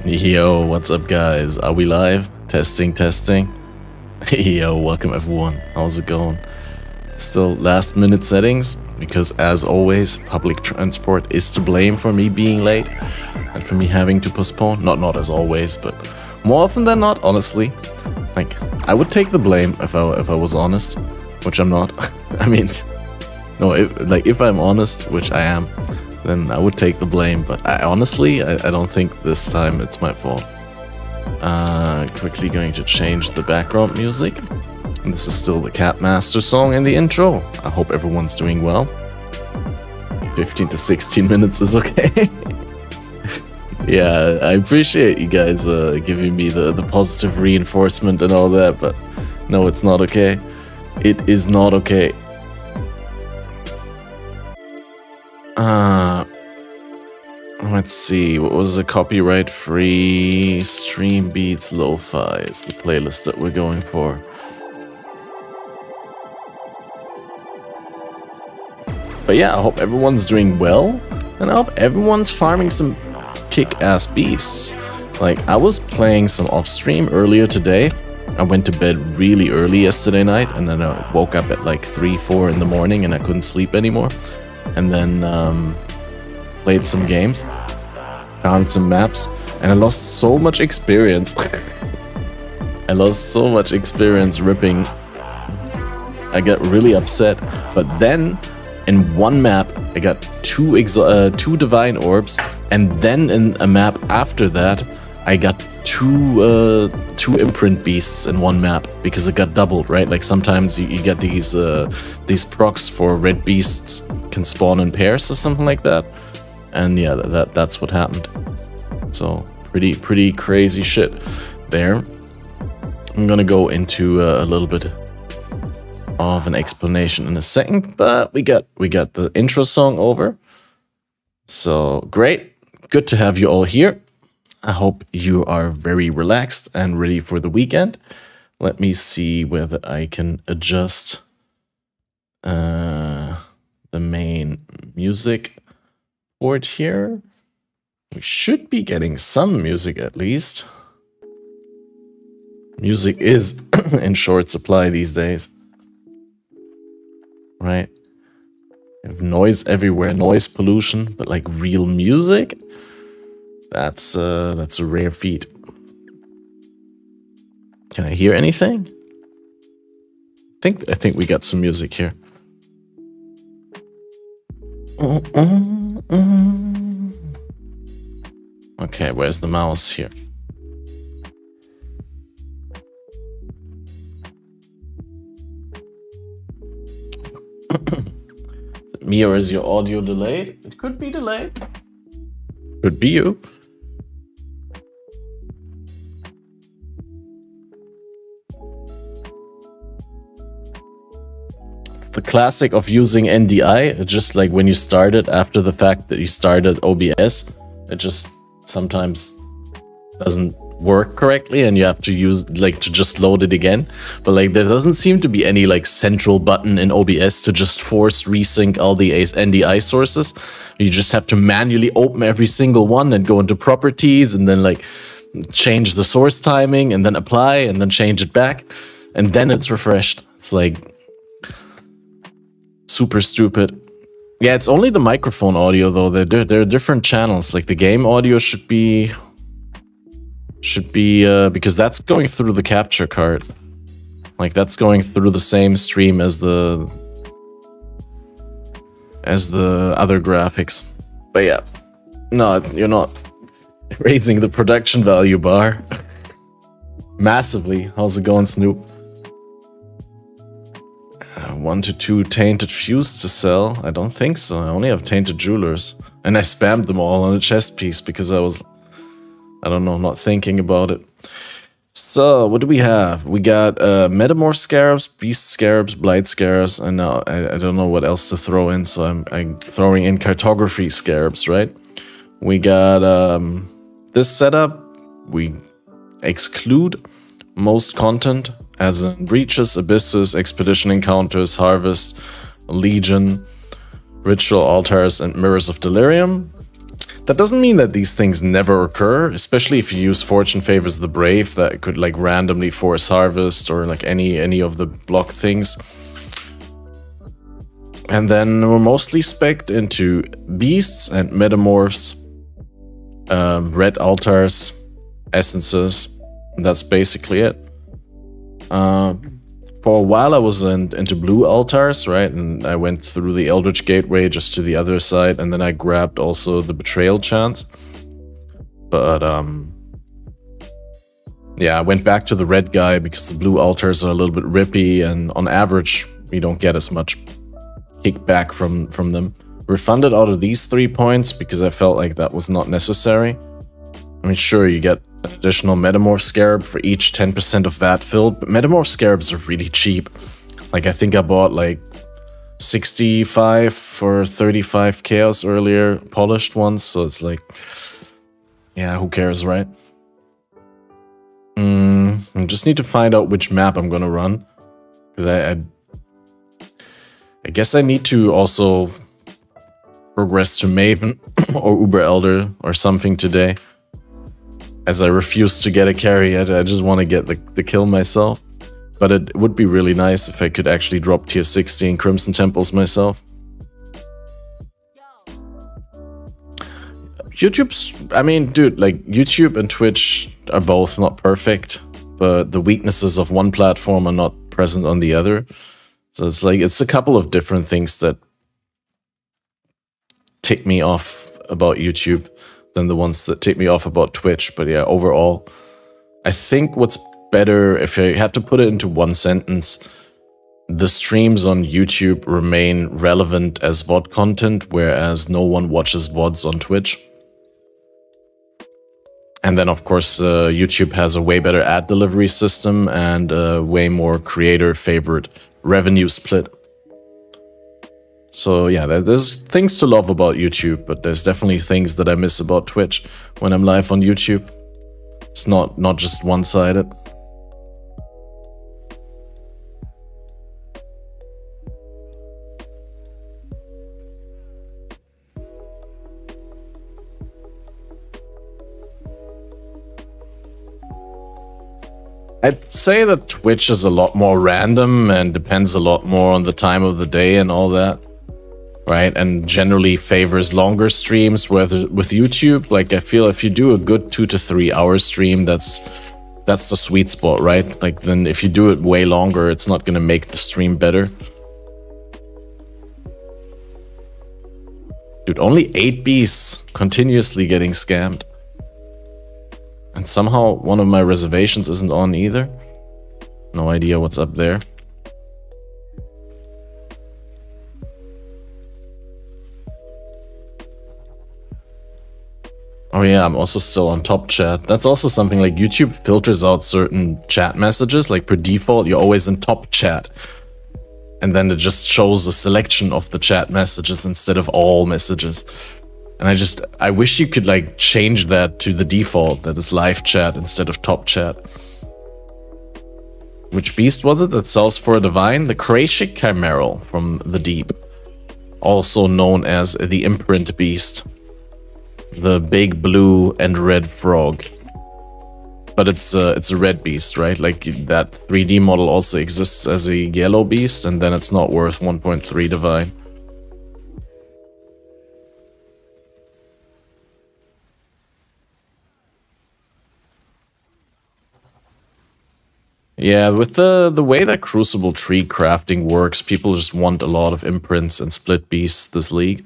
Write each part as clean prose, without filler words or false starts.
Yo, what's up guys? Are we live? Testing, testing. Yo, welcome everyone. How's it going? Still last minute settings, because as always, public transport is to blame for me being late and for me having to postpone. Not as always, but more often than not, honestly. Like, I would take the blame if I was honest, which I'm not. I mean, no, if I'm honest, which I am, then I would take the blame, but I don't think this time it's my fault. Quickly going to change the background music. And this is still the Catmaster song in the intro. I hope everyone's doing well. 15 to 16 minutes is okay. Yeah, I appreciate you guys giving me the positive reinforcement and all that, but no, it's not okay. It is not okay. Let's see, what was the copyright-free Stream Beats Lo-Fi is the playlist that we're going for. But yeah, I hope everyone's doing well, and I hope everyone's farming some kick-ass beasts. Like, I was playing some off-stream earlier today. I went to bed really early yesterday night, and then I woke up at like 3, 4 in the morning, and I couldn't sleep anymore. And then played some games, found some maps, and I lost so much experience. I lost so much experience ripping. I got really upset, but then in one map I got two divine orbs, and then in a map after that I got two imprint beasts in one map, because it got doubled, right? Like sometimes you get these procs for red beasts can spawn in pairs or something like that. And yeah, that's what happened. So pretty crazy shit there. I'm gonna go into a little bit of an explanation in a second, but we got the intro song over. So great, good to have you all here. I hope you are very relaxed and ready for the weekend. Let me see whether I can adjust the main music board here. We should be getting some music at least. Music is in short supply these days. Right? You have noise everywhere, noise pollution, but like real music? That's a rare feat. Can I hear anything? I think we got some music here. Okay, where's the mouse here? Is it me, or is your audio delayed? It could be delayed. Could be you. The classic of using NDI, just like when you started, after the fact that you started OBS, it just sometimes doesn't work correctly and you have to use, like, to just load it again. But like, there doesn't seem to be any like central button in OBS to just force resync all the NDI sources. You just have to manually open every single one and go into properties and then like change the source timing and then apply and then change it back. And then it's refreshed. It's like super stupid. Yeah, it's only the microphone audio though. There are different channels. Like the game audio should be because that's going through the capture card. Like that's going through the same stream as the other graphics. But yeah, no, you're not raising the production value bar massively. How's it going, Snoop? 1 to 2 tainted fuse to sell? I don't think so. I only have tainted jewelers. And I spammed them all on a chest piece because I was, I don't know, not thinking about it. So, what do we have? We got Metamorph Scarabs, Beast Scarabs, Blight Scarabs, and now I don't know what else to throw in, so I'm throwing in Cartography Scarabs, right? We got this setup. We exclude most content, as in Breaches, Abysses, Expedition Encounters, Harvest, Legion, Ritual Altars, and Mirrors of Delirium. that doesn't mean that these things never occur, especially if you use Fortune Favors the Brave, that could like randomly force harvest or like any of the block things. And then we're mostly spec'd into beasts and metamorphs, red altars, essences. And that's basically it. For a while I was into blue altars, right? And I went through the Eldritch Gateway just to the other side, and then I grabbed also the Betrayal chance. But yeah, I went back to the red guy because the blue altars are a little bit rippy, and on average we don't get as much kickback from them. Refunded out of these 3 points because I felt like that was not necessary. I mean, sure, you get an additional Metamorph Scarab for each 10% of VAT filled, but Metamorph Scarabs are really cheap. Like, I think I bought like 65 for 35 Chaos earlier, polished ones, so it's like, yeah, who cares, right? I just need to find out which map I'm gonna run, because I guess I need to also progress to Maven or Uber Elder or something today. As I refuse to get a carry yet, I just want to get the kill myself. But it would be really nice if I could actually drop tier 60 in Crimson Temples myself. I mean, dude, like, YouTube and Twitch are both not perfect, but the weaknesses of one platform are not present on the other. So it's like, it's a couple of different things that tick me off about YouTube than the ones that tick me off about Twitch. But yeah, overall, I think what's better, if I had to put it into one sentence, the streams on YouTube remain relevant as VOD content, whereas no one watches VODs on Twitch. And then, of course, YouTube has a way better ad delivery system and a way more creator-favorite revenue split. So yeah, there's things to love about YouTube, but there's definitely things that I miss about Twitch when I'm live on YouTube. It's not just one-sided. I'd say that Twitch is a lot more random and depends a lot more on the time of the day and all that, right? And generally favors longer streams, whether with YouTube, like I feel if you do a good 2 to 3 hour stream, that's the sweet spot, right? Like then if you do it way longer, it's not gonna make the stream better. Dude, only 8 beasts continuously getting scammed. And somehow one of my reservations isn't on either. No idea what's up there. Oh yeah, I'm also still on top chat. That's also something like YouTube filters out certain chat messages. Like per default, you're always in top chat. And then it just shows a selection of the chat messages instead of all messages. And I wish you could like change that to the default, that is live chat instead of top chat. Which beast was it that sells for a divine? The Krashik Chimeral from the deep. Also known as the Imprint Beast. The big blue and red frog. But it's a red beast, right? Like that 3D model also exists as a yellow beast, and then it's not worth 1.3 divine. Yeah, with the way that Crucible tree crafting works, people just want a lot of imprints and split beasts this league.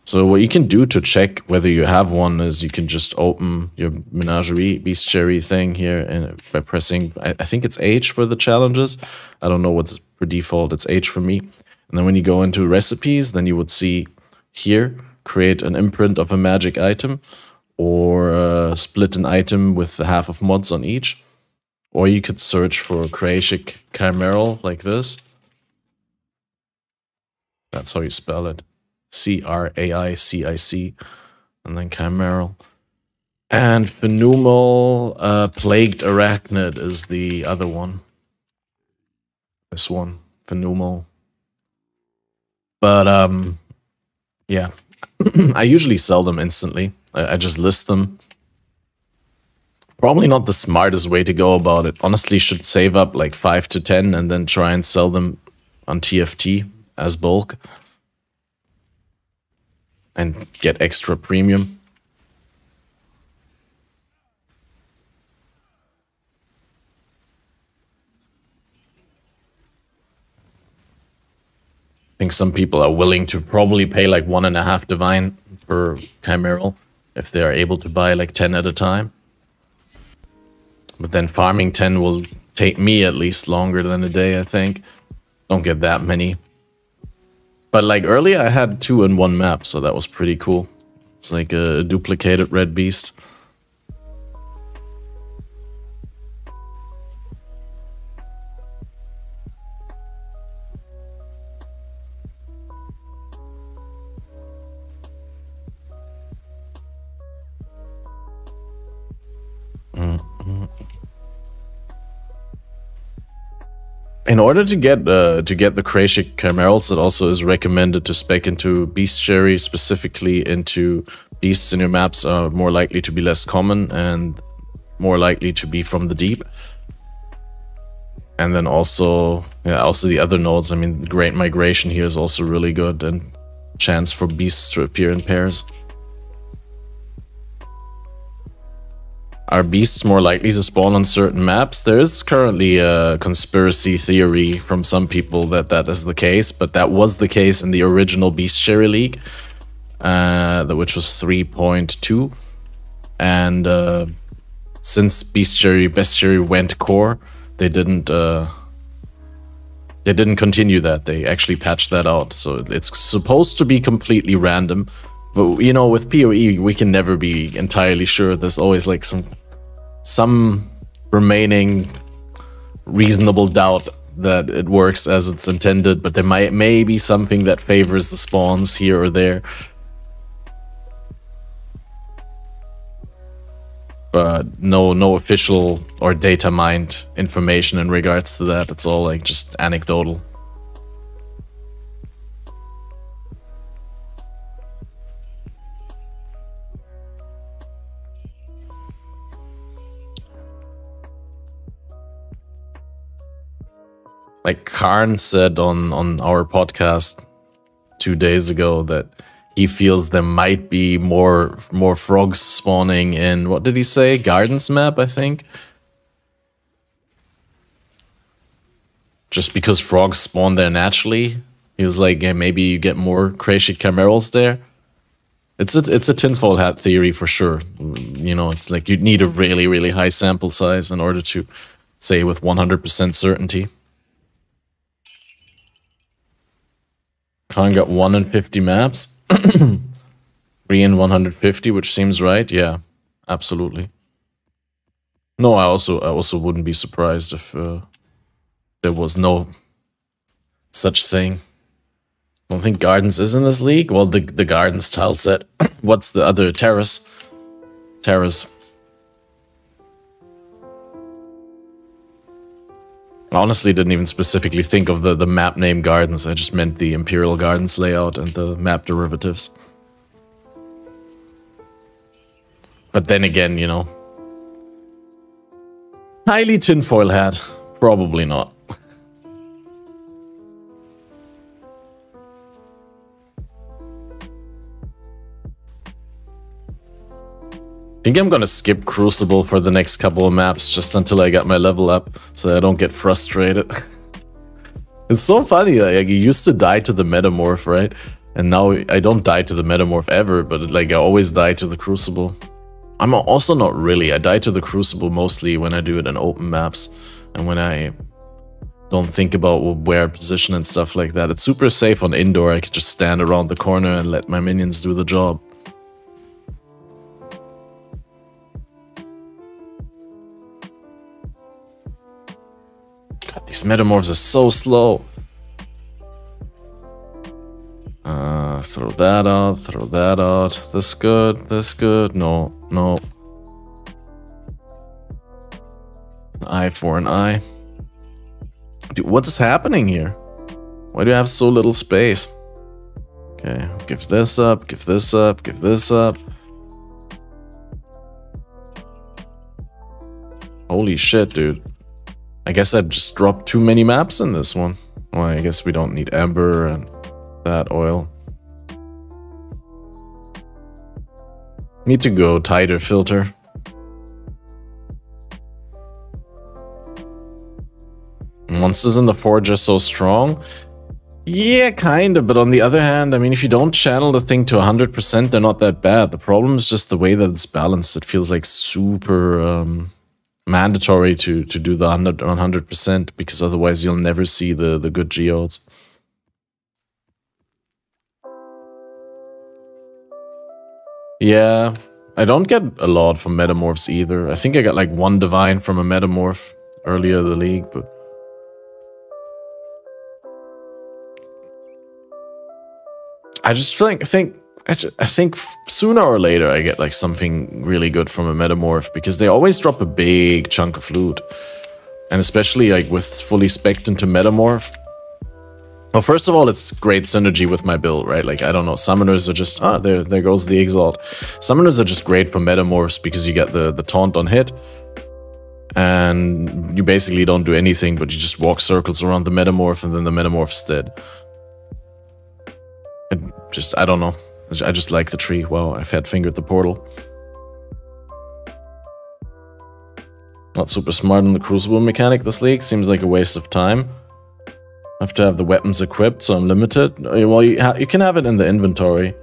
So what you can do to check whether you have one is you can just open your Menagerie Bestiary thing here and by pressing, I think it's H for the challenges. I don't know what's per default, it's H for me. And then when you go into recipes, then you would see here, create an imprint of a magic item or split an item with half of mods on each. Or you could search for Krashik Chimeral like this. That's how you spell it. C-R-A-I-C-I-C. And then Chimeral. And Phenomal Plagued Arachnid is the other one. This one. Phenomal. But, yeah. I usually sell them instantly. I just list them. Probably not the smartest way to go about it. Honestly, should save up like 5 to 10 and then try and sell them on TFT as bulk. And get extra premium. I think some people are willing to probably pay like 1.5 divine per chimeral if they are able to buy like 10 at a time. But then farming 10 will take me at least longer than a day, I think. Don't get that many. But like earlier I had 2 in 1 map, so that was pretty cool. It's like a duplicated red beast. In order to get the Krashik Chimerals, it also is recommended to spec into Bestiary, specifically into beasts in your maps are more likely to be less common and more likely to be from the deep. And then also, yeah, also the other nodes. I mean, Great Migration here is also really good, and chance for beasts to appear in pairs. Are beasts more likely to spawn on certain maps? There is currently a conspiracy theory from some people that that is the case, but that was the case in the original Bestiary League, which was 3.2. And since Bestiary went core, they didn't continue that. They actually patched that out, so it's supposed to be completely random. But, you know, with PoE, we can never be entirely sure. There's always, like, some remaining reasonable doubt that it works as it's intended, but there may be something that favors the spawns here or there. But no official or data mined information in regards to that. It's all, like, just anecdotal. Like Karn said on our podcast 2 days ago that he feels there might be more frogs spawning in, what did he say? Gardens map, I think. Just because frogs spawn there naturally. He was like, yeah, maybe you get more Krashik Chimerals there. It's a tinfoil hat theory for sure. You know, it's like you'd need a really high sample size in order to say with 100% certainty. Khan got 1 in 50 maps. 3 in 150, which seems right. Yeah, absolutely. No, I also wouldn't be surprised if there was no such thing. I don't think Gardens is in this league. Well, the Gardens tile set. What's the other? Terrace. Terrace. I honestly didn't even specifically think of the map name Gardens. I just meant the Imperial Gardens layout and the map derivatives. But then again, you know, highly tinfoil hat. Probably not. I think I'm gonna skip Crucible for the next couple of maps just until I got my level up, so I don't get frustrated. It's so funny, like you used to die to the Metamorph, right? And now I don't die to the Metamorph ever, but like I always die to the Crucible. I'm also not really. I die to the Crucible mostly when I do it in open maps and when I don't think about where position and stuff like that. It's super safe on indoor. I could just stand around the corner and let my minions do the job. God, these Metamorphs are so slow. Throw that out, throw that out. This good, this good. No, no. An eye for an eye. Dude, what is happening here? Why do you have so little space? Okay, Okay, give this up, give this up, give this up. Holy shit, dude. I guess I just dropped too many maps in this one. Well, I guess we don't need amber and that oil. Need to go tighter filter. Monsters in the forge are so strong. Yeah, kinda, but on the other hand, I mean, if you don't channel the thing to 100%, they're not that bad. The problem is just the way that it's balanced. It feels like super mandatory to do the 100% because otherwise you'll never see the good geodes. Yeah, I don't get a lot from metamorphs either. I think I got like 1 divine from a metamorph earlier in the league, but I just think sooner or later I get like something really good from a metamorph because they always drop a big chunk of loot, and especially like with fully spec'd into metamorph. Well, first of all, it's great synergy with my build, right? Like I don't know, summoners are just there goes the exalt. Summoners are just great for metamorphs because you get the taunt on hit, and you basically don't do anything but you just walk circles around the metamorph and then the metamorph's dead. I don't know. I just like the tree. Wow, I've had fingered the portal. Not super smart on the crucible mechanic this league. Seems like a waste of time. I have to have the weapons equipped, so I'm limited. Well, you can have it in the inventory.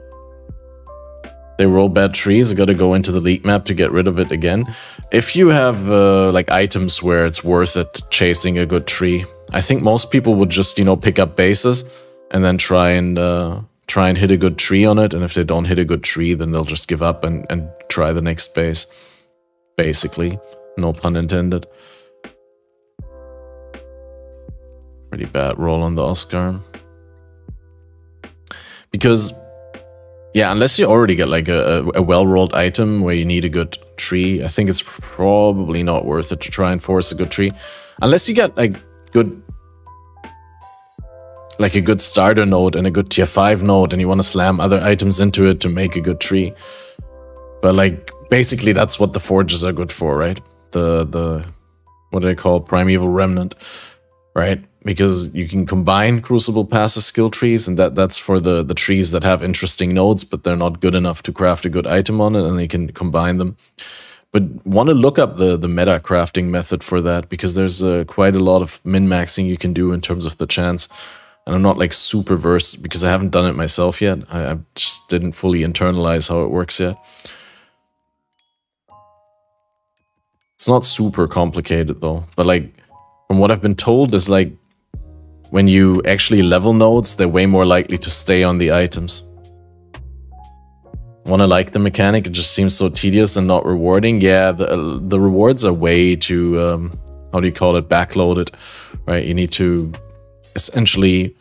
They roll bad trees. I gotta go into the league map to get rid of it again. If you have like items where it's worth it chasing a good tree, I think most people would just, you know, pick up bases and then try and hit a good tree on it, and if they don't hit a good tree, then they'll just give up and try the next base. Basically. No pun intended. Pretty bad roll on the Oscar. Because, yeah, unless you already get like a well-rolled item where you need a good tree, I think it's probably not worth it to try and force a good tree. Unless you get like a good starter node and a good tier 5 node and you want to slam other items into it to make a good tree. But like, basically that's what the forges are good for, right? The what do they call primeval remnant, right? Because you can combine crucible passive skill trees, and that's for the trees that have interesting nodes, but they're not good enough to craft a good item on it, and they can combine them. But want to look up the meta crafting method for that, because there's quite a lot of min-maxing you can do in terms of the chance. And I'm not like super versed because I haven't done it myself yet. I just didn't fully internalize how it works yet. It's not super complicated though, but like from what I've been told is like when you actually level nodes, they're way more likely to stay on the items. Wanna like the mechanic? It just seems so tedious and not rewarding. Yeah, the rewards are way too, how do you call it, backloaded, right? You need to essentially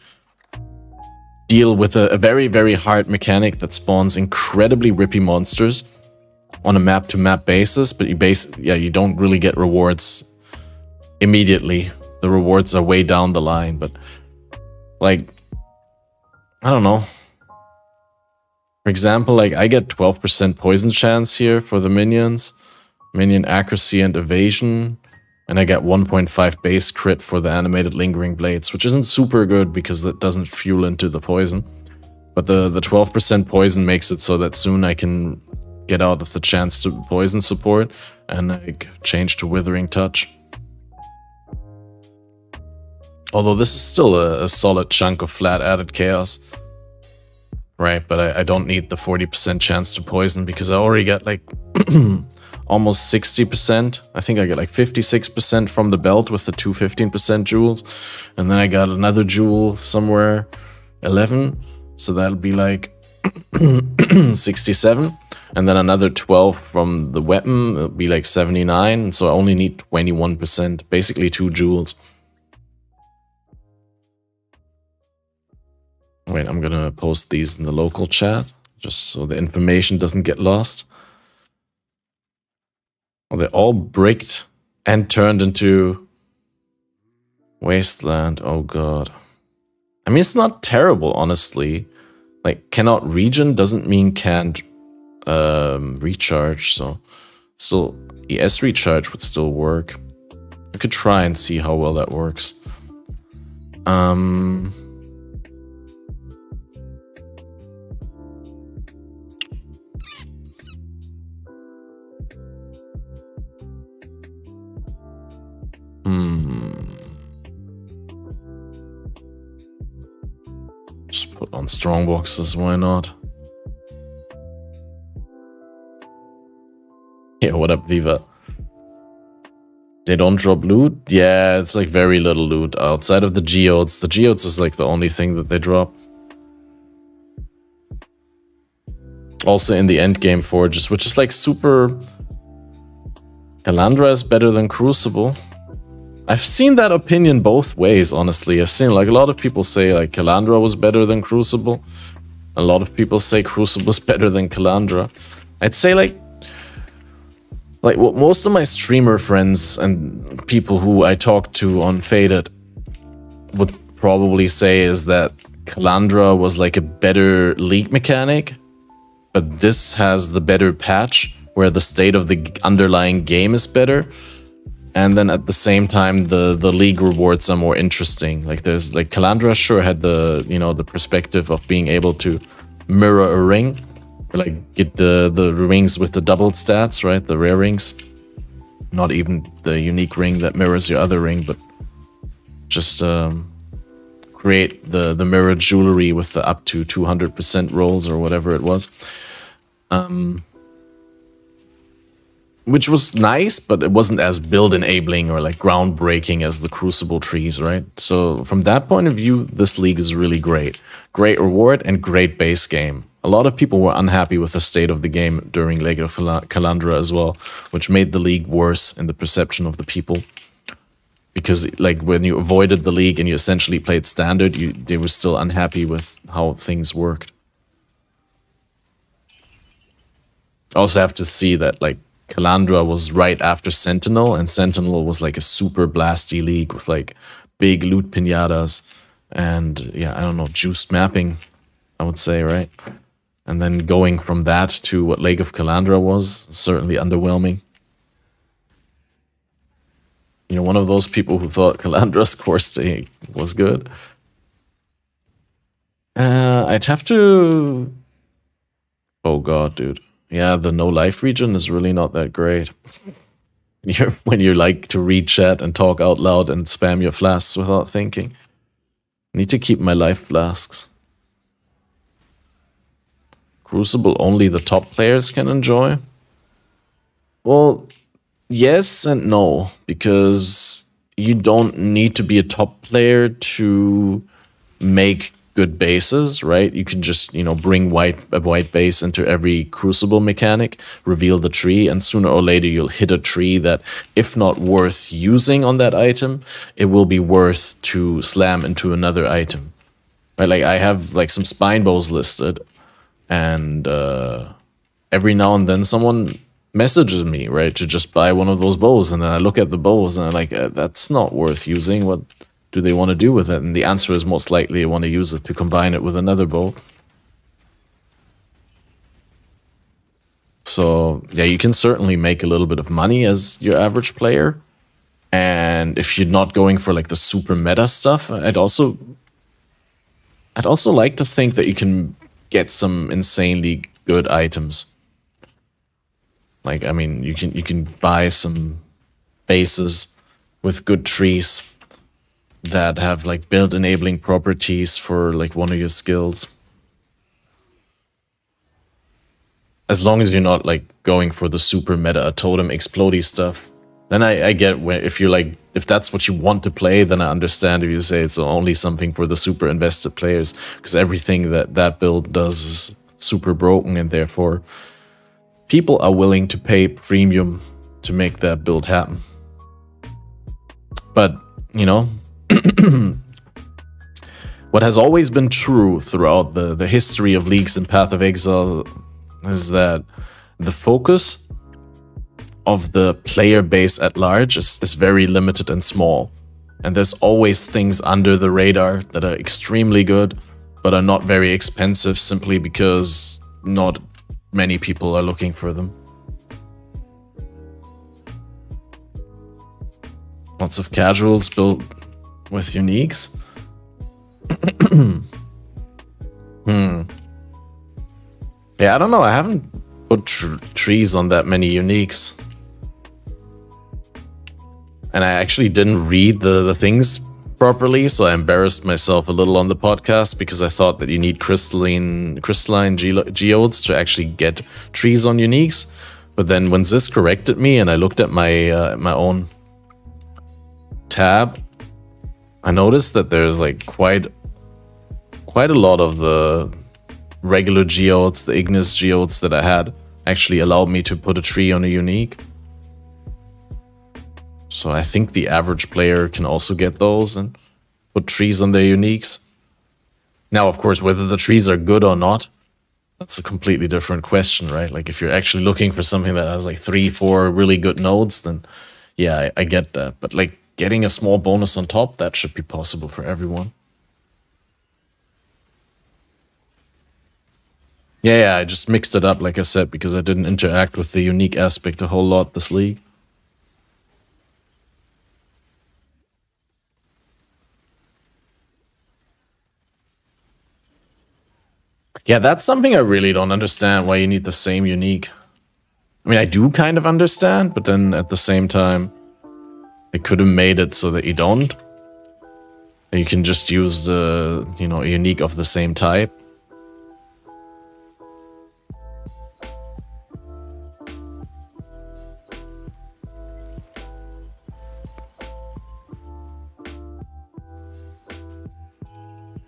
deal with a very, very hard mechanic that spawns incredibly rippy monsters on a map-to-map basis, but you don't really get rewards immediately. The rewards are way down the line, but like, I don't know. For example, like I get 12% poison chance here for the minions, minion accuracy and evasion, and I get 1.5 base crit for the animated lingering blades, which isn't super good because that doesn't fuel into the poison. But the 12% poison makes it so that soon I can get out of the chance to poison support and like change to withering touch. Although this is still a solid chunk of flat added chaos. Right, but I don't need the 40% chance to poison because I already got like almost 60%. I think I get like 56% from the belt with the two 15% jewels. And then I got another jewel somewhere, 11. So that'll be like 67. And then another 12 from the weapon, it'll be like 79. So I only need 21%, basically 2 jewels. Wait, I'm gonna post these in the local chat, just so the information doesn't get lost. Well, they're all bricked and turned into wasteland. Oh god. I mean, it's not terrible, honestly. Like, cannot regen doesn't mean can't recharge, so still ES recharge would still work. I could try and see how well that works. Just put on strong boxes, why not? Yeah, what up, Viva? They don't drop loot? Yeah, it's like very little loot outside of the geodes. The geodes is like the only thing that they drop. Also in the endgame forges, which is like super... Kalandra is better than Crucible. I've seen that opinion both ways, honestly. I've seen like a lot of people say like Kalandra was better than Crucible. A lot of people say Crucible is better than Kalandra. I'd say like what most of my streamer friends and people who I talk to on Faded would probably say is that Kalandra was like a better league mechanic, but this has the better patch where the state of the underlying game is better. And then at the same time, the league rewards are more interesting. Like there's like Kalandra sure had the, you know, the perspective of being able to mirror a ring. Like get the rings with the doubled stats, right? The rare rings. Not even the unique ring that mirrors your other ring, but just create the mirrored jewelry with the up to 200% rolls or whatever it was. Which was nice, but it wasn't as build enabling or like groundbreaking as the Crucible trees, right? So from that point of view, this league is really great. Great reward and great base game. A lot of people were unhappy with the state of the game during League of Kalandra as well, which made the league worse in the perception of the people. Because like when you avoided the league and you essentially played standard, they were still unhappy with how things worked. Also have to see that like Kalandra was right after Sentinel, and Sentinel was like a super blasty league with like big loot pinatas and yeah, I don't know, juiced mapping, I would say, right? And then going from that to what Lake of Kalandra was, certainly underwhelming. You know, one of those people who thought Kalandra's core state was good. I'd have to... Oh god, dude. Yeah, the no life region is really not that great. When you like to read chat and talk out loud and spam your flasks without thinking. Need to keep my life flasks. Crucible only the top players can enjoy? Well, yes and no, because you don't need to be a top player to make good bases, right? You can just, you know, bring a white base into every Crucible mechanic, reveal the tree, and sooner or later you'll hit a tree that, if not worth using on that item, it will be worth to slam into another item. Right? Like I have like some spine bows listed, and every now and then someone messages me, right, to just buy one of those bows, and then I look at the bows and I'm like, that's not worth using. What do they want to do with it? And the answer is most likely they want to use it to combine it with another bow. So yeah, you can certainly make a little bit of money as your average player. And if you're not going for like the super meta stuff, I'd also like to think that you can get some insanely good items. Like, I mean, you can buy some bases with good trees that have like build enabling properties for like one of your skills. As long as you're not like going for the super meta totem explodey stuff, then I get where if you're like, if that's what you want to play, then I understand if you say it's only something for the super invested players, because everything that build does is super broken, and therefore people are willing to pay premium to make that build happen. But, you know, what has always been true throughout the history of leagues in Path of Exile is that the focus of the player base at large is very limited and small. And there's always things under the radar that are extremely good, but are not very expensive simply because not many people are looking for them. Lots of casuals built with uniques. Yeah, I don't know. I haven't put trees on that many uniques. And I actually didn't read the things properly, so I embarrassed myself a little on the podcast because I thought that you need crystalline geodes to actually get trees on uniques. But then when Ziz corrected me and I looked at my my own tab, I noticed that there's like quite a lot of the regular geodes, the Ignis geodes that I had, actually allowed me to put a tree on a unique. So I think the average player can also get those and put trees on their uniques. Now, of course, whether the trees are good or not, that's a completely different question, right? Like if you're actually looking for something that has like 3-4 really good nodes, then yeah, I get that. But like getting a small bonus on top, that should be possible for everyone. Yeah, I just mixed it up, like I said, because I didn't interact with the unique aspect a whole lot this league. Yeah, that's something I really don't understand, why you need the same unique. I mean, I do kind of understand, but then at the same time, they could have made it so that you don't. You can just use the, you know, a unique of the same type.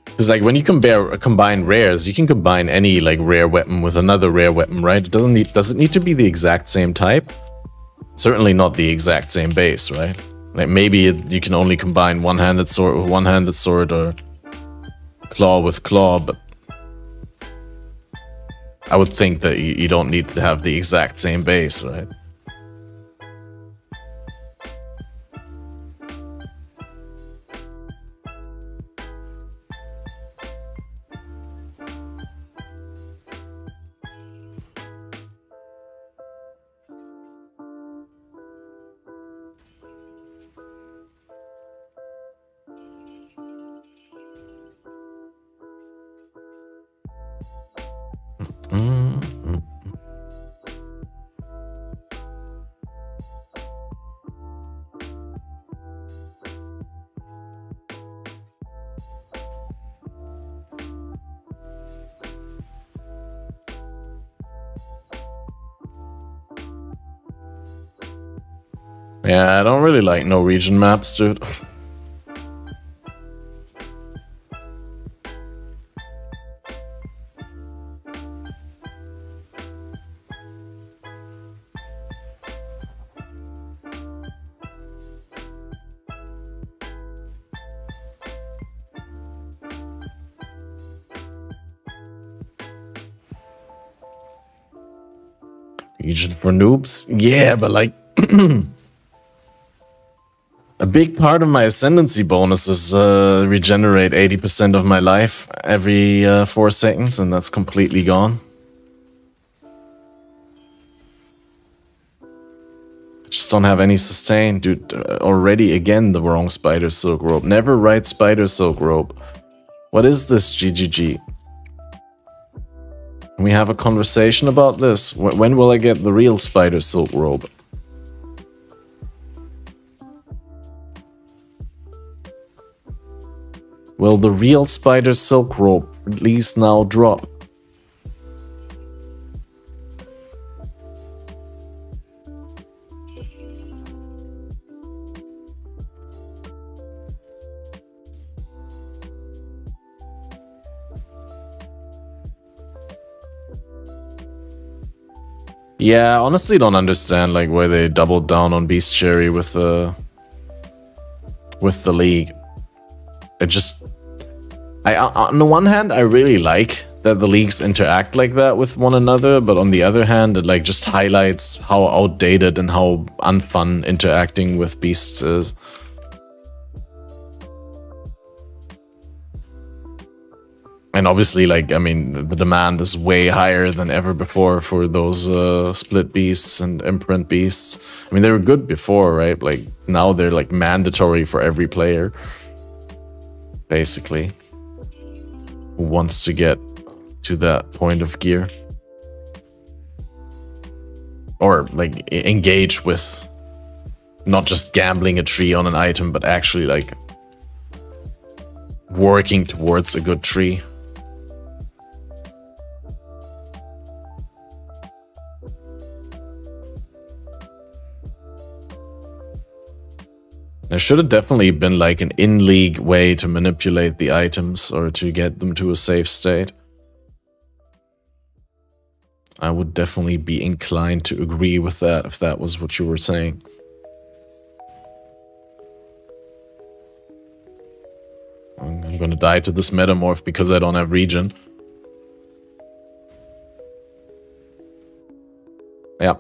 Because like when you combine rares, you can combine any like rare weapon with another rare weapon, right? It doesn't need to be the exact same type. Certainly not the exact same base, right? Like maybe you can only combine one-handed sword with one-handed sword or claw with claw, but I would think that you don't need to have the exact same base, right? Yeah, I don't really like Norwegian maps, dude. Region for noobs? Yeah, but like... A big part of my ascendancy bonus is regenerate 80% of my life every 4 seconds, and that's completely gone. Just don't have any sustain, dude. Already again the wrong spider silk rope. Never write spider silk rope. What is this, GGG? Can we have a conversation about this? When will I get the real spider silk rope? Will the real spider silk rope at least now drop? Yeah, I honestly don't understand like why they doubled down on Beast Cherry with the league. It just... on the one hand, I really like that the leagues interact like that with one another, but on the other hand, it like just highlights how outdated and how unfun interacting with beasts is. And obviously, like, I mean, the demand is way higher than ever before for those split beasts and imprint beasts. I mean, they were good before, right? Like, now they're like mandatory for every player, basically, who wants to get to that point of gear. Or, like, engage with not just gambling a tree on an item, but actually, like, working towards a good tree. There should have definitely been like an in-league way to manipulate the items or to get them to a safe state. I would definitely be inclined to agree with that if that was what you were saying. I'm gonna die to this metamorph because I don't have regen. Yeah.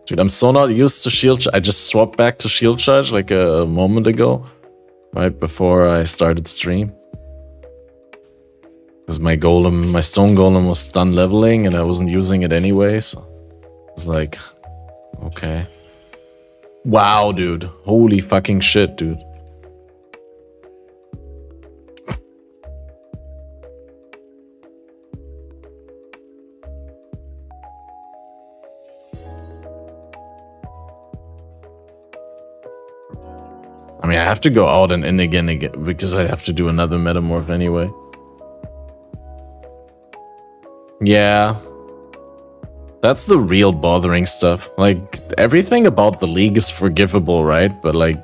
Dude, I'm so not used to shield charge. I just swapped back to shield charge like a moment ago, right before I started stream. Because my golem, my stone golem was done leveling and I wasn't using it anyway, so I was like, okay. Wow, dude. Holy fucking shit, dude. I mean, I have to go out and in again because I have to do another metamorph anyway. Yeah. That's the real bothering stuff. Like, everything about the league is forgivable, right? But, like,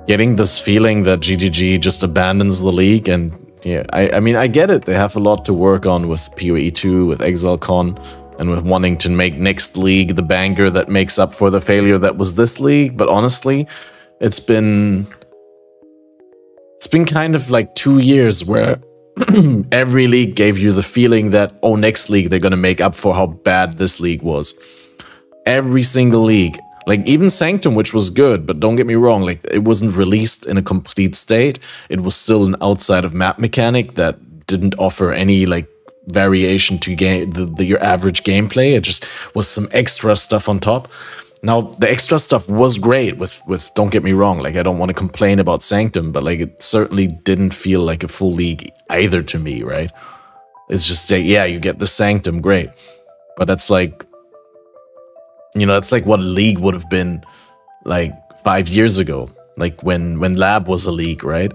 getting this feeling that GGG just abandons the league and, yeah, I mean, I get it. They have a lot to work on with PoE 2, with ExileCon, and with wanting to make next league the banger that makes up for the failure that was this league. But honestly, it's been kind of like 2 years where every league gave you the feeling that, oh, next league they're gonna make up for how bad this league was. Every single league. Like, even Sanctum, which was good, but don't get me wrong, like, it wasn't released in a complete state. It was still an outside of map mechanic that didn't offer any, like, variation to your average gameplay. It just was some extra stuff on top. Now, the extra stuff was great with don't get me wrong, like, I don't want to complain about Sanctum, but, like, it certainly didn't feel like a full league either to me, right? It's just, yeah, you get the Sanctum, great. But that's like, you know, that's like what League would have been, like, 5 years ago. Like, when Lab was a league, right?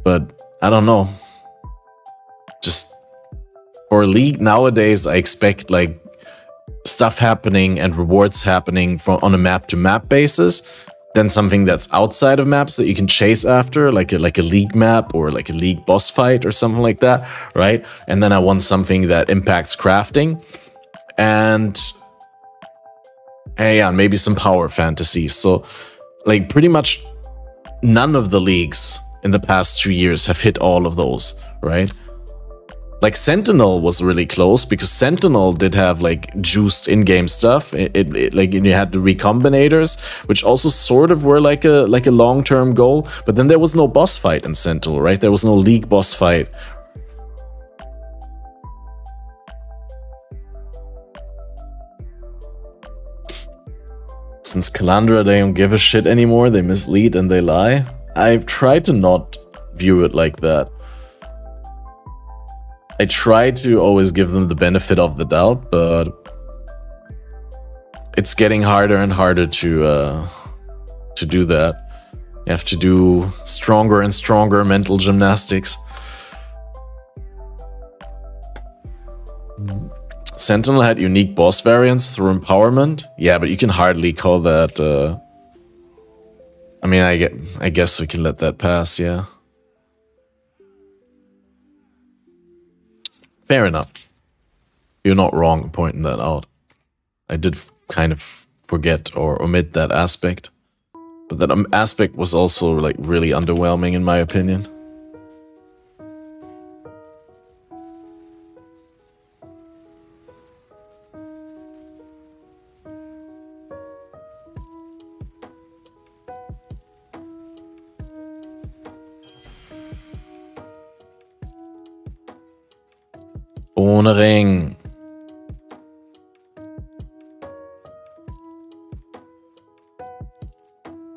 But, I don't know. Just, for a league nowadays, I expect, like, stuff happening and rewards happening on a map-to-map basis, then something that's outside of maps that you can chase after, like a league map or like a league boss fight or something like that, right? And then I want something that impacts crafting, and yeah, maybe some power fantasy. So, like, pretty much none of the leagues in the past 2 years have hit all of those, right? Like, Sentinel was really close because Sentinel did have, like, juiced in-game stuff. Like, you had the recombinators, which also sort of were like a long-term goal. But then there was no boss fight in Sentinel, right? There was no league boss fight. Since Calandra, they don't give a shit anymore. They mislead and they lie. I've tried to not view it like that. I try to always give them the benefit of the doubt, but it's getting harder and harder to do that. You have to do stronger and stronger mental gymnastics. Sentinel had unique boss variants through empowerment. Yeah, but you can hardly call that... I mean, I guess we can let that pass, yeah. Fair enough. You're not wrong in pointing that out. I did kind of forget or omit that aspect. But that aspect was also like really underwhelming in my opinion. Ohne Ring.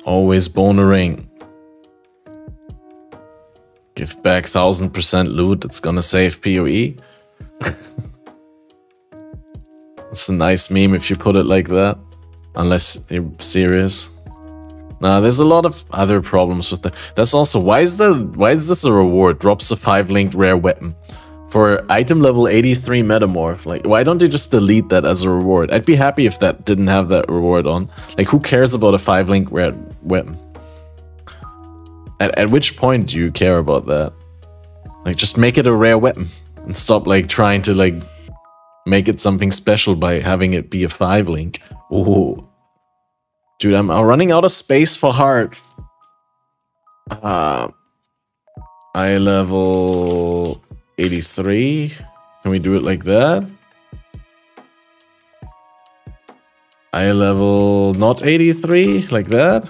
Always bonering. Give back 1000% loot, it's gonna save PoE. It's a nice meme if you put it like that. Unless you're serious. Nah, there's a lot of other problems with that. That's also, why is this a reward? Drops a 5-linked rare weapon. For item level 83 Metamorph, like, why don't they just delete that as a reward? I'd be happy if that didn't have that reward on. Like, who cares about a 5-link rare weapon? At which point do you care about that? Like, just make it a rare weapon. And stop, like, trying to, like, make it something special by having it be a 5-link. Ooh. Dude, I'm running out of space for heart. Eye level 83. Can we do it like that? Eye level not 83, like that?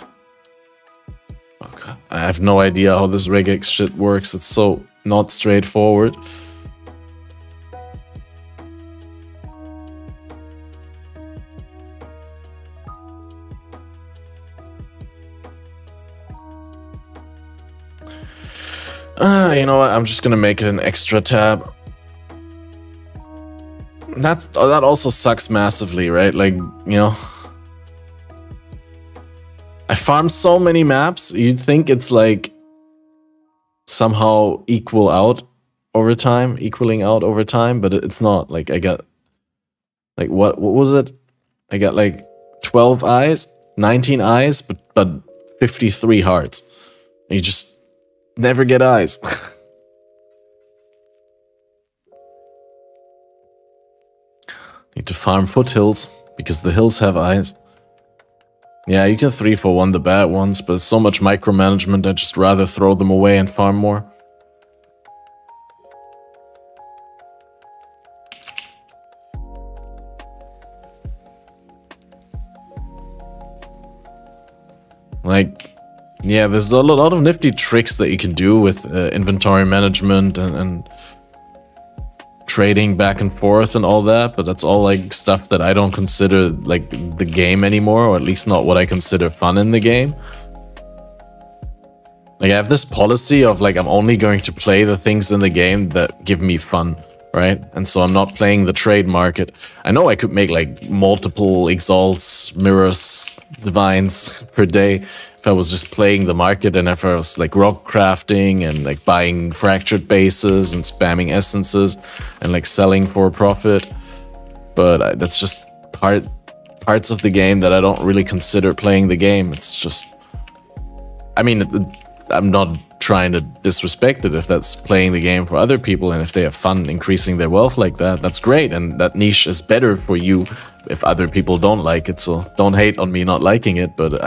Okay. I have no idea how this regex shit works. It's so not straightforward. You know what? I'm just gonna make it an extra tab. That also sucks massively, right? Like, you know, I farmed so many maps. You'd think it's like somehow equaling out over time, but it's not. Like, I got like what was it? I got like 12 eyes, 19 eyes, but 53 hearts. And you just never get eyes. Need to farm foothills, because the hills have eyes. Yeah, you can 3-for-1 the bad ones, but it's so much micromanagement, I'd just rather throw them away and farm more. Like, yeah, there's a lot of nifty tricks that you can do with inventory management and trading back and forth and all that, but that's all like stuff that I don't consider like the game anymore, or at least not what I consider fun in the game. Like, I have this policy of like, I'm only going to play the things in the game that give me fun, right? And so I'm not playing the trade market. I know I could make like multiple exalts, mirrors, divines per day if I was just playing the market, and if I was like rock crafting and like buying fractured bases and spamming essences and like selling for a profit. But that's just parts of the game that I don't really consider playing the game. It's just, I mean, I'm not trying to disrespect it if that's playing the game for other people, and if they have fun increasing their wealth like that, that's great, and that niche is better for you if other people don't like it. So don't hate on me not liking it, but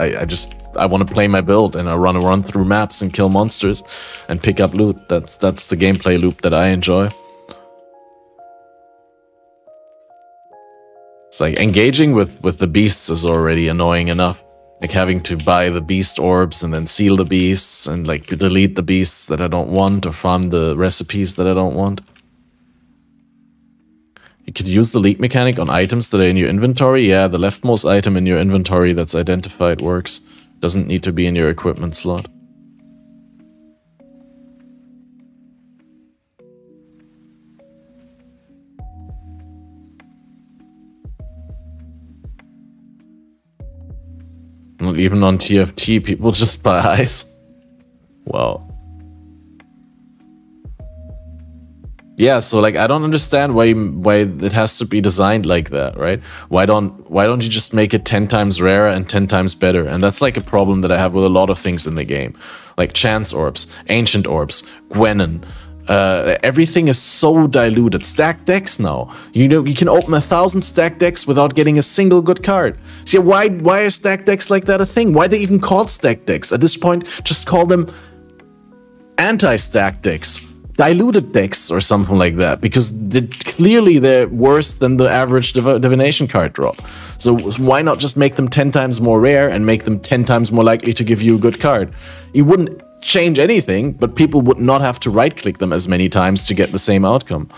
I want to play my build, and I run through maps and kill monsters and pick up loot. That's the gameplay loop that I enjoy. It's like engaging with the beasts is already annoying enough. Like having to buy the beast orbs and then seal the beasts and like delete the beasts that I don't want, or farm the recipes that I don't want. You could use the leak mechanic on items that are in your inventory. Yeah, the leftmost item in your inventory that's identified works. Doesn't need to be in your equipment slot. Not even on TFT, people just buy eyes. Wow. Yeah, so like I don't understand why it has to be designed like that, right? Why don't you just make it 10 times rarer and 10 times better? And that's like a problem that I have with a lot of things in the game. Like chance orbs, ancient orbs, Gwenin, everything is so diluted. Stacked decks now. You know, you can open 1,000 stacked decks without getting a single good card. See, why are stacked decks like that a thing? Why are they even called stacked decks? At this point, just call them anti-stacked decks. Diluted decks or something like that, because clearly they're worse than the average divination card drop. So why not just make them 10 times more rare and make them 10 times more likely to give you a good card? You wouldn't change anything, but people would not have to right-click them as many times to get the same outcome,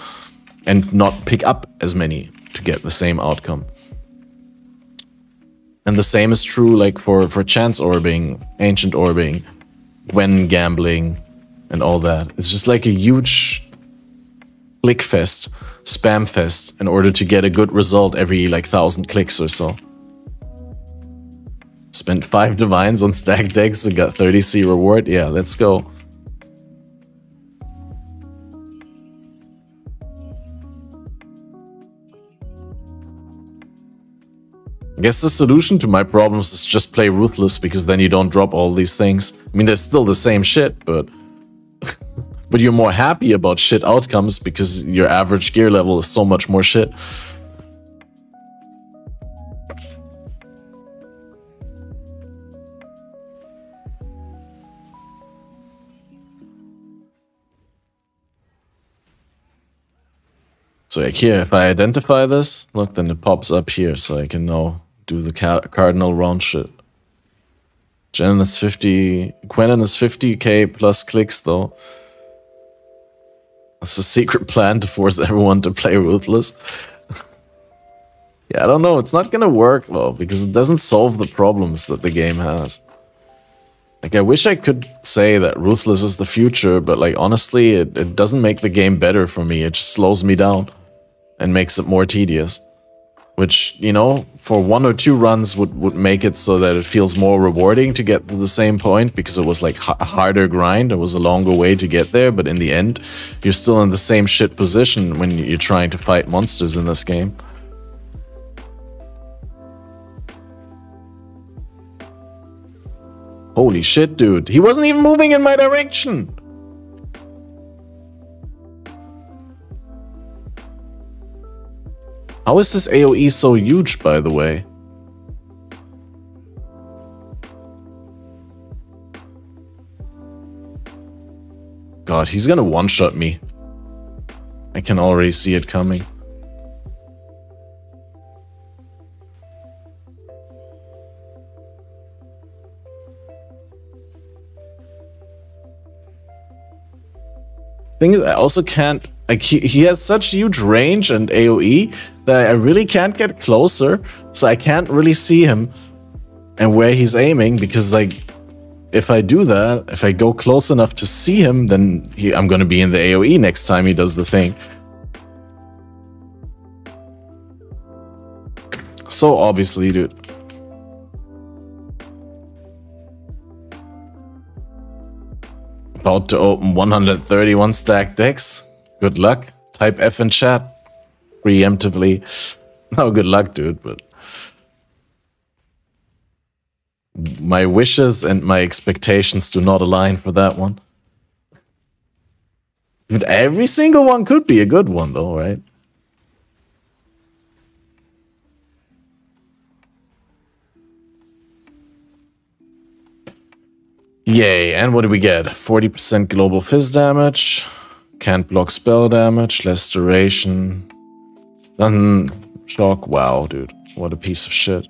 and not pick up as many to get the same outcome. And the same is true like for chance orbing, ancient orbing, when gambling, and all that. It's just like a huge click fest, spam fest, in order to get a good result every like 1,000 clicks or so. Spent 5 divines on stacked decks and got 30C reward. Yeah, let's go. I guess the solution to my problems is just play Ruthless, because then you don't drop all these things. I mean, they're still the same shit, but but you're more happy about shit outcomes because your average gear level is so much more shit. So like here, if I identify this, look, then it pops up here, so I can now do the cardinal round shit. Jenin is 50, Quentin is 50k plus clicks though. That's a secret plan to force everyone to play Ruthless. Yeah, I don't know, it's not gonna work though, because it doesn't solve the problems that the game has. Like, I wish I could say that Ruthless is the future, but like, honestly, it doesn't make the game better for me, it just slows me down and makes it more tedious. Which, you know, for 1 or 2 runs would make it so that it feels more rewarding to get to the same point, because it was like a harder grind, it was a longer way to get there, but in the end, you're still in the same shit position when you're trying to fight monsters in this game. Holy shit, dude. He wasn't even moving in my direction! How is this AoE so huge, by the way? God, he's gonna one-shot me. I can already see it coming. Thing is, I also can't... Like, he has such huge range and AoE that I really can't get closer, so I can't really see him and where he's aiming, because, like, if I do that, if I go close enough to see him, then I'm gonna be in the AoE next time he does the thing. So obviously, dude. About to open 131 stacked decks. Good luck. Type F in chat. Preemptively. No, good luck, dude, but... my wishes and my expectations do not align for that one. But every single one could be a good one, though, right? Yay, and what do we get? 40% global fizz damage, can't block spell damage, less duration, stun, shock. Wow, dude, what a piece of shit.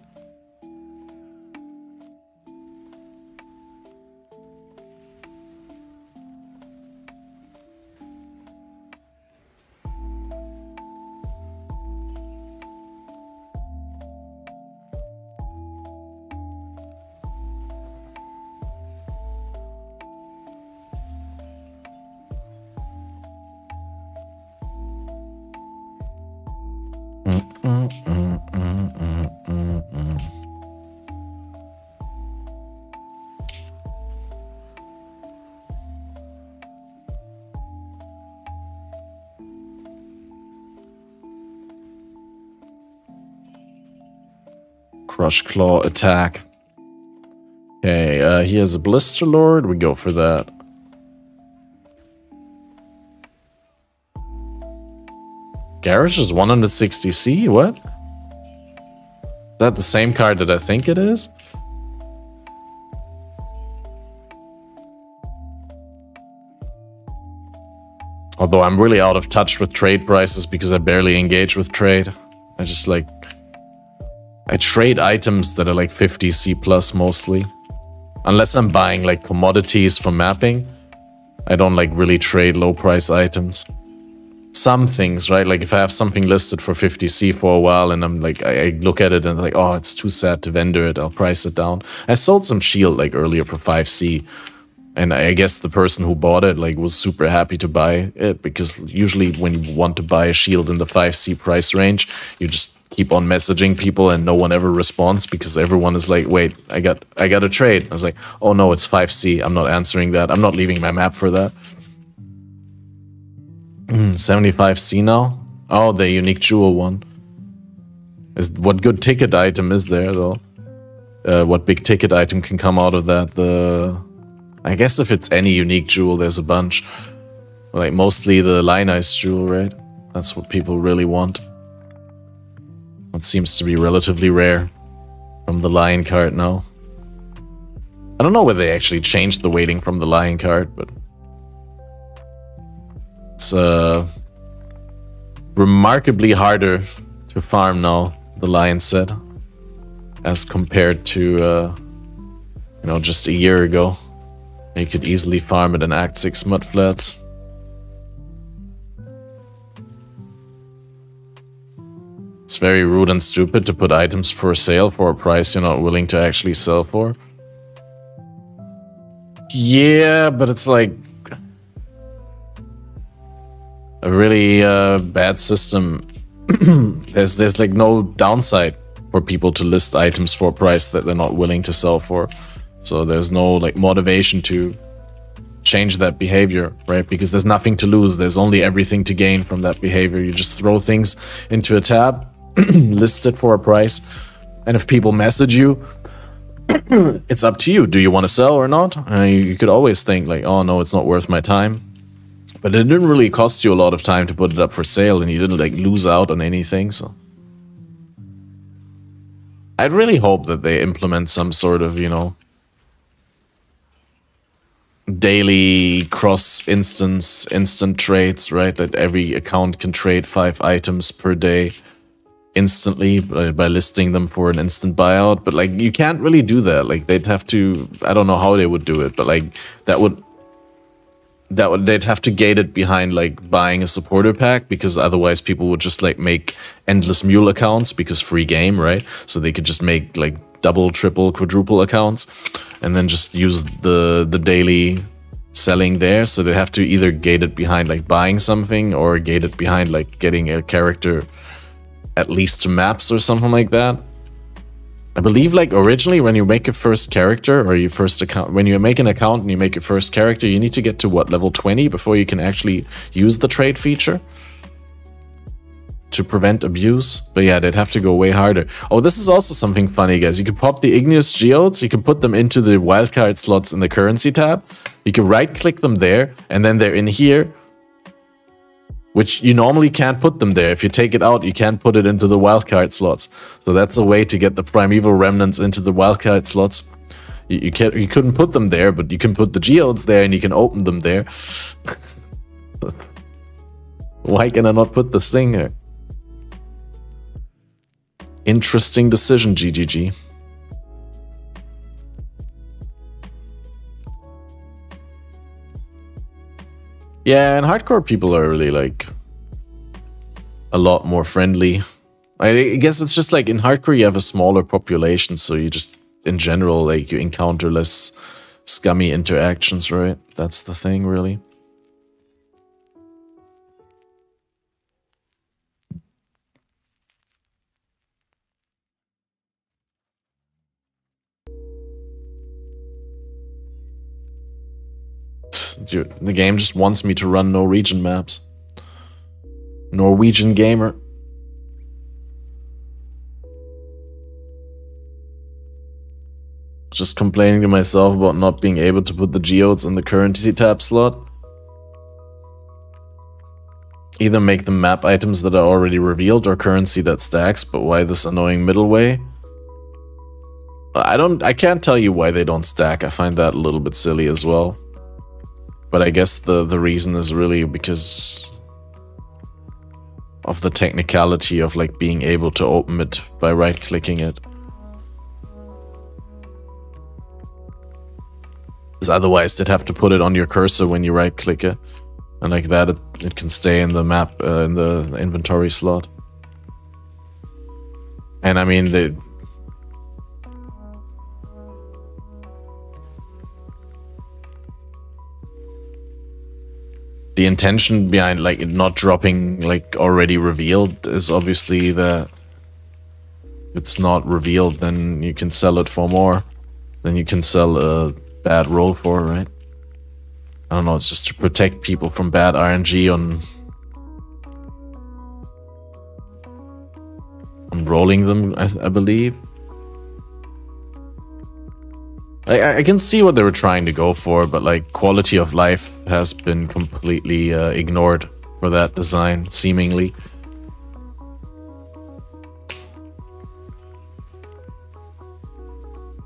Crush Claw attack. Okay, he has a Blister Lord. We go for that. Garage is 160C? What? Is that the same card that I think it is? Although I'm really out of touch with trade prices because I barely engage with trade. I just like... I trade items that are like 50C plus mostly. Unless I'm buying like commodities from mapping. I don't like really trade low price items. Some things, right? Like if I have something listed for 50C for a while and I'm like, I look at it and like, oh, it's too sad to vendor it, I'll price it down. I sold some shield like earlier for 5C. And I guess the person who bought it like was super happy to buy it because usually when you want to buy a shield in the 5C price range, you just keep on messaging people and no one ever responds because everyone is like, wait, I got a trade. I was like, oh no, it's 5C. I'm not answering that. I'm not leaving my map for that. 75C now? Oh, the unique jewel one. What good ticket item is there though? What big ticket item can come out of that? I guess if it's any unique jewel, there's a bunch. Like, mostly the Line Ice jewel, right? That's what people really want. That seems to be relatively rare from the Lion card now. I don't know whether they actually changed the weighting from the Lion card, but... It's, remarkably harder to farm now, the Lion set. As compared to, you know, just a year ago. You could easily farm it in Act 6 mudflats. It's very rude and stupid to put items for sale for a price you're not willing to actually sell for. Yeah, but it's like a really bad system. There's like no downside for people to list items for a price that they're not willing to sell for. So there's no like motivation to change that behavior, right? Because there's nothing to lose. There's only everything to gain from that behavior. You just throw things into a tab, list it for a price, and if people message you, it's up to you. Do you want to sell or not? You could always think like, oh no, it's not worth my time. But it didn't really cost you a lot of time to put it up for sale and you didn't like lose out on anything, so... I'd really hope that they implement some sort of, you know, daily instant trades, right? That every account can trade 5 items per day instantly by listing them for an instant buyout. But like, you can't really do that. Like, they'd have to, I don't know how they would do it, but like they'd have to gate it behind like buying a supporter pack, because otherwise people would just like make endless mule accounts because free game, right? So they could just make like double, triple, quadruple accounts and then just use the daily selling there. So they have to either gate it behind like buying something or gate it behind like getting a character at least to maps or something like that. I believe like originally when you make your first character or your first account, when you make an account and you make your first character, you need to get to what, level 20 before you can actually use the trade feature to prevent abuse. But yeah, they'd have to go way harder. Oh, this is also something funny, guys. You can pop the Igneous Geodes, you can put them into the wildcard slots in the currency tab. You can right click them there and then they're in here, which you normally can't put them there. If you take it out, you can't put it into the wildcard slots. So that's a way to get the Primeval Remnants into the wildcard slots. You couldn't put them there, but you can put the geodes there and you can open them there. Why can I not put this thing here? Interesting decision, GGG. Yeah, and hardcore people are really, like, a lot more friendly. I guess it's just, like, in hardcore you have a smaller population, so you just, in general, like, you encounter less scummy interactions, right? That's the thing, really. Dude, the game just wants me to run Norwegian maps. Norwegian gamer. Just complaining to myself about not being able to put the geodes in the currency tab slot. Either make them map items that are already revealed or currency that stacks, but why this annoying middle way? I can't tell you why they don't stack. I find that a little bit silly as well. But I guess the reason is really because of the technicality of like being able to open it by right-clicking it. Because otherwise they'd have to put it on your cursor when you right-click it. And like that, it can stay in the map, in the inventory slot. And I mean, the intention behind like it not dropping like already revealed is obviously that if it's not revealed, then you can sell it for more. Then you can sell a bad roll for, right? I don't know, it's just to protect people from bad RNG on rolling them, I believe. I can see what they were trying to go for, but like quality of life has been completely ignored for that design, seemingly.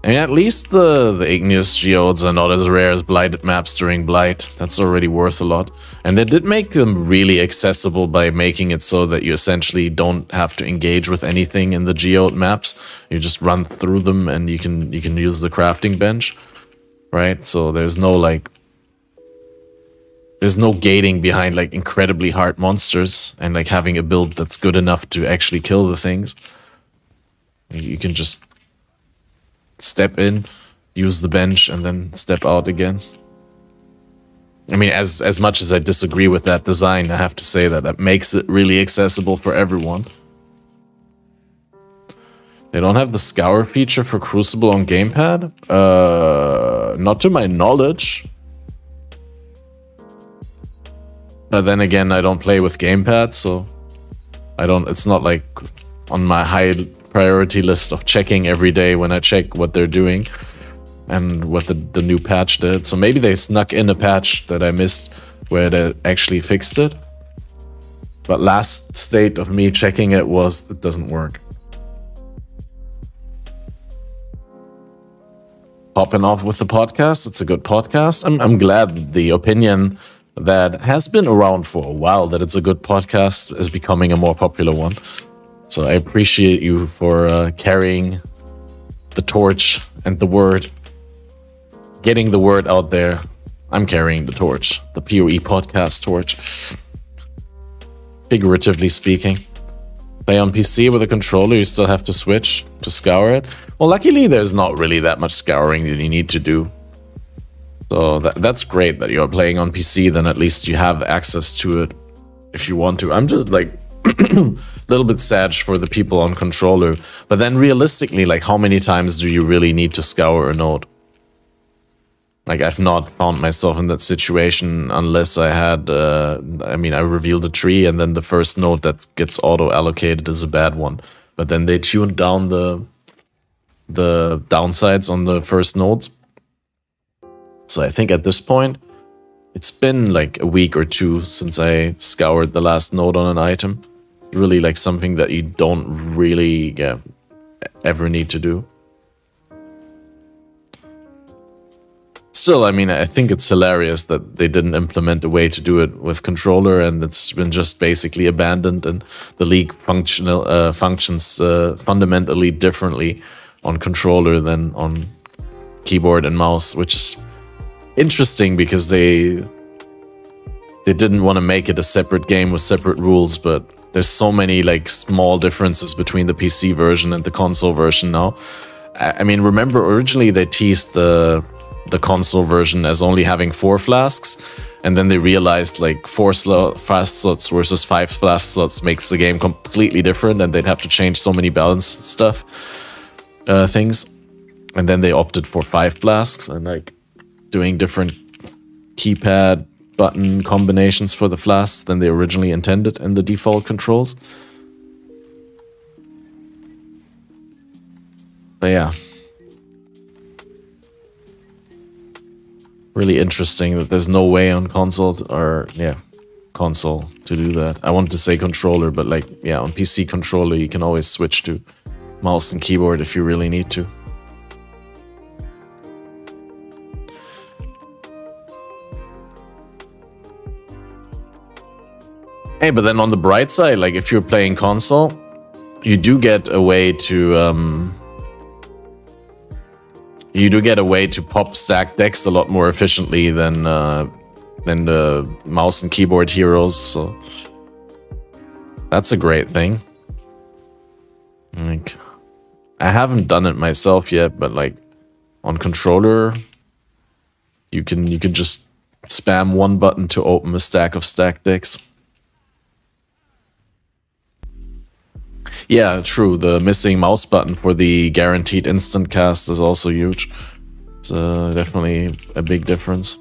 I mean, at least the igneous geodes are not as rare as blighted maps during Blight. That's already worth a lot. And they did make them really accessible by making it so that you essentially don't have to engage with anything in the geode maps. You just run through them and you can use the crafting bench, right? So there's no like... There's no gating behind like incredibly hard monsters and like having a build that's good enough to actually kill the things. You can just step in, use the bench, and then step out again. I mean, as much as I disagree with that design, I have to say that makes it really accessible for everyone. They don't have the scour feature for Crucible on gamepad? Not to my knowledge. But then again, I don't play with gamepad, so it's not like on my high priority list of checking every day when I check what they're doing and what the new patch did. So maybe they snuck in a patch that I missed where they actually fixed it. But last state of me checking it was it doesn't work. Popping off with the podcast. It's a good podcast. I'm glad the opinion that has been around for a while that it's a good podcast is becoming a more popular one. So I appreciate you for carrying the torch and the word, getting the word out there. I'm carrying the torch, the PoE podcast torch. Figuratively speaking. Play on PC with a controller, you still have to switch to scour it. Well, luckily there's not really that much scouring that you need to do. So that's great that you're playing on PC, then at least you have access to it if you want to. I'm just like a little bit sad for the people on controller, but then realistically, like how many times do you really need to scour a node? Like I've not found myself in that situation unless I had, I mean, I revealed a tree and then the first node that gets auto allocated is a bad one. But then they tuned down the downsides on the first nodes. So I think at this point, it's been like a week or two since I scoured the last node on an item. It's really like something that you don't really ever need to do. Still, I mean, I think it's hilarious that they didn't implement a way to do it with controller and it's been just basically abandoned and the league functions fundamentally differently on controller than on keyboard and mouse, which is interesting because they didn't want to make it a separate game with separate rules, but there's so many like small differences between the PC version and the console version now. I mean, remember originally they teased the console version as only having 4 flasks, and then they realized like 4 fast slots versus 5 flask slots makes the game completely different, and they'd have to change so many balance stuff things, and then they opted for 5 flasks and like doing different keypad button combinations for the flasks than they originally intended in the default controls. But yeah. Really interesting that there's no way on console console to do that. I wanted to say controller, but like, yeah, on PC controller, you can always switch to mouse and keyboard if you really need to. Hey, but then on the bright side, like if you're playing console, you do get a way to pop stack decks a lot more efficiently than the mouse and keyboard heroes. So that's a great thing. Like, I haven't done it myself yet, but like on controller, you can just spam one button to open a stack of stacked decks. Yeah, true. The missing mouse button for the guaranteed instant cast is also huge. It's definitely a big difference.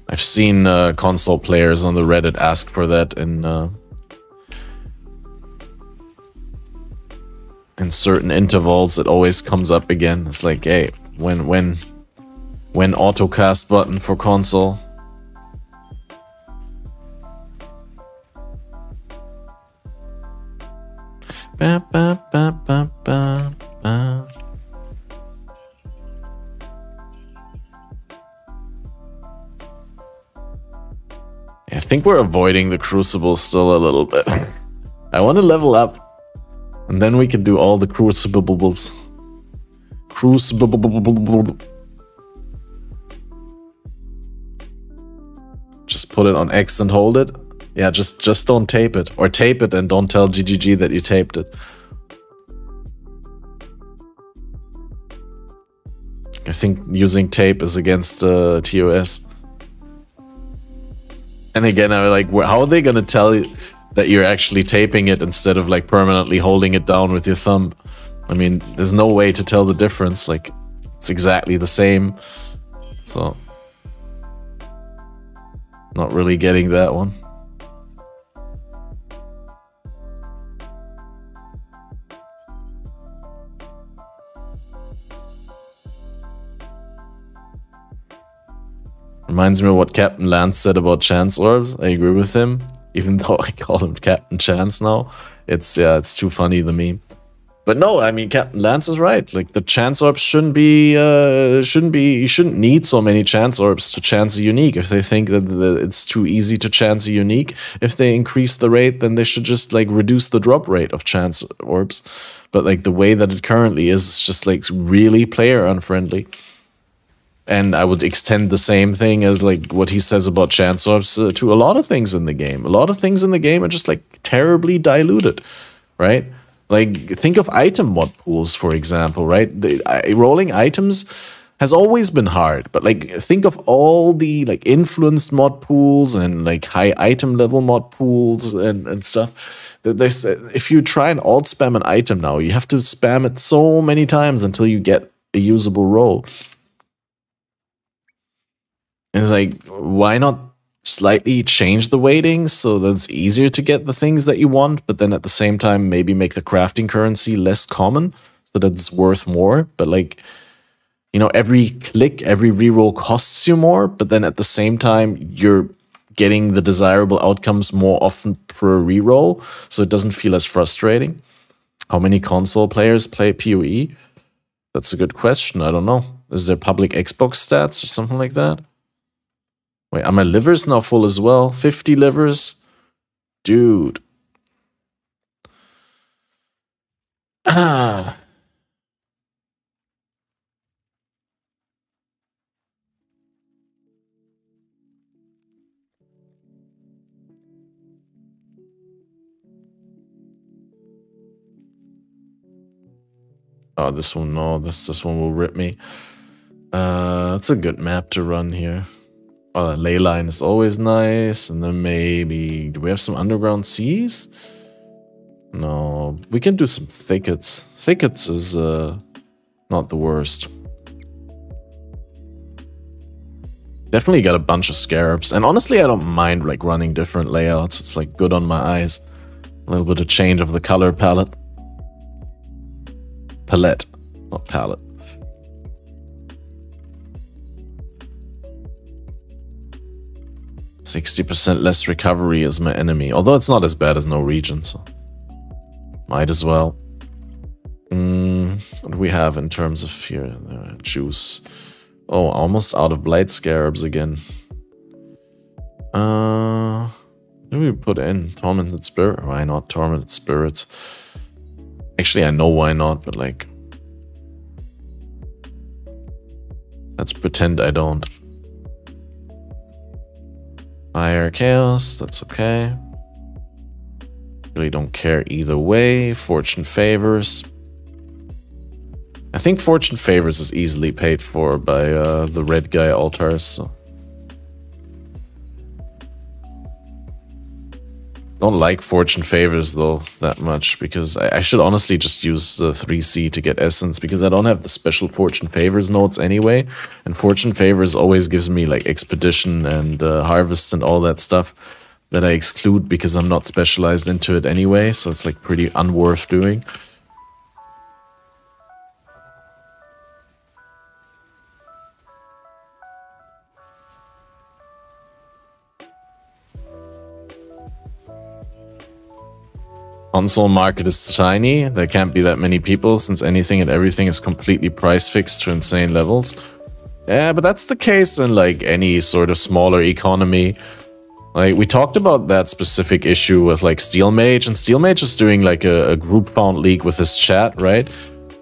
I've seen console players on the Reddit ask for that in certain intervals. It always comes up again. It's like, hey, when auto cast button for console? Ba, ba, ba, ba, ba, ba. I think we're avoiding the Crucible still a little bit. I want to level up, and then we can do all the Crucibles. Just put it on X and hold it. Yeah, just don't tape it. Or tape it and don't tell GGG that you taped it. I think using tape is against TOS. And again, I'm like, how are they gonna tell you that you're actually taping it instead of like permanently holding it down with your thumb? I mean, there's no way to tell the difference. Like, it's exactly the same. So, not really getting that one. Reminds me of what Captain Lance said about Chance Orbs. I agree with him, even though I call him Captain Chance now. It's too funny, the meme. But no, I mean, Captain Lance is right. Like, the Chance Orbs shouldn't you shouldn't need so many Chance Orbs to chance a unique. If they think that it's too easy to chance a unique, if they increase the rate, then they should just like reduce the drop rate of Chance Orbs. But like the way that it currently is, it's just like really player unfriendly. And I would extend the same thing as like what he says about Chance Orbs to a lot of things in the game. A lot of things in the game are just like terribly diluted, right? Like, think of item mod pools, for example, right? Rolling items has always been hard, but like think of all the like influenced mod pools and like high item level mod pools and stuff. If you try and alt spam an item now, you have to spam it so many times until you get a usable roll. And it's like, why not slightly change the weighting so that it's easier to get the things that you want, but then at the same time maybe make the crafting currency less common so that it's worth more? But like, you know, every click, every reroll costs you more, but then at the same time you're getting the desirable outcomes more often per reroll, so it doesn't feel as frustrating. How many console players play PoE? That's a good question. I don't know. Is there public Xbox stats or something like that? Wait, are my livers now full as well? 50 livers? Dude. Ah. Oh, this one, no, this one will rip me. It's a good map to run here. Ley line is always nice, and then maybe... Do we have some underground seas? No, we can do some thickets. Thickets is not the worst. Definitely got a bunch of scarabs, and honestly I don't mind like running different layouts. It's like good on my eyes. A little bit of change of the color palette. Palette, not palette. 60% less recovery as my enemy. Although it's not as bad as no region, so might as well. What do we have in terms of here? Juice. Oh, almost out of Blight Scarabs again. What do we put in? Tormented Spirit? Why not Tormented Spirits? Actually, I know why not, but like... let's pretend I don't. Fire Chaos, that's okay. Really don't care either way. Fortune Favors. I think Fortune Favors is easily paid for by the red guy altars, so. Don't like Fortune Favors though that much, because I should honestly just use the 3C to get Essence, because I don't have the special Fortune Favors notes anyway, and Fortune Favors always gives me like Expedition and Harvest and all that stuff that I exclude because I'm not specialized into it anyway, so it's like pretty unworth doing. Console market is tiny, there can't be that many people since anything and everything is completely price fixed to insane levels. Yeah, but that's the case in like any sort of smaller economy. Like we talked about that specific issue with like Steel Mage, and Steel Mage is doing like a group found league with his chat, right?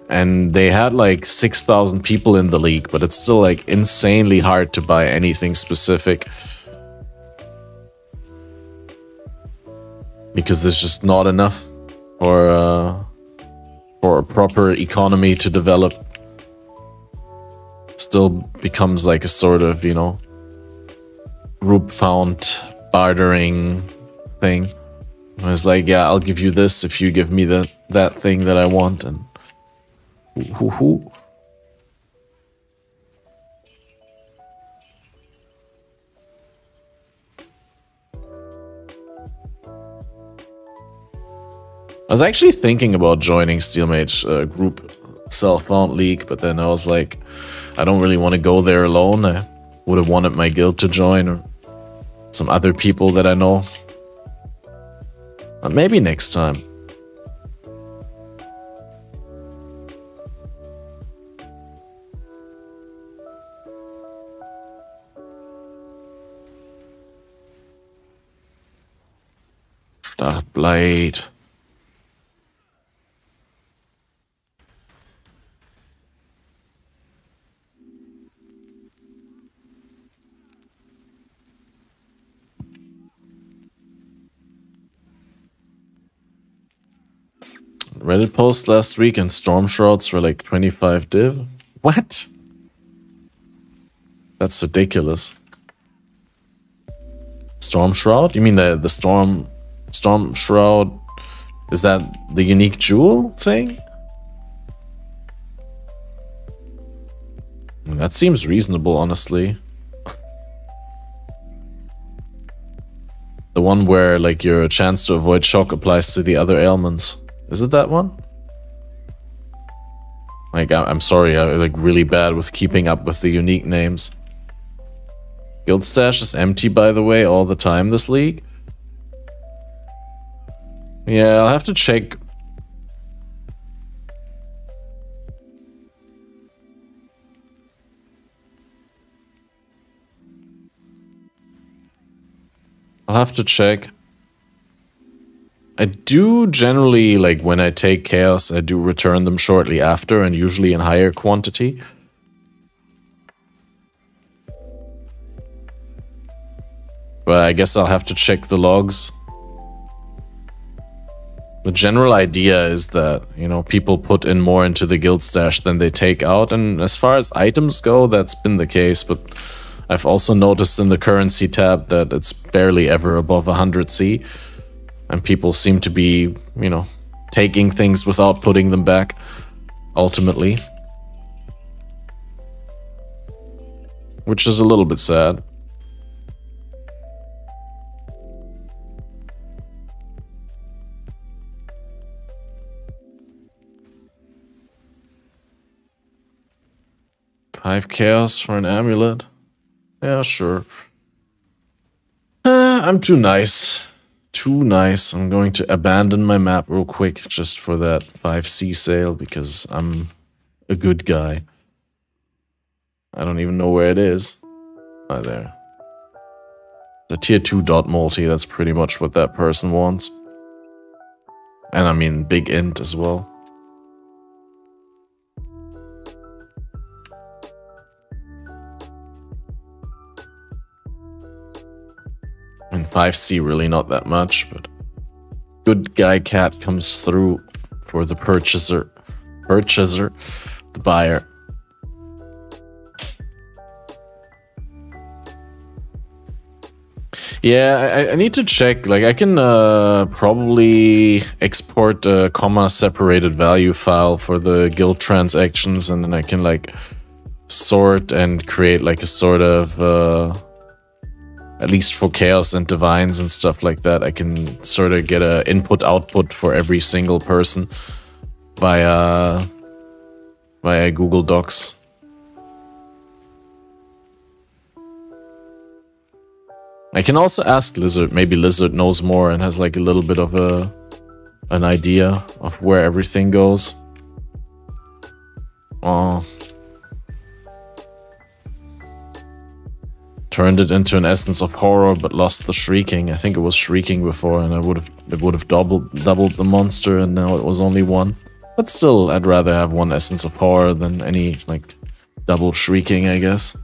And they had like 6,000 people in the league, but it's still like insanely hard to buy anything specific. Because there's just not enough for a proper economy to develop. It still becomes like a sort of, you know, group found bartering thing. It's like, yeah, I'll give you this if you give me that thing that I want, and hoo. I was actually thinking about joining Steel Mage group self-found league, but then I was like, I don't really want to go there alone. I would have wanted my guild to join, or some other people that I know. But maybe next time. Start Blade. Reddit post last week and Storm Shrouds were like 25 div. What? That's ridiculous. Storm Shroud? You mean the Storm Shroud? Is that the unique jewel thing? That seems reasonable, honestly. The one where like your chance to avoid shock applies to the other ailments. Is it that one? Like, I'm sorry, I'm like really bad with keeping up with the unique names. Guild stash is empty, by the way, all the time this league. Yeah, I'll have to check. I'll have to check. I do generally, like, when I take Chaos, I do return them shortly after, and usually in higher quantity. But I guess I'll have to check the logs. The general idea is that, you know, people put in more into the guild stash than they take out, and as far as items go, that's been the case, but I've also noticed in the currency tab that it's barely ever above 100C. And people seem to be, you know, taking things without putting them back, ultimately. Which is a little bit sad. Five chaos for an amulet? Yeah, sure. I'm too nice. Too nice. I'm going to abandon my map real quick just for that 5C sale because I'm a good guy. I don't even know where it is. Oh, there. The tier 2 dot multi, that's pretty much what that person wants. And I mean, big int as well. And 5C really not that much, but good guy cat comes through for the purchaser, the buyer. Yeah, I need to check. Like, I can probably export a comma-separated value file for the guild transactions, and then I can, like, sort and create, like, a sort of, at least for chaos and divines and stuff like that, I can sort of get a input-output for every single person via Google Docs. I can also ask Lizard. Maybe Lizard knows more and has like a little bit of an idea of where everything goes. Oh. Turned it into an essence of horror, but lost the shrieking. I think it was shrieking before, and it would have doubled the monster, and now it was only one. But still, I'd rather have one essence of horror than any like double shrieking, I guess.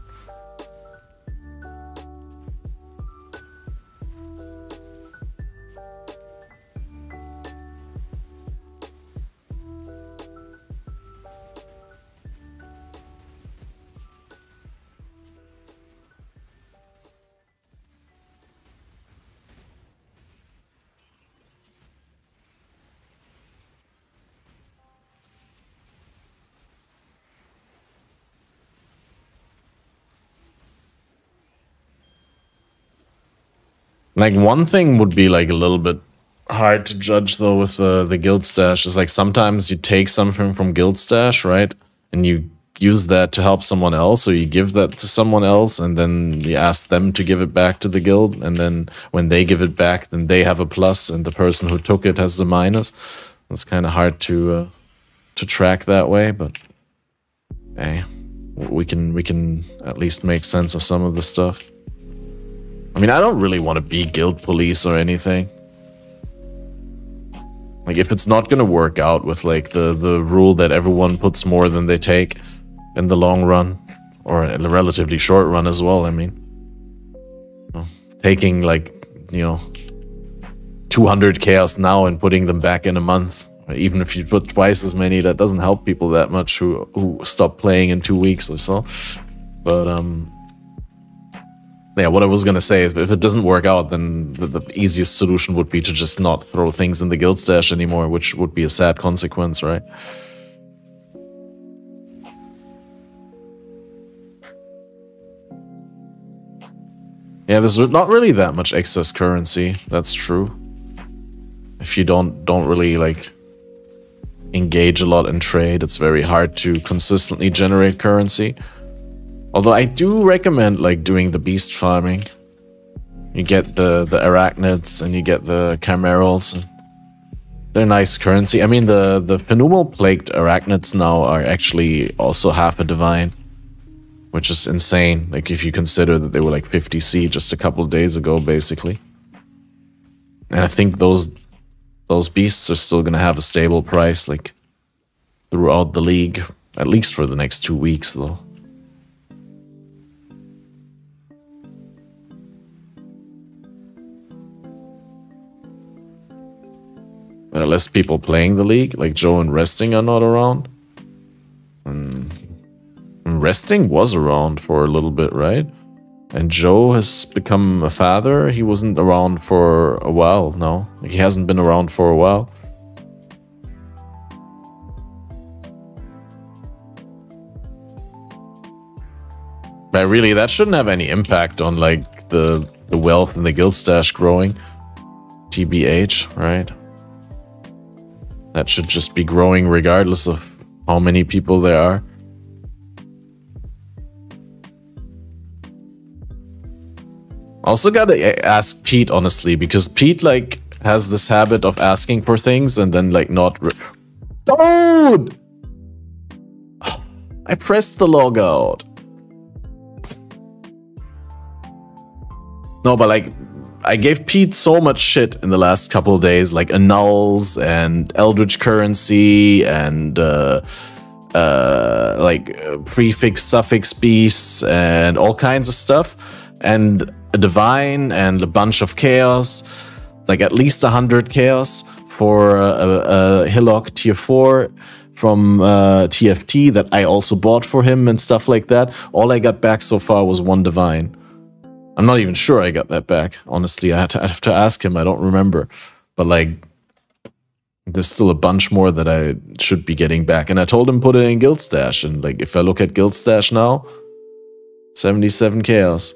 Like, one thing would be like a little bit hard to judge though with the guild stash is like sometimes you take something from guild stash, right? And you use that to help someone else, or you give that to someone else and then you ask them to give it back to the guild, and then when they give it back, then they have a plus and the person who took it has the minus. It's kind of hard to track that way, but hey, we can at least make sense of some of the stuff. I mean, I don't really want to be guild police or anything. Like, if it's not gonna work out with, like, the rule that everyone puts more than they take in the long run, or in the relatively short run as well, I mean. Taking, like, you know, 200 chaos now and putting them back in a month. Even if you put twice as many, that doesn't help people that much who stop playing in 2 weeks or so. But, yeah, what I was gonna say is if it doesn't work out, then the easiest solution would be to just not throw things in the guild stash anymore, which would be a sad consequence, right? Yeah, there's not really that much excess currency, that's true. If you don't really, like, engage a lot in trade, it's very hard to consistently generate currency. Although I do recommend, like, doing the beast farming. You get the arachnids and you get the chimerals. They're nice currency. I mean, the Phenomal Plagued arachnids now are actually also half a divine, which is insane. Like, if you consider that they were like 50C just a couple of days ago, basically. And I think those beasts are still gonna have a stable price, like, throughout the league, at least for the next 2 weeks, though. There are less people playing the league, like Joe and Resting are not around. And Resting was around for a little bit, right? And Joe has become a father. He wasn't around for a while, no. He hasn't been around for a while. But really, that shouldn't have any impact on, like, the wealth and the guild stash growing. TBH, right? That should just be growing regardless of how many people there are. Also gotta ask Pete, honestly, because Pete, like, has this habit of asking for things and then, like, not... Dude! I pressed the logout. No, but, like, I gave Pete so much shit in the last couple of days, like annuls and Eldritch Currency and, prefix, suffix beasts and all kinds of stuff. And a divine and a bunch of chaos, like at least 100 chaos for a Hillock tier 4 from TFT that I also bought for him and stuff like that. All I got back so far was 1 divine. I'm not even sure I got that back. Honestly, I have to ask him. I don't remember. But like, there's still a bunch more that I should be getting back. And I told him put it in Guild Stash. And like, if I look at Guild Stash now, 77 chaos.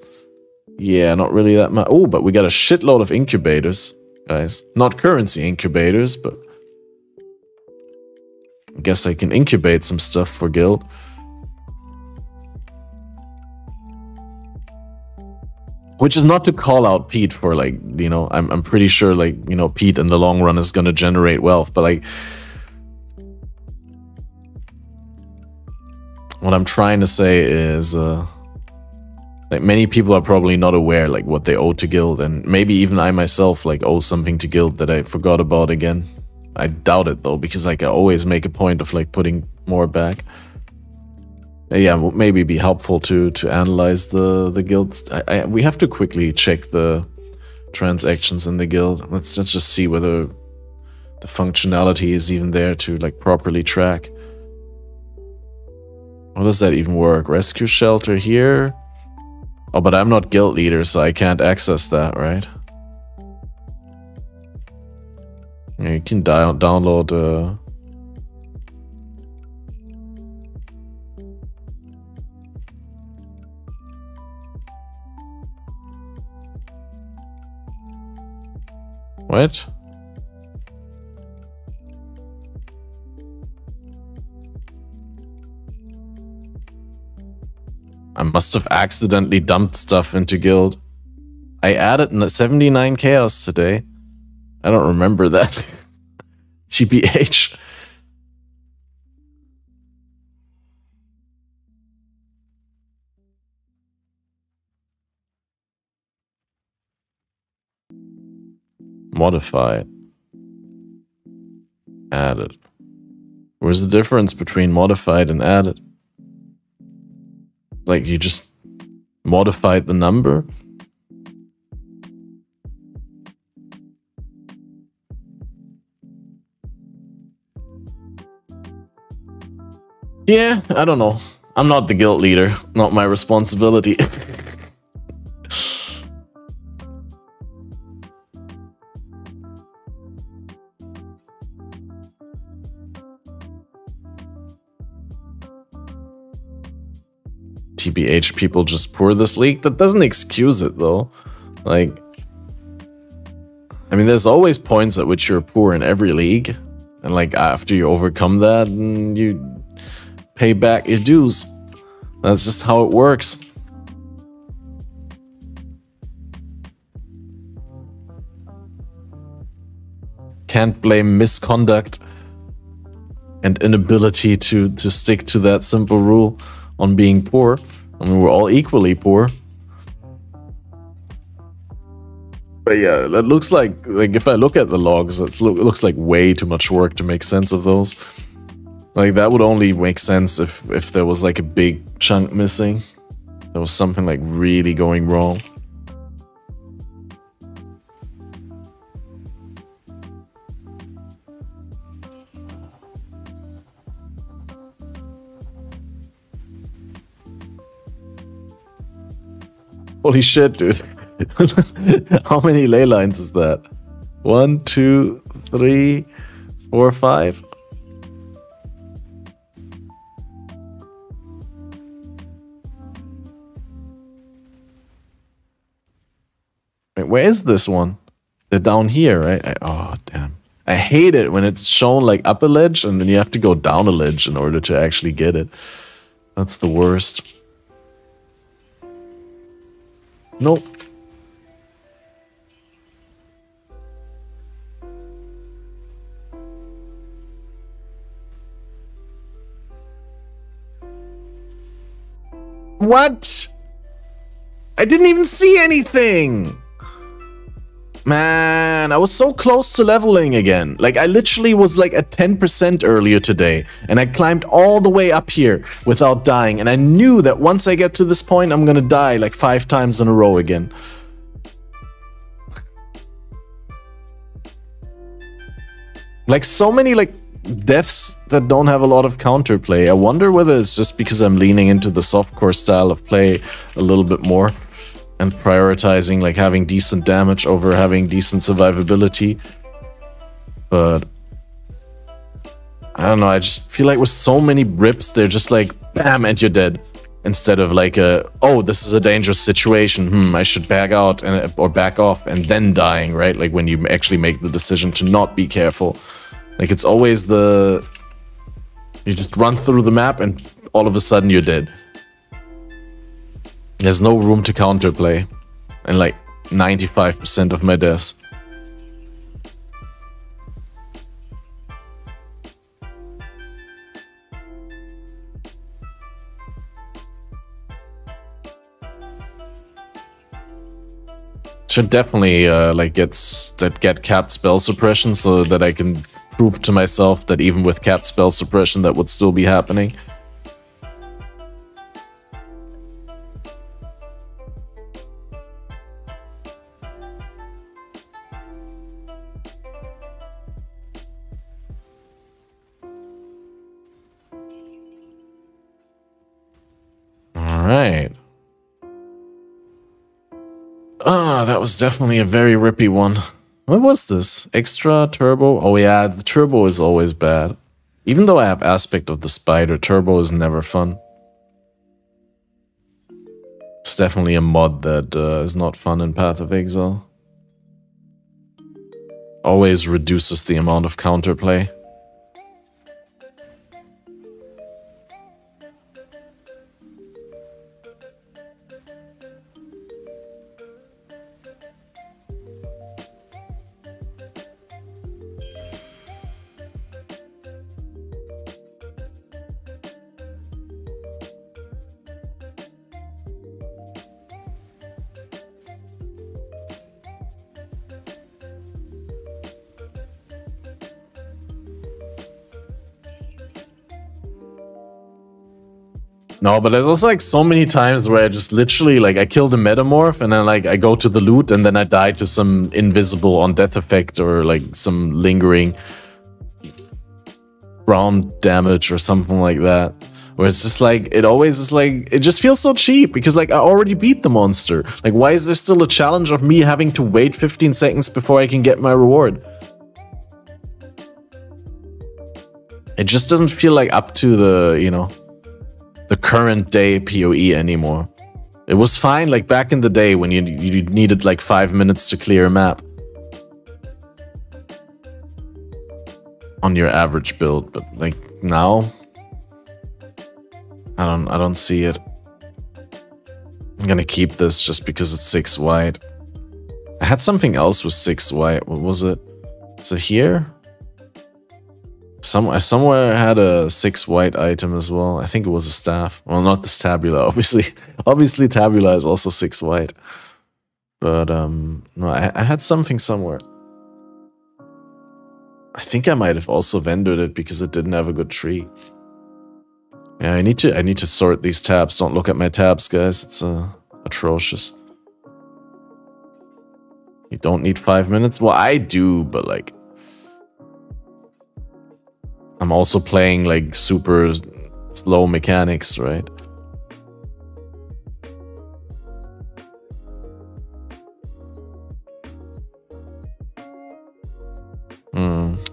Yeah, not really that much. Oh, but we got a shitload of incubators, guys. Not currency incubators, but I guess I can incubate some stuff for Guild. Which is not to call out Pete for, like, you know, I'm pretty sure, like, you know, Pete in the long run is gonna generate wealth, but like, what I'm trying to say is, like, many people are probably not aware, like, what they owe to Guild, and maybe even I myself, like, owe something to Guild that I forgot about again. I doubt it, though, because, like, I always make a point of, like, putting more back. Yeah, maybe be helpful to analyze the guild. We have to quickly check the transactions in the guild. Let's just see whether the functionality is even there to, like, properly track. How does that even work? Rescue shelter here? Oh, but I'm not guild leader, so I can't access that, right? Yeah, you can download what? I must have accidentally dumped stuff into Guild. I added 79 chaos today. I don't remember that. TBH. Modified. Added. Where's the difference between modified and added? Like, you just modified the number? Yeah, I don't know. I'm not the guild leader. Not my responsibility. TBH, people just pour this leak. That doesn't excuse it, though. Like, I mean, there's always points at which you're poor in every league. And, like, after you overcome that, you pay back your dues. That's just how it works. Can't blame misconduct and inability to stick to that simple rule on being poor. I mean, we're all equally poor. But yeah, that looks like if I look at the logs, it looks like way too much work to make sense of those. Like, that would only make sense if there was, like, a big chunk missing. There was something, like, really going wrong. Holy shit, dude. How many ley lines is that? 1, 2, 3, 4, 5? Wait, where is this one? They're down here, right? Oh, damn. I hate it when it's shown like up a ledge and then you have to go down a ledge in order to actually get it. That's the worst. Nope. What? I didn't even see anything! Man, I was so close to leveling again. Like, I literally was like at 10% earlier today, and I climbed all the way up here without dying, and I knew that once I get to this point, I'm gonna die like 5 times in a row again. Like, so many, like, deaths that don't have a lot of counterplay. I wonder whether it's just because I'm leaning into the softcore style of play a little bit more. And prioritizing like having decent damage over having decent survivability. But I don't know, I just feel like with so many rips, they're just like, bam, and you're dead. Instead of like oh, this is a dangerous situation, I should back out or back off and then dying, right? Like when you actually make the decision to not be careful. Like it's always you just run through the map and all of a sudden you're dead. There's no room to counterplay, and like 95% of my deaths. Should definitely like get capped spell suppression so that I can prove to myself that even with capped spell suppression that would still be happening. Alright. Ah, that was definitely a very rippy one. What was this? Extra turbo? Oh yeah, the turbo is always bad. Even though I have aspect of the spider, turbo is never fun. It's definitely a mod that is not fun in Path of Exile. Always reduces the amount of counterplay. No, but there's also like so many times where I just literally like I killed a metamorph and then like I go to the loot and then I die to some invisible on death effect or like some lingering ground damage or something like that. Where it's just like, it always is like, it just feels so cheap because like I already beat the monster. Like why is there still a challenge of me having to wait 15 seconds before I can get my reward? It just doesn't feel like up to the, you know, the current day PoE anymore. It was fine like back in the day when you needed like 5 minutes to clear a map on your average build, but like now I don't see it. I'm gonna keep this just because it's 6 white. I had something else with 6 white. What was it? Is it here? I somewhere had a 6 white item as well. I think it was a staff. Well, not the Tabula, obviously. Obviously, Tabula is also 6 white. But, no, I had something somewhere. I think I might have also vendored it because it didn't have a good tree. Yeah, I need to sort these tabs. Don't look at my tabs, guys. It's atrocious. You don't need 5 minutes? Well, I do, but like I'm also playing like super slow mechanics, right?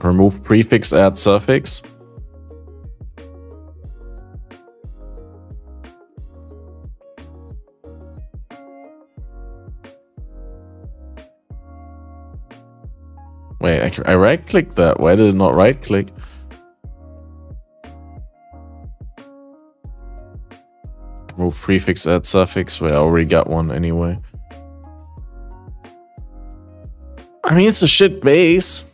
Remove prefix, add suffix. Wait, I right-clicked that. Why did it not right-click? Remove prefix, add suffix. Wait, I already got one anyway. I mean, it's a shit base.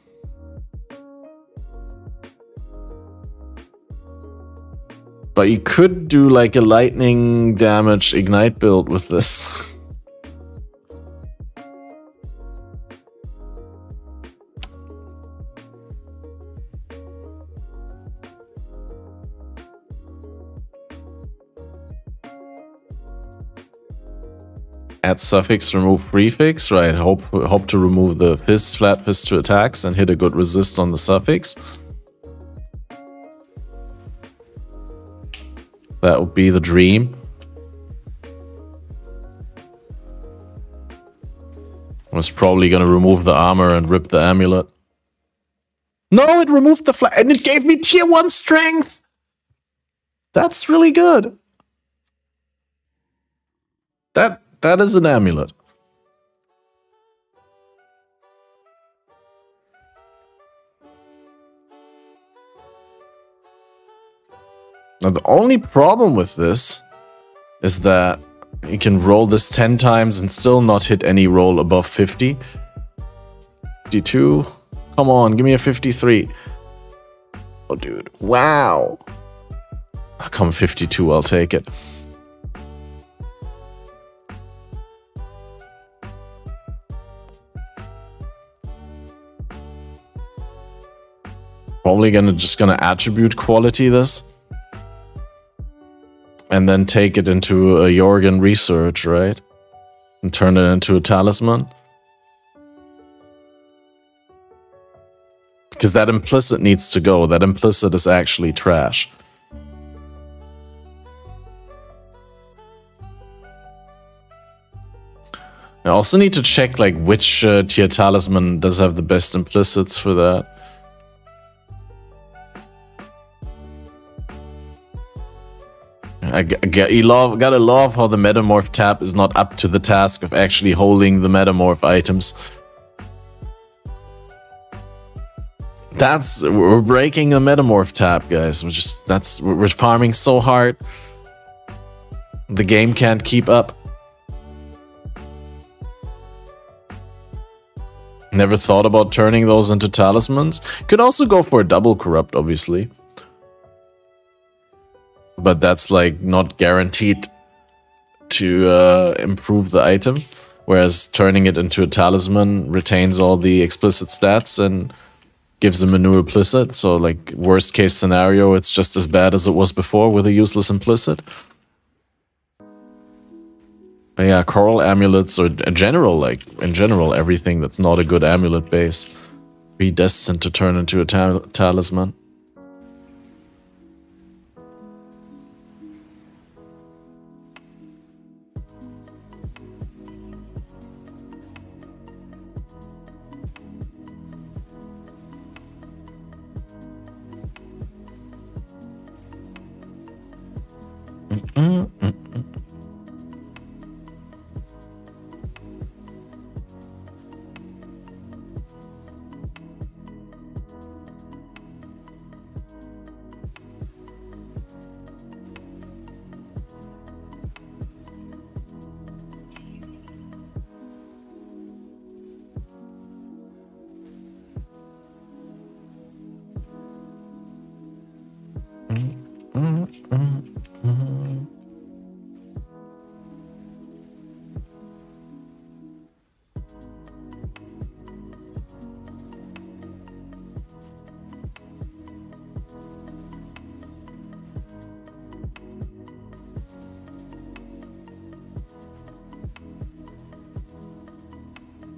But you could do like a lightning damage ignite build with this. Add suffix, remove prefix, right? Hope to remove the fist, flat fist to attacks and hit a good resist on the suffix. That would be the dream. I was probably gonna remove the armor and rip the amulet. No, it removed the flat and it gave me tier 1 strength! That's really good. That is an amulet. Now the only problem with this is that you can roll this 10 times and still not hit any roll above 50. 52. Come on, give me a 53. Oh, dude. Wow. I'll come 52, I'll take it. Probably just gonna attribute quality this. And then take it into a Jorgen research, right? And turn it into a talisman. Because that implicit needs to go. That implicit is actually trash. I also need to check like which tier talisman does have the best implicits for that. Gotta love how the Metamorph tab is not up to the task of actually holding the Metamorph items. We're breaking a Metamorph tab, guys. We're farming so hard. The game can't keep up. Never thought about turning those into talismans. Could also go for a double corrupt, obviously. But that's like not guaranteed to improve the item. Whereas turning it into a talisman retains all the explicit stats and gives them a new implicit. So like worst case scenario, it's just as bad as it was before with a useless implicit. But yeah, coral amulets or in general everything that's not a good amulet base predestined to turn into a talisman.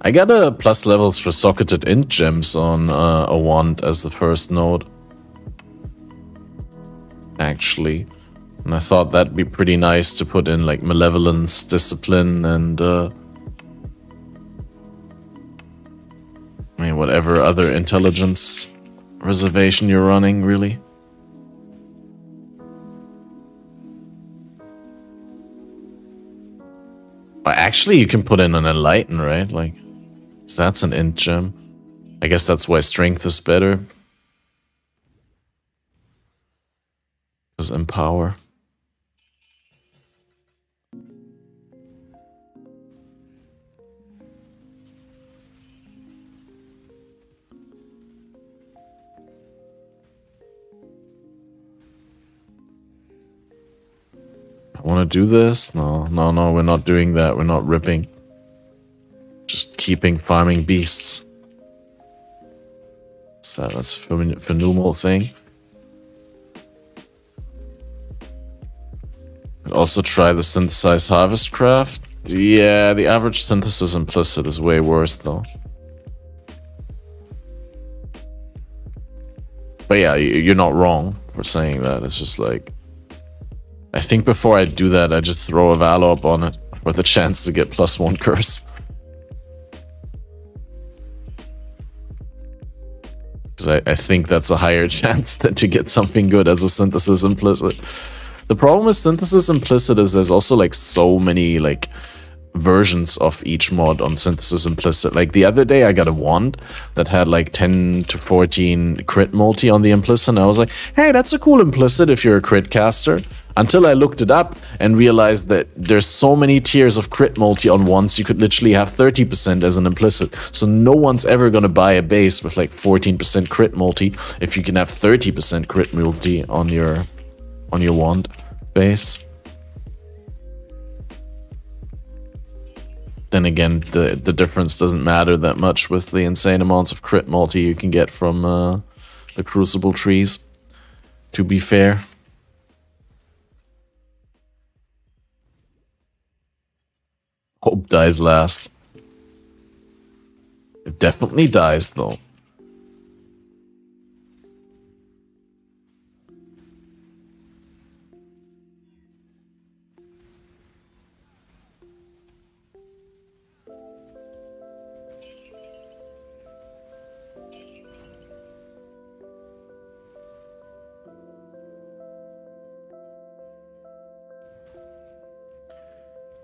I got a plus levels for socketed int gems on a wand as the first node. Actually. And I thought that'd be pretty nice to put in like malevolence, discipline, and I mean whatever other intelligence reservation you're running, really. Actually, you can put in an enlighten, right? Like, so that's an int gem. I guess that's why strength is better. Because empower. want to do this? No, no, no, we're not doing that. We're not ripping. Just keeping farming beasts. So that's a phenomenal thing. Could also try the synthesized harvest craft. Yeah, the average synthesis implicit is way worse though. But yeah, you're not wrong for saying that. It's just like, I think before I do that, I just throw a Valorb on it for the chance to get +1 curse. Because I think that's a higher chance than to get something good as a synthesis implicit. The problem with synthesis implicit is there's also like so many like versions of each mod on synthesis implicit. Like the other day I got a wand that had like 10 to 14 crit multi on the implicit, and I was like, hey, that's a cool implicit if you're a crit caster. Until I looked it up and realized that there's so many tiers of crit multi on wands, you could literally have 30% as an implicit. So no one's ever gonna buy a base with like 14% crit multi if you can have 30% crit multi on your wand base. Then again, the difference doesn't matter that much with the insane amounts of crit multi you can get from the Crucible trees, to be fair. Hope dies last. It definitely dies though.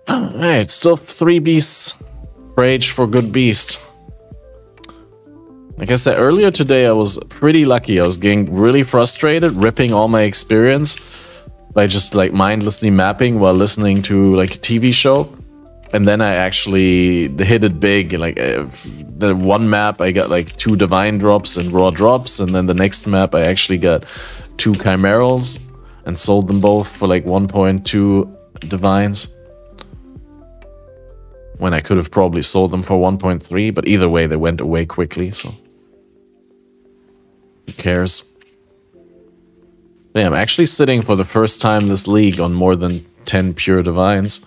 Alright, still 3 beasts. Rage for good beast. Like I said earlier today, I was pretty lucky. I was getting really frustrated, ripping all my experience by just like mindlessly mapping while listening to like a TV show. And then I actually hit it big. Like the one map I got like 2 divine drops and raw drops, and then the next map I actually got 2 chimerals and sold them both for like 1.2 divines. When I could have probably sold them for 1.3, but either way they went away quickly, so who cares? Yeah, I'm actually sitting for the first time this league on more than 10 pure divines.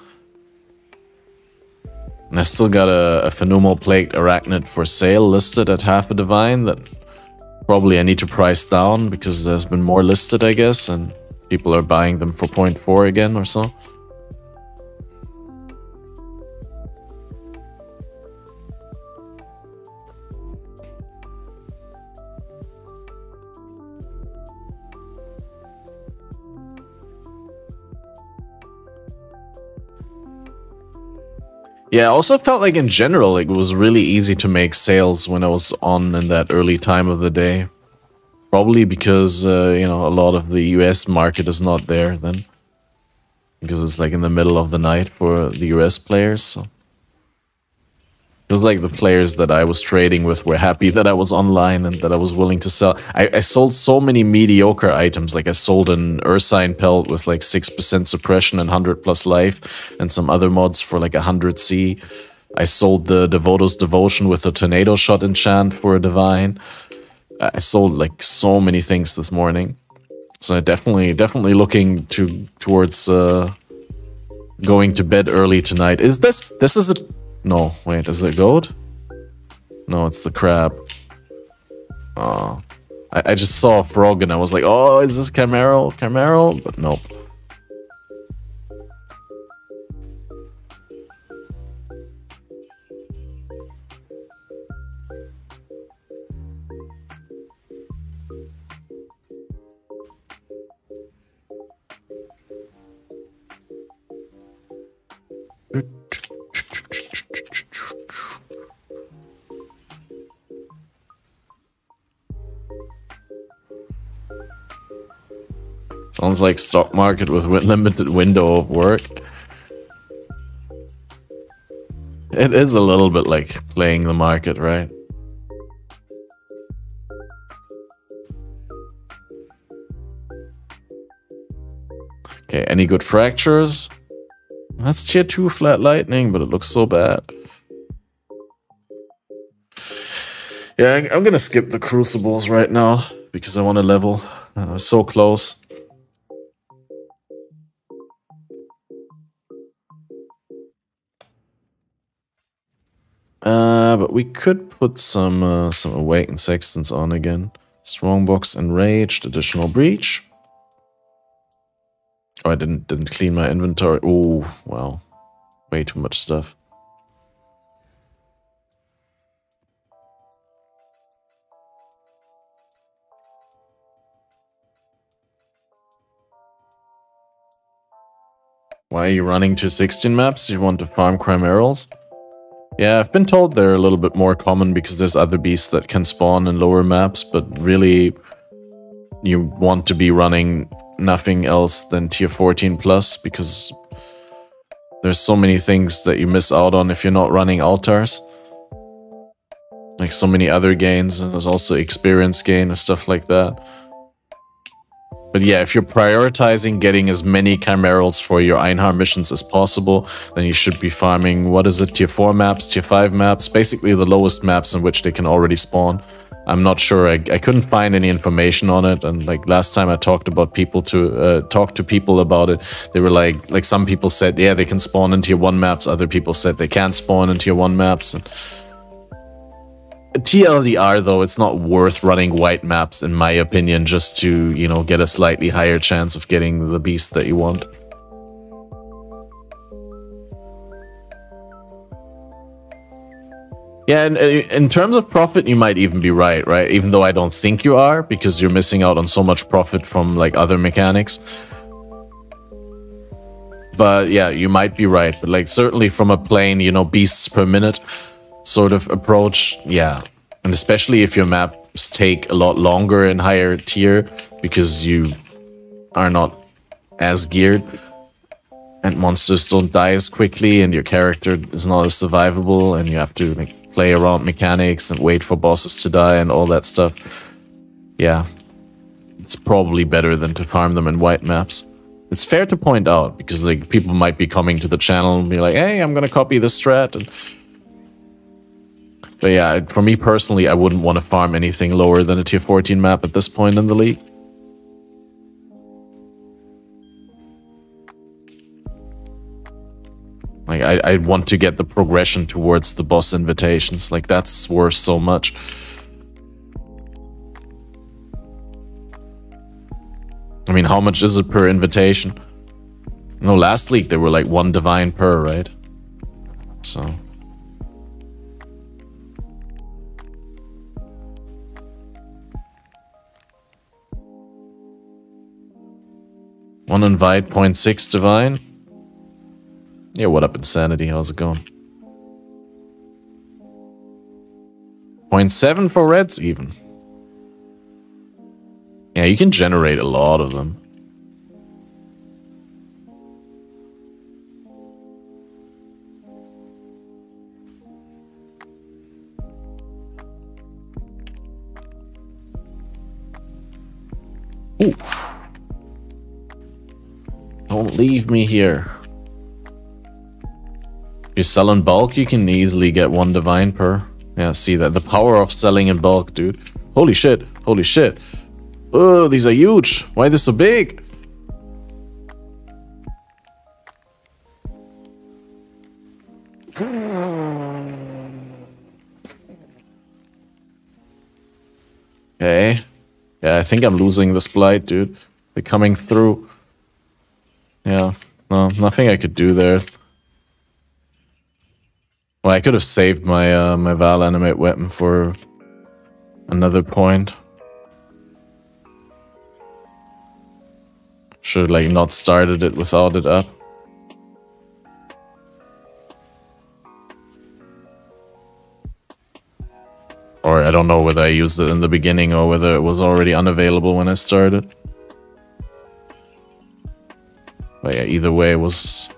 And I still got a phenomenal plagued arachnid for sale listed at half a divine that probably I need to price down because there's been more listed, I guess, and people are buying them for 0.4 again or so. Yeah, I also felt like in general it was really easy to make sales when I was on in that early time of the day. Probably because, you know, a lot of the US market is not there then. Because it's like in the middle of the night for the US players, so. It was like the players that I was trading with were happy that I was online and that I was willing to sell. I sold so many mediocre items. Like I sold an Ursine pelt with like 6% suppression and 100+ life, and some other mods for like 100C. I sold the Devoto's Devotion with a Tornado Shot enchant for a divine. I sold like so many things this morning. So I definitely looking towards going to bed early tonight. Is this is a... No, wait, is it goat? No, it's the crab. Oh. I just saw a frog and I was like, oh, is this Chimeral? Chimeral? But nope. Sounds like stock market with limited window of work. It is a little bit like playing the market, right? Okay, any good fractures? That's tier 2 flat lightning, but it looks so bad. Yeah, I'm gonna skip the crucibles right now because I want to level. So close. But we could put some Awakened Sextants on again. Strongbox Enraged, additional breach. Oh, I didn't clean my inventory. Oh, wow. Way too much stuff. Why are you running to 16 maps? You want to farm Chimerals? Yeah, I've been told they're a little bit more common because there's other beasts that can spawn in lower maps, but really you want to be running nothing else than tier 14 plus because there's so many things that you miss out on if you're not running altars. Like so many other gains, and there's also experience gain and stuff like that. But yeah, if you're prioritizing getting as many Chimerals for your Einhar missions as possible, then you should be farming, what is it, tier 4 maps, tier 5 maps, basically the lowest maps in which they can already spawn. I'm not sure, I couldn't find any information on it, and like last time I talked about people to talk to people about it, they were like some people said, yeah, they can spawn in tier 1 maps, other people said they can't spawn in tier 1 maps. And TLDR though, it's not worth running white maps in my opinion, just to, you know, get a slightly higher chance of getting the beast that you want. Yeah, and in terms of profit, you might even be right? Even though I don't think you are, because you're missing out on so much profit from like other mechanics. But yeah, you might be right. But like certainly from a plain, you know, beasts per minute sort of approach, yeah. And especially if your maps take a lot longer in higher tier because you are not as geared and monsters don't die as quickly and your character is not as survivable and you have to like play around mechanics and wait for bosses to die and all that stuff. Yeah, it's probably better than to farm them in white maps. It's fair to point out because like people might be coming to the channel and be like, hey, I'm gonna copy this strat. And but yeah, for me personally, I wouldn't want to farm anything lower than a tier 14 map at this point in the league. Like, I want to get the progression towards the boss invitations. Like, that's worth so much. I mean, how much is it per invitation? No, last league they were like 1 divine per, right? So... One invite, 0.6 divine. Yeah, what up, Insanity? How's it going? 0.7 for reds, even. Yeah, you can generate a lot of them. Ooh. Don't leave me here. If you sell in bulk, you can easily get 1 divine per. Yeah, see that. The power of selling in bulk, dude. Holy shit. Holy shit. Oh, these are huge. Why are they so big? Okay. Yeah, I think I'm losing this blight, dude. They're coming through. Yeah, no, nothing I could do there. Well, I could have saved my my Val Animate weapon for another point. Should like not started it without it up. Or I don't know whether I used it in the beginning or whether it was already unavailable when I started. But yeah, either way, it was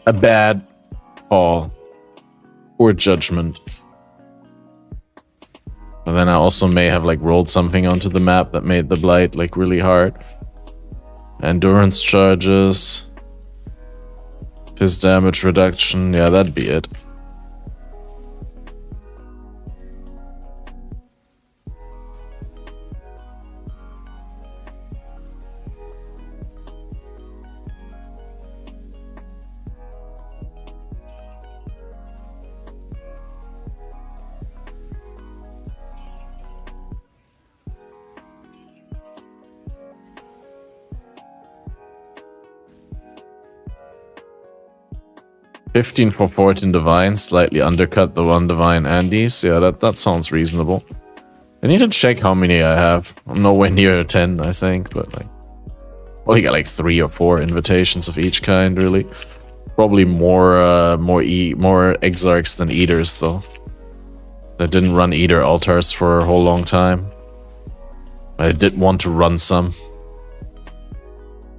a bad call or judgment. But then I also may have like rolled something onto the map that made the blight like really hard. Endurance charges. His damage reduction, yeah, that'd be it. $15 for 14 divine, slightly undercut the 1 divine Andes. Yeah, that sounds reasonable. I need to check how many I have. I'm nowhere near 10, I think, but like... Well, you got like 3 or 4 invitations of each kind, really. Probably more Exarchs than Eaters, though. I didn't run Eater altars for a whole long time. I did want to run some.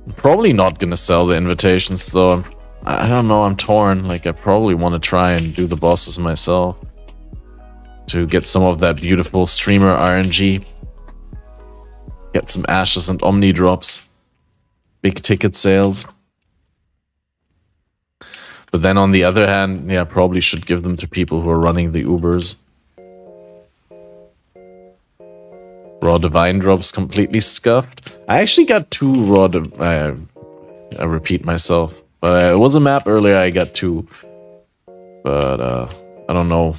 I'm probably not gonna sell the invitations, though. I don't know, I'm torn. Like, I probably want to try and do the bosses myself. To get some of that beautiful streamer RNG. Get some Ashes and Omni drops. Big ticket sales. But then on the other hand, yeah, probably should give them to people who are running the Ubers. Raw Divine drops completely scuffed. I actually got 2 raw... I repeat myself. But it was a map earlier, I got 2. But, I don't know.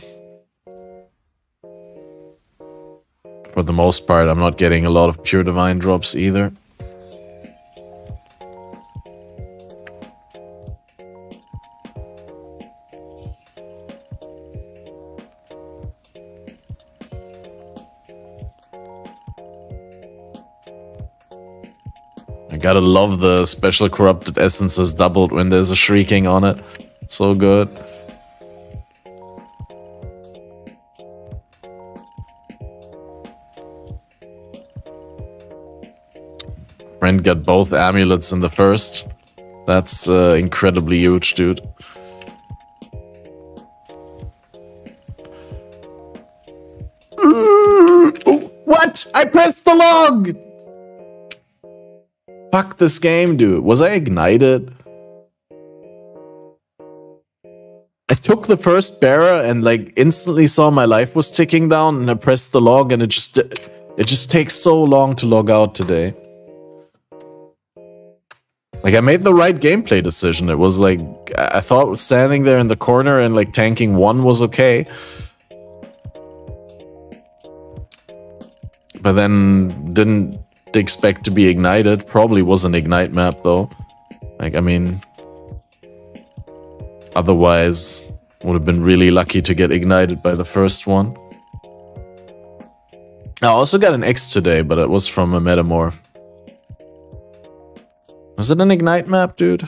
For the most part, I'm not getting a lot of pure divine drops either. I gotta love the special corrupted essences doubled when there's a shrieking on it. It's so good. Friend got both amulets in the first. That's incredibly huge, dude. What? I pressed the log! Fuck this game, dude. Was I ignited? I took the first bearer and like instantly saw my life was ticking down and I pressed the log and it just takes so long to log out today. Like I made the right gameplay decision. It was like, I thought standing there in the corner and like tanking 1 was okay. But then didn't expect to be ignited. Probably was an ignite map though. Like, I mean, otherwise would have been really lucky to get ignited by the first one. I also got an X today, but it was from a metamorph. Was it an ignite map, dude?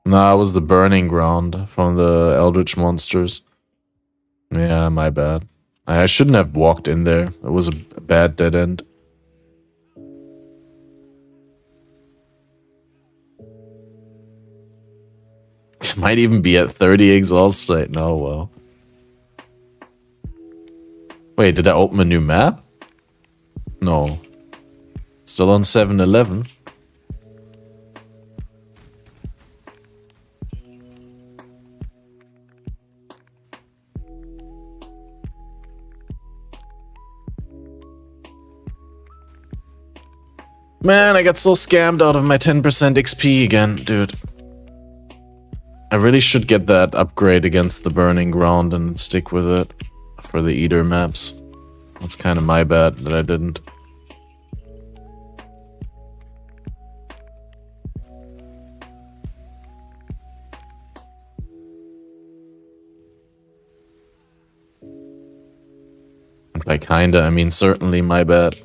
Nah, it was the burning ground from the Eldritch monsters. Yeah, my bad. I shouldn't have walked in there. It was a bad dead end. Might even be at 30 exalts right now. Well. Wait, did I open a new map? No. Still on 7-11. Man, I got so scammed out of my 10% XP again, dude. I really should get that upgrade against the burning ground and stick with it for the Eater maps. That's kind of my bad that I didn't. By kinda, I mean certainly my bad.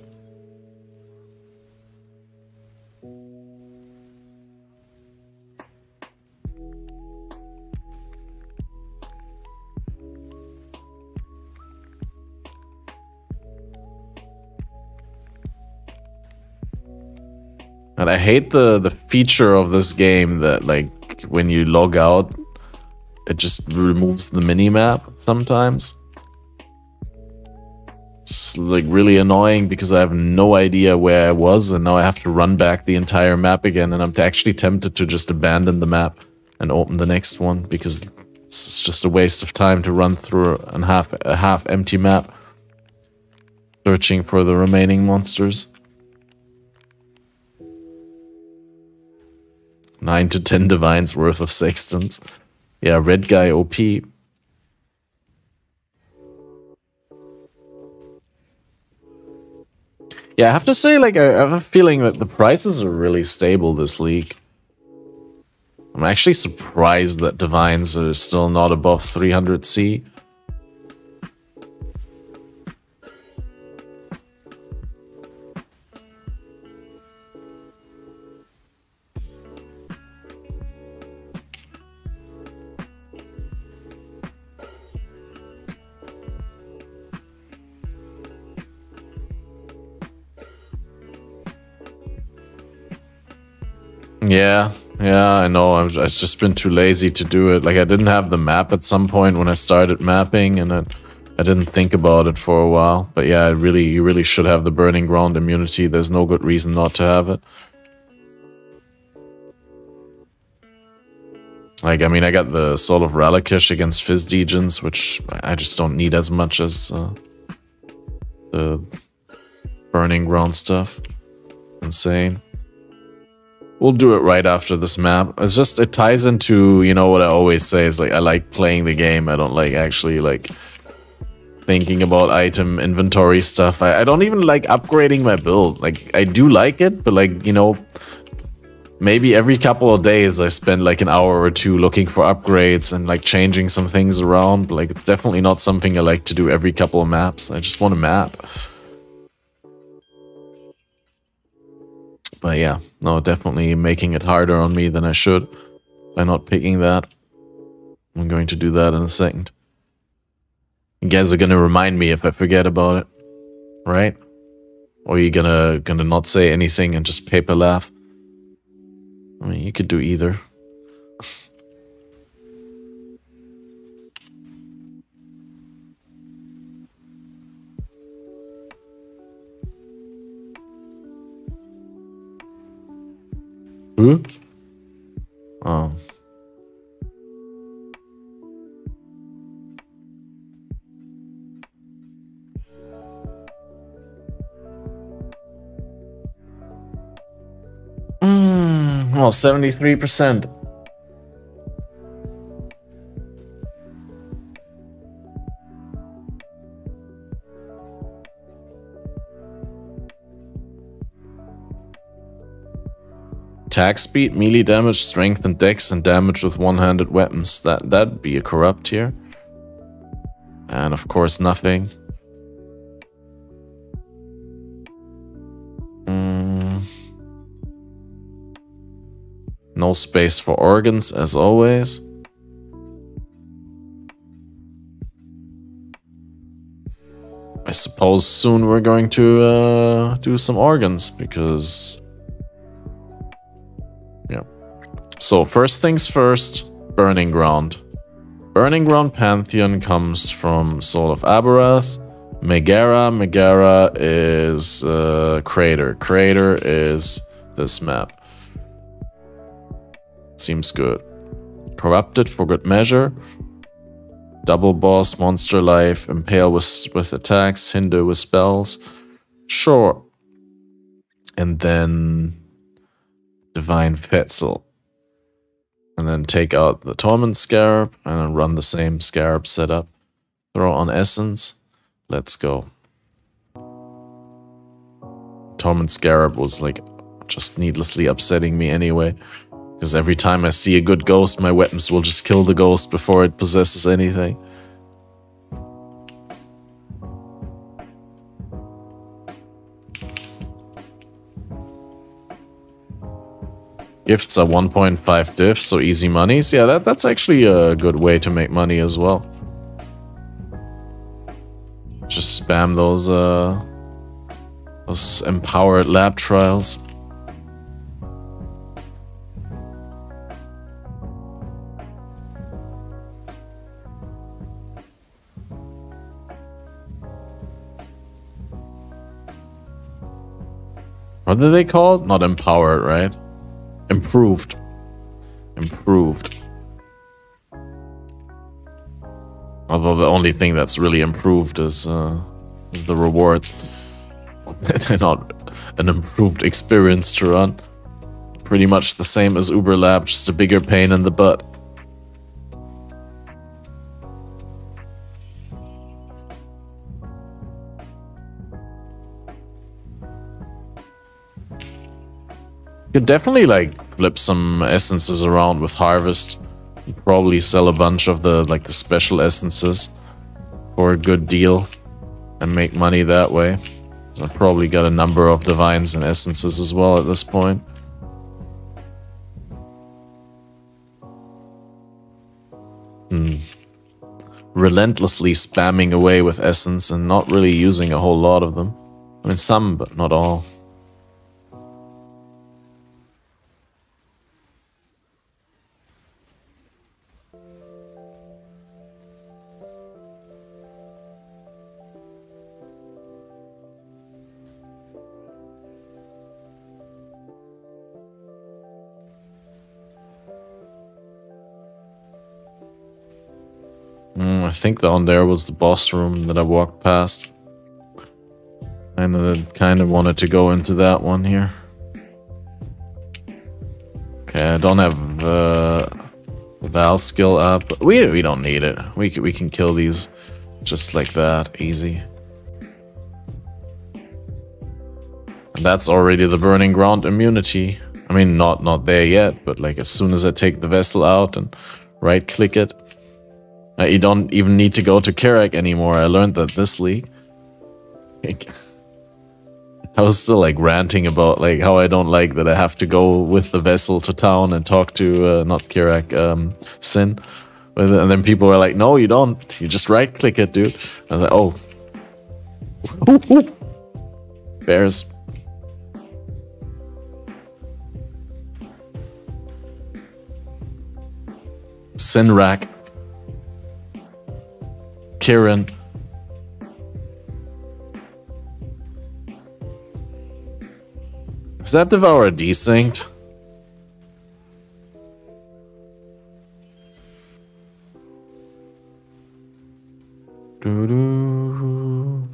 And I hate the feature of this game that, like, when you log out, it just removes the minimap sometimes. It's like really annoying because I have no idea where I was and now I have to run back the entire map again, and I'm actually tempted to just abandon the map and open the next one because it's just a waste of time to run through a half empty map searching for the remaining monsters. 9 to 10 divines worth of sextants. Yeah, red guy OP. Yeah, I have to say, like, I have a feeling that the prices are really stable this league. I'm actually surprised that divines are still not above 300C. Yeah, I know. I've just been too lazy to do it. Like, I didn't have the map at some point when I started mapping, and I didn't think about it for a while. But yeah, you really should have the Burning Ground immunity. There's no good reason not to have it. Like, I mean, I got the Soul of Ralakish against Fizz Degens, which I just don't need as much as the Burning Ground stuff. Insane. We'll do it right after this map. It's just, it ties into, you know, what I always say is, like, I like playing the game. I don't like actually, like, thinking about item inventory stuff. I don't even like upgrading my build. Like, I do like it, but, like, you know, maybe every couple of days I spend, like, an hour or two looking for upgrades and, like, changing some things around. But, like, it's definitely not something I like to do every couple of maps. I just want to map. But yeah, no, definitely making it harder on me than I should by not picking that. I'm going to do that in a second. You guys are gonna remind me if I forget about it, right? Or are you gonna not say anything and just paper laugh? I mean, you could do either. Who? Oh. Well, 73%. Attack speed, melee damage, strength and dex, and damage with one-handed weapons. That'd be a corrupt tier. And of course nothing. No space for organs, as always. I suppose soon we're going to do some organs, because... yeah. So, first things first, Burning Ground. Burning Ground Pantheon comes from Soul of Aberrath. Megara. Megara is Crater. Crater is this map. Seems good. Corrupted for good measure. Double boss, monster life, impale with attacks, hinder with spells. Sure. And then Divine Fetzel. And then take out the Torment Scarab and then run the same Scarab setup. Throw on Essence. Let's go. Torment Scarab was like just needlessly upsetting me anyway. Because every time I see a good ghost, my weapons will just kill the ghost before it possesses anything. Gifts are 1.5 diff, so easy monies. Yeah, that's actually a good way to make money as well. Just spam those empowered lab trials. What are they called? Not empowered, right? Improved. Improved. Although the only thing that's really improved is the rewards. They're not an improved experience to run. Pretty much the same as Uber Lab, just a bigger pain in the butt. Could definitely like flip some essences around with Harvest. Probably sell a bunch of the the special essences for a good deal and make money that way. So I've probably got a number of divines and essences as well at this point. Relentlessly spamming away with essence and not really using a whole lot of them. I mean some, but not all. I think down there was the boss room that I walked past. And kind of wanted to go into that one here. Okay, I don't have Val skill up. But we don't need it. We can kill these just like that, easy. And that's already the burning ground immunity. I mean, not there yet, but like as soon as I take the vessel out and right click it. You don't even need to go to Kirac anymore. I learned that this league. I was still like ranting about like how I don't like that I have to go with the vessel to town and talk to not Kirac, Sin. And then people were like, "No, you don't. You just right click it, dude." I was like, "Oh, bears." Sinrak. Kirin. Is that Devour desynced? Doo-doo.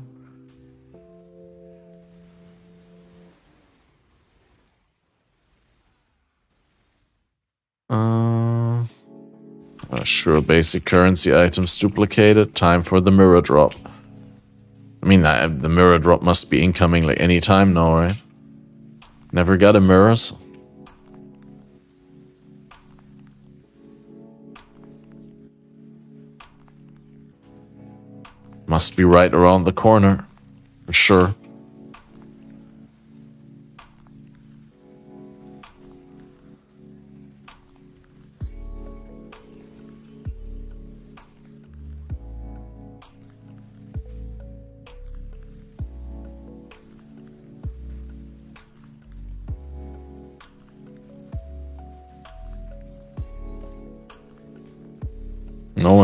Sure, basic currency items duplicated. Time for the mirror drop. I mean, the mirror drop must be incoming like any time now, right? Never got a mirrors. Must be right around the corner, for sure.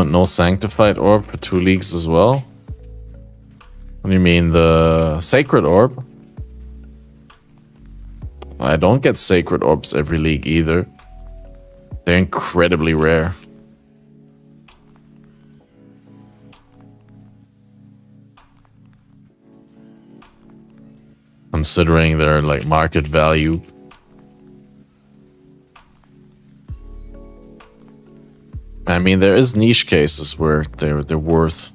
No sanctified orb for 2 leagues as well? What do you mean, the sacred orb? I don't get sacred orbs every league either. They're incredibly rare. Considering their like market value. I mean, there is niche cases where they're worth.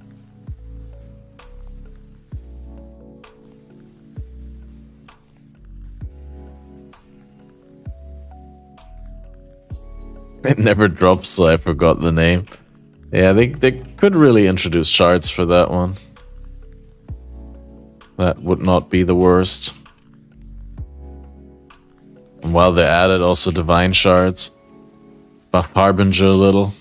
It never drops, so I forgot the name. Yeah, they could really introduce shards for that one. That would not be the worst. And while they added also divine shards, buff Harbinger a little.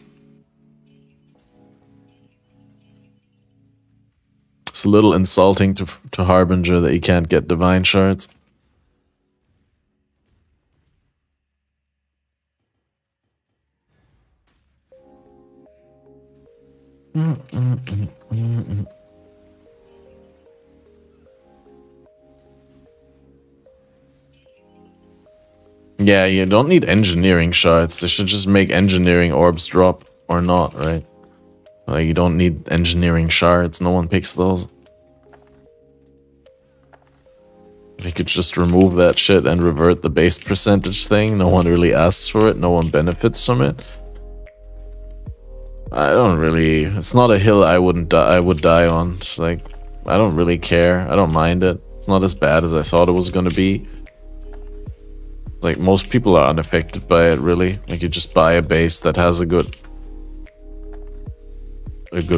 It's a little insulting to Harbinger that he can't get divine shards. Yeah, you don't need engineering shards. They should just make engineering orbs drop or not, right? Like, you don't need engineering shards. No one picks those. If you could just remove that shit and revert the base percentage thing, no one really asks for it, no one benefits from it. I don't really... It's not a hill I would die on. It's like, I don't really care. I don't mind it. It's not as bad as I thought it was gonna be. Like, most people are unaffected by it, really. Like, you just buy a base that has a good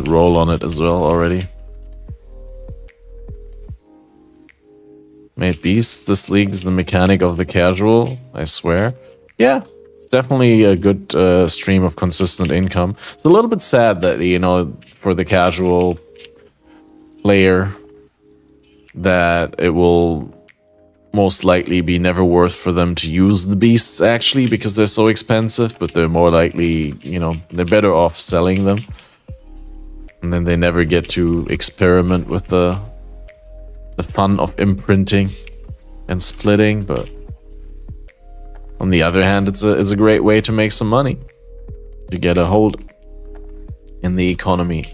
roll on it as well already. Made beast, this league's the mechanic of the casual, I swear. Yeah, it's definitely a good stream of consistent income. It's a little bit sad that, you know, for the casual player, that it will most likely be never worth for them to use the beasts, actually, because they're so expensive, but they're more likely, you know, they're better off selling them. And then they never get to experiment with the fun of imprinting and splitting, but on the other hand, it's a great way to make some money, to get a hold in the economy.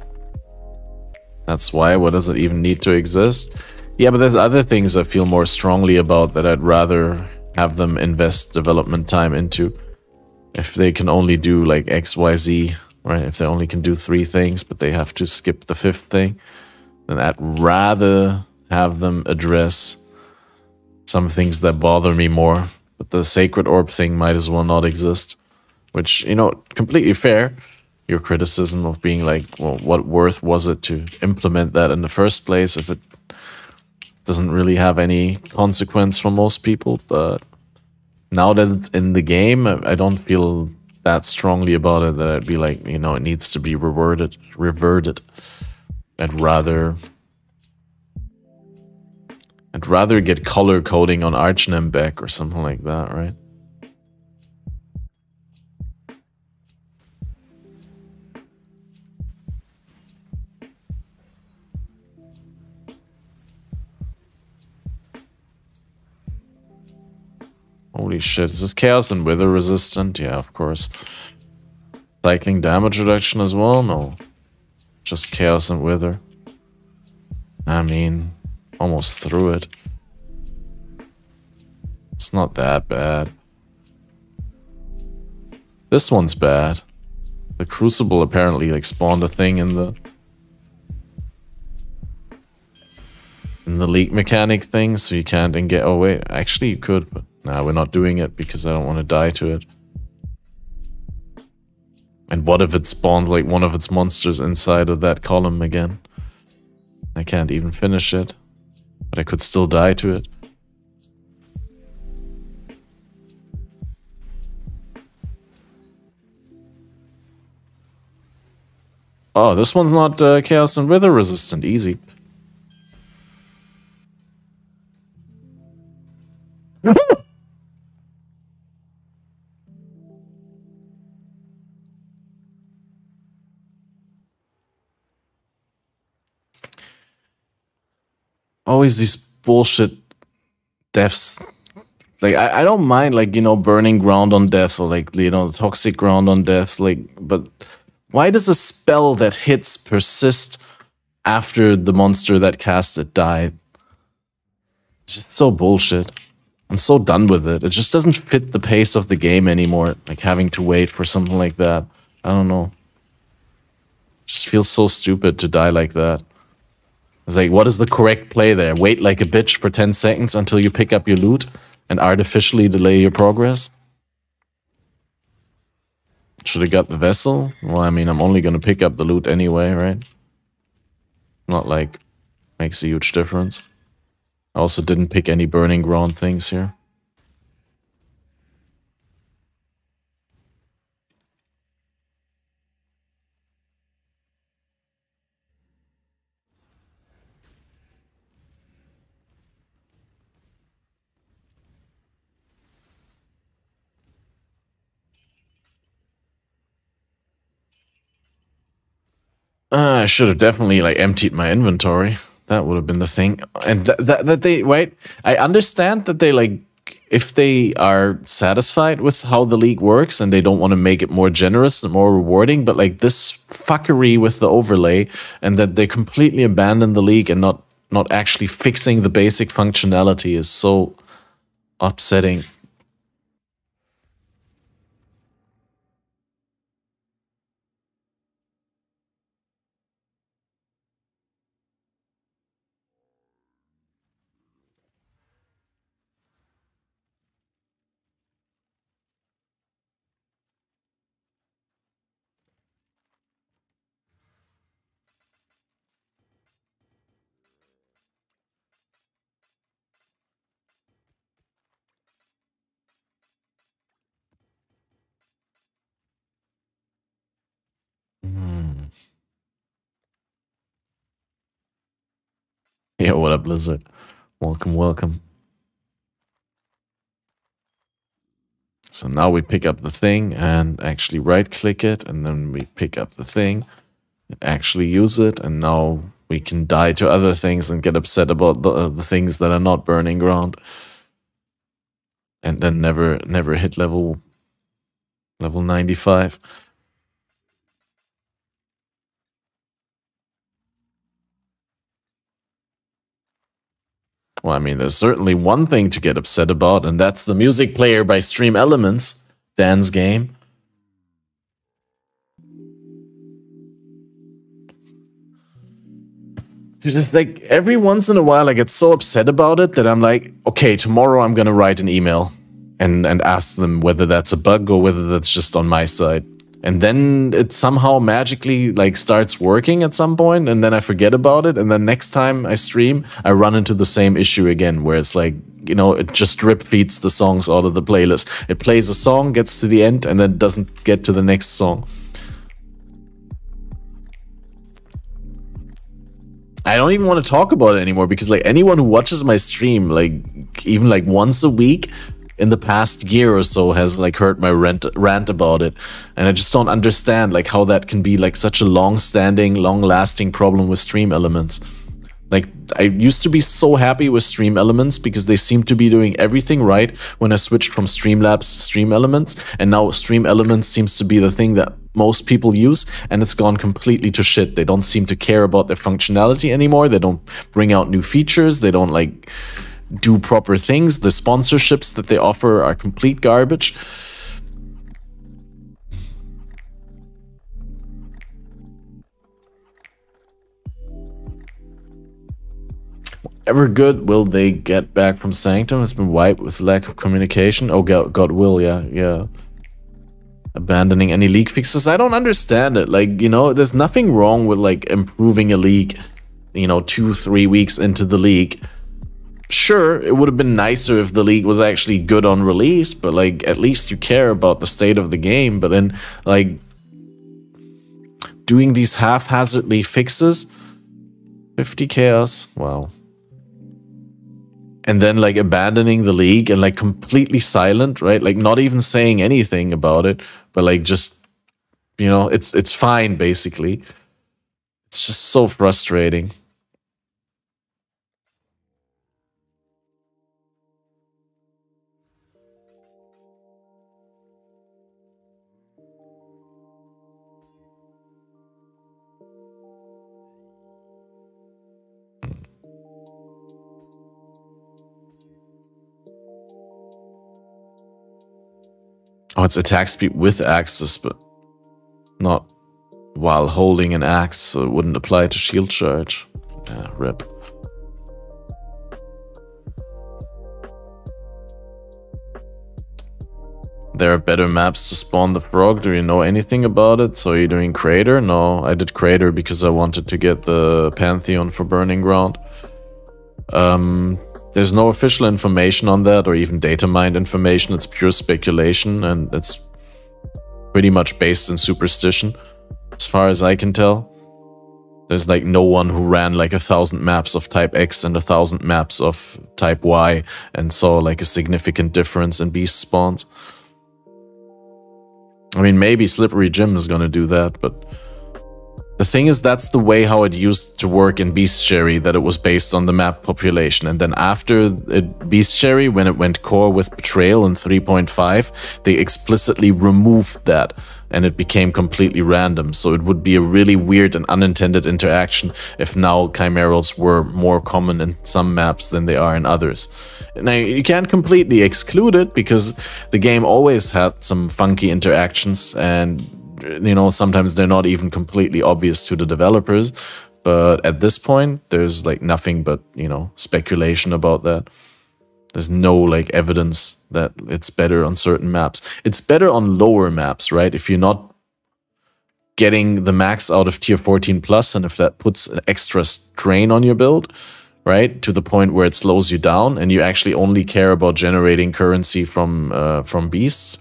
That's why. What does it even need to exist? Yeah, but there's other things I feel more strongly about that I'd rather have them invest development time into. If they can only do like XYZ, right? If they only can do 3 things, but they have to skip the 5th thing, then I'd rather have them address some things that bother me more. But the sacred orb thing might as well not exist. Which, you know, completely fair. Your criticism of being like, well, what worth was it to implement that in the first place if it doesn't really have any consequence for most people? But now that it's in the game, I don't feel that strongly about it that I'd be like, you know, it needs to be reverted. I'd rather get color coding on Archnem back or something like that, right? Holy shit, is this Chaos and Wither resistant? Yeah, of course. Cycling damage reduction as well? No. Just Chaos and Wither. I mean, almost through it. It's not that bad. This one's bad. The Crucible apparently like spawned a thing in the leak mechanic thing, so you can't engage. Oh wait, actually you could, but nah, we're not doing it because I don't want to die to it. And what if it spawned like one of its monsters inside of that column again? I can't even finish it, but I could still die to it. Oh, this one's not Chaos and Wither resistant. Easy. Always these bullshit deaths. Like, I don't mind, like, you know, burning ground on death or, like, you know, toxic ground on death. Like, but why does a spell that hits persist after the monster that cast it died? It's just so bullshit. I'm so done with it. It just doesn't fit the pace of the game anymore. Like, having to wait for something like that. I don't know. It just feels so stupid to die like that. It's like, what is the correct play there? Wait like a bitch for 10 seconds until you pick up your loot and artificially delay your progress? Should have got the vessel? Well, I mean, I'm only gonna pick up the loot anyway, right? Not like, makes a huge difference. I also didn't pick any burning ground things here. I should have definitely like emptied my inventory. That would have been the thing. And that they wait. I understand that they like if they are satisfied with how the league works and they don't want to make it more generous and more rewarding, but like this fuckery with the overlay and that they completely abandon the league and not actually fixing the basic functionality is so upsetting. Yeah, what up, Blizzard? Welcome, welcome. So now we pick up the thing and actually right-click it, and then we pick up the thing and actually use it, and now we can die to other things and get upset about the things that are not burning ground. And then never hit level 95. Well, I mean, there's certainly one thing to get upset about, and that's the music player by Stream Elements, Dan's game. Just like every once in a while, I get so upset about it that I'm like, okay, tomorrow I'm gonna write an email and ask them whether that's a bug or whether that's just on my side. And then it somehow magically like starts working at some point, and then I forget about it, and then next time I stream, I run into the same issue again, where it's like, you know, it just drip feeds the songs out of the playlist. It plays a song, gets to the end, and then doesn't get to the next song. I don't even want to talk about it anymore, because like anyone who watches my stream, like even like once a week in the past year or so, has like heard my rant about it, and I just don't understand like how that can be like such a long-standing, long-lasting problem with Stream Elements. Like, I used to be so happy with Stream Elements because they seemed to be doing everything right when I switched from Streamlabs to Stream Elements, and now Stream Elements seems to be the thing that most people use, and it's gone completely to shit. They don't seem to care about their functionality anymore. They don't bring out new features. They don't like do proper things. The sponsorships that they offer are complete garbage. Ever good will they get back from Sanctum has been wiped with lack of communication. Oh, God will, yeah. Abandoning any league fixes. I don't understand it. Like, you know, there's nothing wrong with like improving a league, you know, 2-3 weeks into the league. Sure, it would have been nicer if the league was actually good on release, but like at least you care about the state of the game. But then like doing these haphazardly fixes, 50 chaos, wow. And then like abandoning the league and like completely silent, right? Like not even saying anything about it, but like just, you know, it's fine basically. It's just so frustrating. Oh, it's attack speed with axes, but not while holding an axe, so it wouldn't apply to shield charge. Yeah, rip. There are better maps to spawn the frog. Do you know anything about it? So are you doing Crater? No, I did Crater because I wanted to get the Pantheon for Burning Ground. There's no official information on that or even data mined information. It's pure speculation, and it's pretty much based in superstition, as far as I can tell. There's like no one who ran like 1,000 maps of type X and 1,000 maps of type Y and saw like a significant difference in beast spawns. I mean, maybe Slippery Jim is gonna do that, but The thing is, that's the way how it used to work in Bestiary, that it was based on the map population. And then after Bestiary, when it went core with Betrayal in 3.5, they explicitly removed that and it became completely random. So it would be a really weird and unintended interaction if now chimerals were more common in some maps than they are in others. Now, you can't completely exclude it because the game always had some funky interactions, and you know, sometimes they're not even completely obvious to the developers, but at this point there's like nothing but, you know, speculation about that. There's no like evidence that it's better on certain maps. It's better on lower maps, right? If you're not getting the max out of tier 14 plus, and if that puts an extra strain on your build, right, to the point where it slows you down and you actually only care about generating currency from beasts,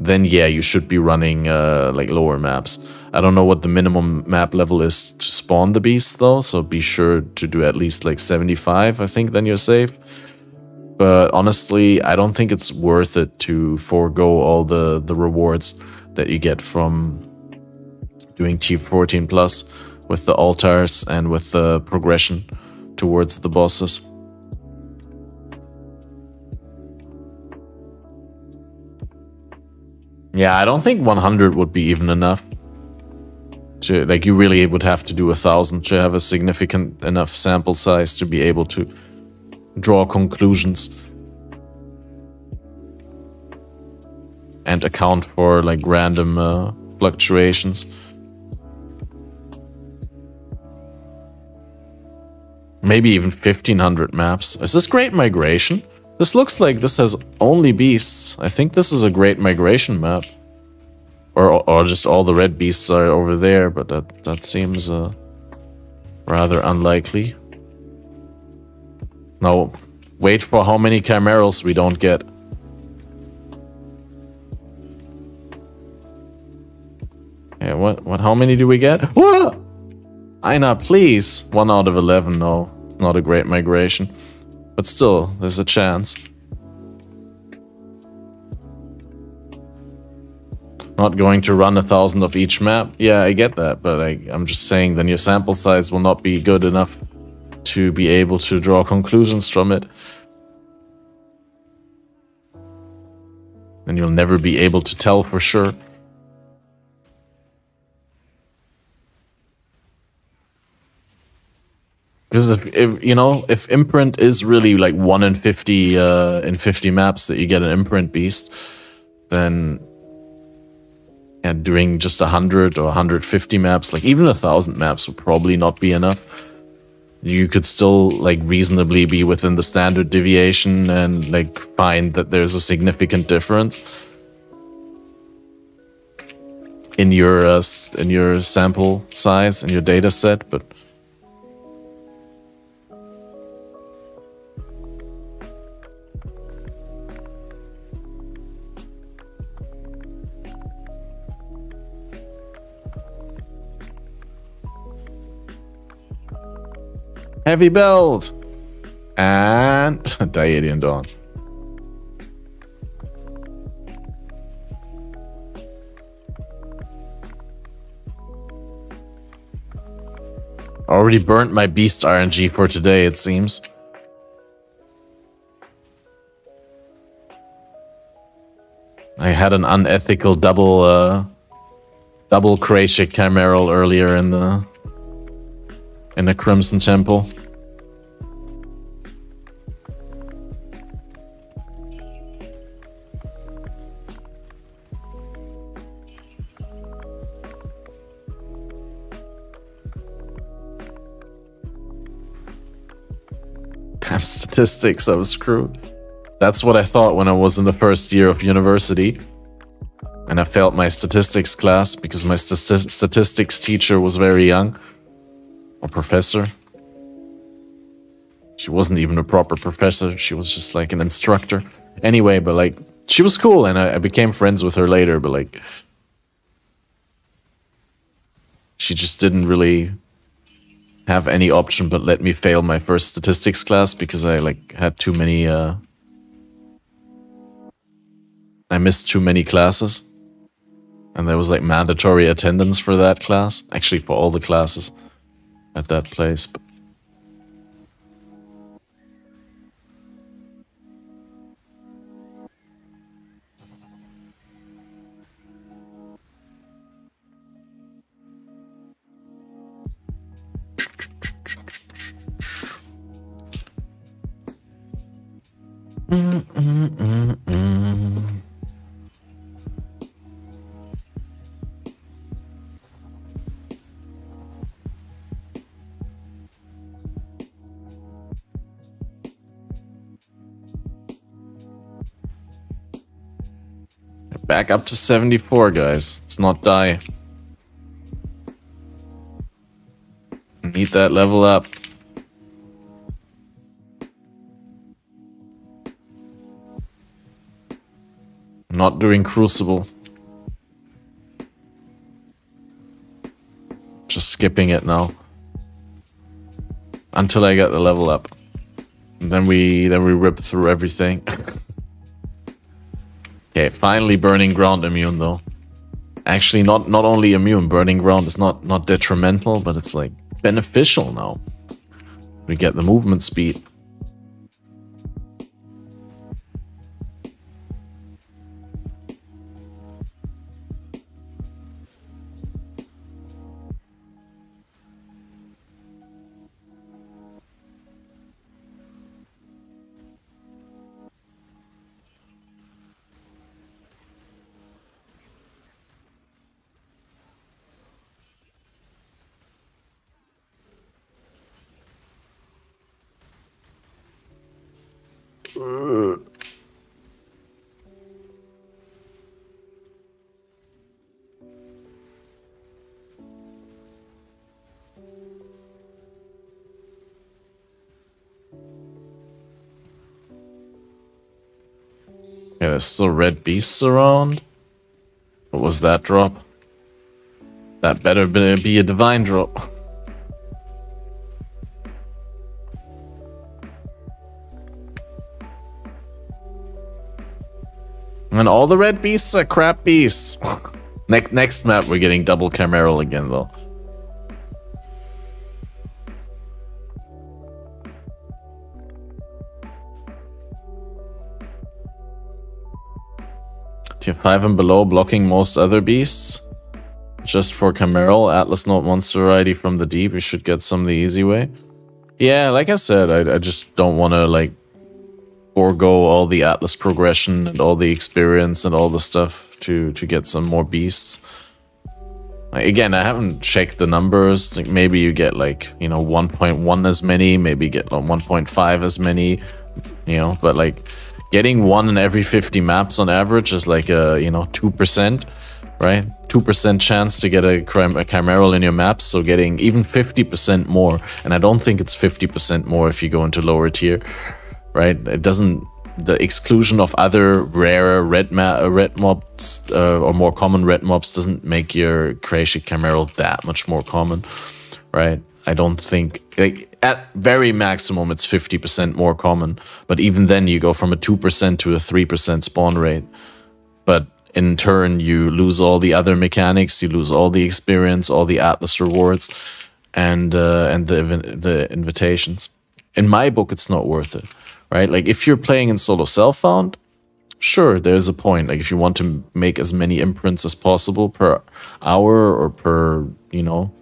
then yeah, you should be running like lower maps. I don't know what the minimum map level is to spawn the beasts though, so be sure to do at least like 75, I think, then you're safe. But honestly, I don't think it's worth it to forego all the rewards that you get from doing tier 14 plus with the altars and with the progression towards the bosses. Yeah, I don't think 100 would be even enough. To, like, you really would have to do 1,000 to have a significant enough sample size to be able to draw conclusions and account for like random fluctuations. Maybe even 1,500 maps. Is this Great Migration? This looks like this has only beasts. I think this is a Great Migration map. Or just all the red beasts are over there, but that seems rather unlikely. No, wait for how many chimerals we don't get. Yeah, what, how many do we get? What? Aina, please. 1 out of 11, no. It's not a Great Migration. But still, there's a chance. Not going to run 1,000 of each map. Yeah, I get that, but I'm just saying then your sample size will not be good enough to be able to draw conclusions from it. And you'll never be able to tell for sure. Because if you know, if imprint is really like 1 in 50 maps that you get an imprint beast, then and doing just 100 or 150 maps, like even 1,000 maps would probably not be enough. You could still like reasonably be within the standard deviation and like find that there's a significant difference in your sample size and your data set, but heavy build and Diadian Dawn. Already burnt my beast RNG for today, it seems. I had an unethical double Krashik Chimeral earlier in the Crimson Temple. Damn statistics, I was screwed. That's what I thought when I was in the first year of university. And I failed my statistics class because my statistics teacher was very young. Or professor. She wasn't even a proper professor. She was just like an instructor. Anyway, but like, she was cool and I became friends with her later, but like, she just didn't really have any option but let me fail my first statistics class because I like had too many, I missed too many classes. And there was like mandatory attendance for that class. Actually, for all the classes at that place. Back up to 74, guys. Let's not die. Need that level up. Not doing Crucible. Just skipping it now. Until I get the level up. And then we rip through everything. Okay, finally Burning Ground immune though. Actually, not only immune, Burning Ground is not detrimental, but it's like beneficial now. We get the movement speed. Yeah, there's still red beasts around. What was that drop? That better be a divine drop. And all the red beasts are crap beasts. Next map, we're getting double Chimeral again, though. Tier 5 and below, blocking most other beasts. Just for Chimeral, Atlas Note Monster Variety from the deep. We should get some the easy way. Yeah, like I said, I just don't want to, like, forego all the Atlas progression and all the experience and all the stuff to get some more beasts. Again, I haven't checked the numbers. Like maybe you get like, you know, 1.1 as many, maybe get like 1.5 as many, you know, but like getting 1 in every 50 maps on average is like a, you know, 2%, right? 2% chance to get a Chimeral in your maps, so getting even 50% more, and I don't think it's 50% more if you go into lower tier. Right, it doesn't. The exclusion of other rarer red mobs or more common red mobs doesn't make your Kreishik Chimeral that much more common, right? I don't think, like, at very maximum it's 50% more common, but even then you go from a 2% to a 3% spawn rate. But in turn you lose all the other mechanics, you lose all the experience, all the Atlas rewards, and the invitations. In my book, it's not worth it. Right, like if you're playing in solo self-found, sure, there's a point. Like if you want to make as many imprints as possible per hour or per, you know,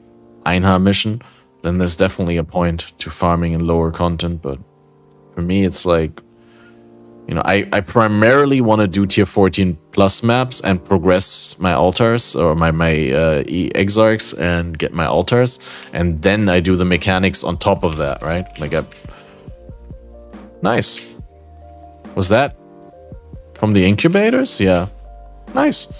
Einha mission, then there's definitely a point to farming in lower content. But for me, it's like, you know, I primarily want to do tier 14 plus maps and progress my altars or my exarchs and get my altars, and then I do the mechanics on top of that, right? Like Nice. Was that from the incubators? Yeah. Nice.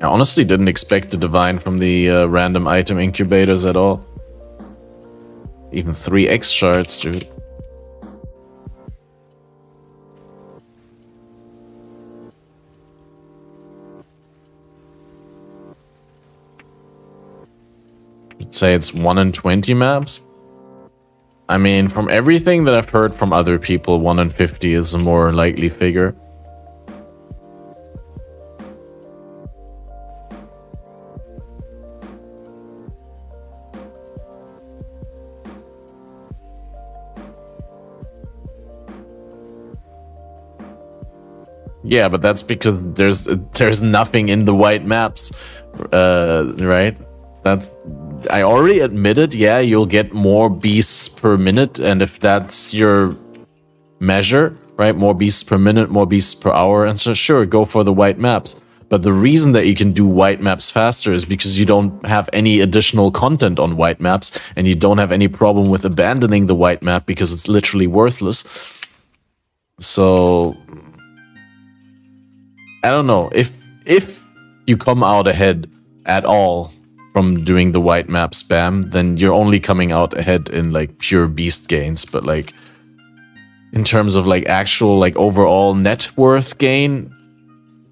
I honestly didn't expect the divine from the random item incubators at all. Even 3 X shards, dude. Say it's 1 in 20 maps. I mean, from everything that I've heard from other people, 1 in 50 is a more likely figure. Yeah, but that's because there's nothing in the white maps, right? I already admitted, yeah, you'll get more beasts per minute, and if that's your measure, right, more beasts per minute, more beasts per hour, and so sure, go for the white maps. But the reason that you can do white maps faster is because you don't have any additional content on white maps, and you don't have any problem with abandoning the white map because it's literally worthless. So I don't know, if you come out ahead at all from doing the white map spam, then you're only coming out ahead in like pure beast gains. But like in terms of like actual like overall net worth gain,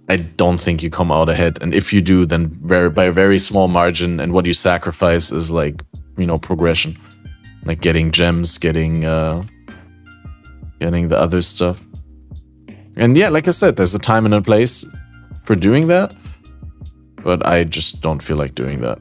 I don't think you come out ahead. And if you do, then by a very small margin, and what you sacrifice is like, you know, progression, like getting gems, getting the other stuff. And yeah, like I said, there's a time and a place for doing that, but I just don't feel like doing that.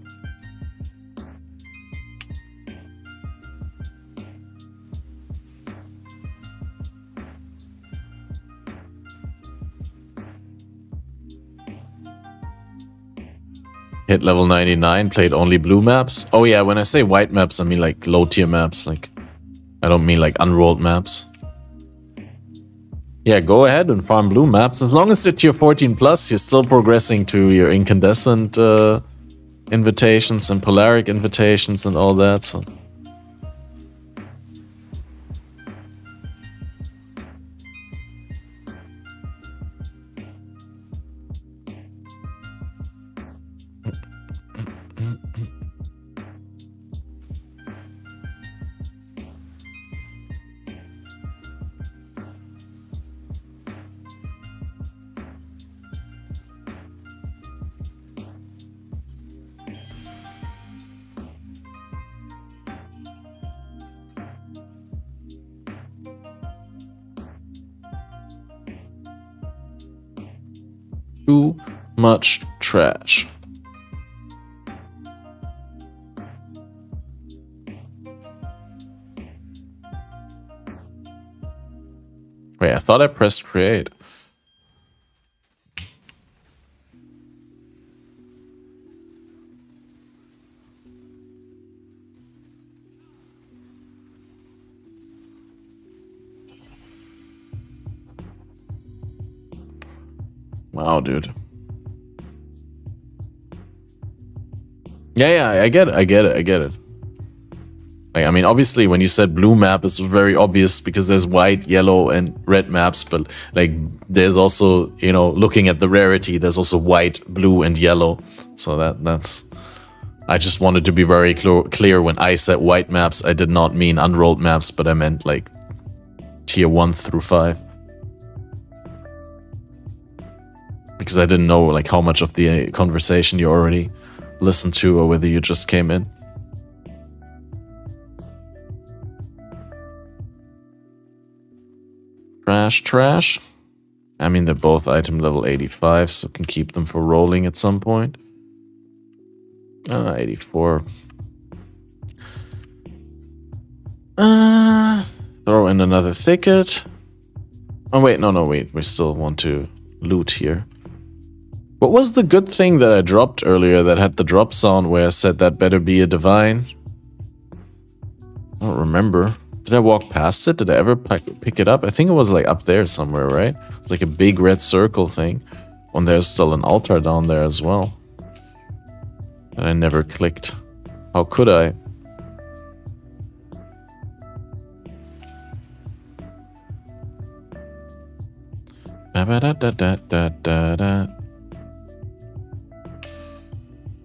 Hit level 99, played only blue maps. Oh yeah, when I say white maps, I mean like low tier maps. Like, I don't mean like unrolled maps. Yeah, go ahead and farm blue maps. As long as they're tier 14 plus, you're still progressing to your incandescent invitations and polaric invitations and all that. So. Too much trash. Wait, I thought I pressed create. Wow, dude. Yeah, I get it. Like, I mean, obviously, when you said blue map, it's very obvious because there's white, yellow, and red maps. But like, there's also, you know, looking at the rarity, there's also white, blue, and yellow. So that's. I just wanted to be very clear when I said white maps, I did not mean unrolled maps, but I meant like tier 1 through 5. Because I didn't know like how much of the conversation you already listened to or whether you just came in. Trash. I mean, they're both item level 85, so can keep them for rolling at some point. 84. Throw in another thicket. Oh wait, no, wait. We still want to loot here. What was the good thing that I dropped earlier that had the drop sound where I said that better be a divine? I don't remember. Did I walk past it? Did I ever pick it up? I think it was like up there somewhere, right? It's like a big red circle thing. And there's still an altar down there as well. And I never clicked. How could I?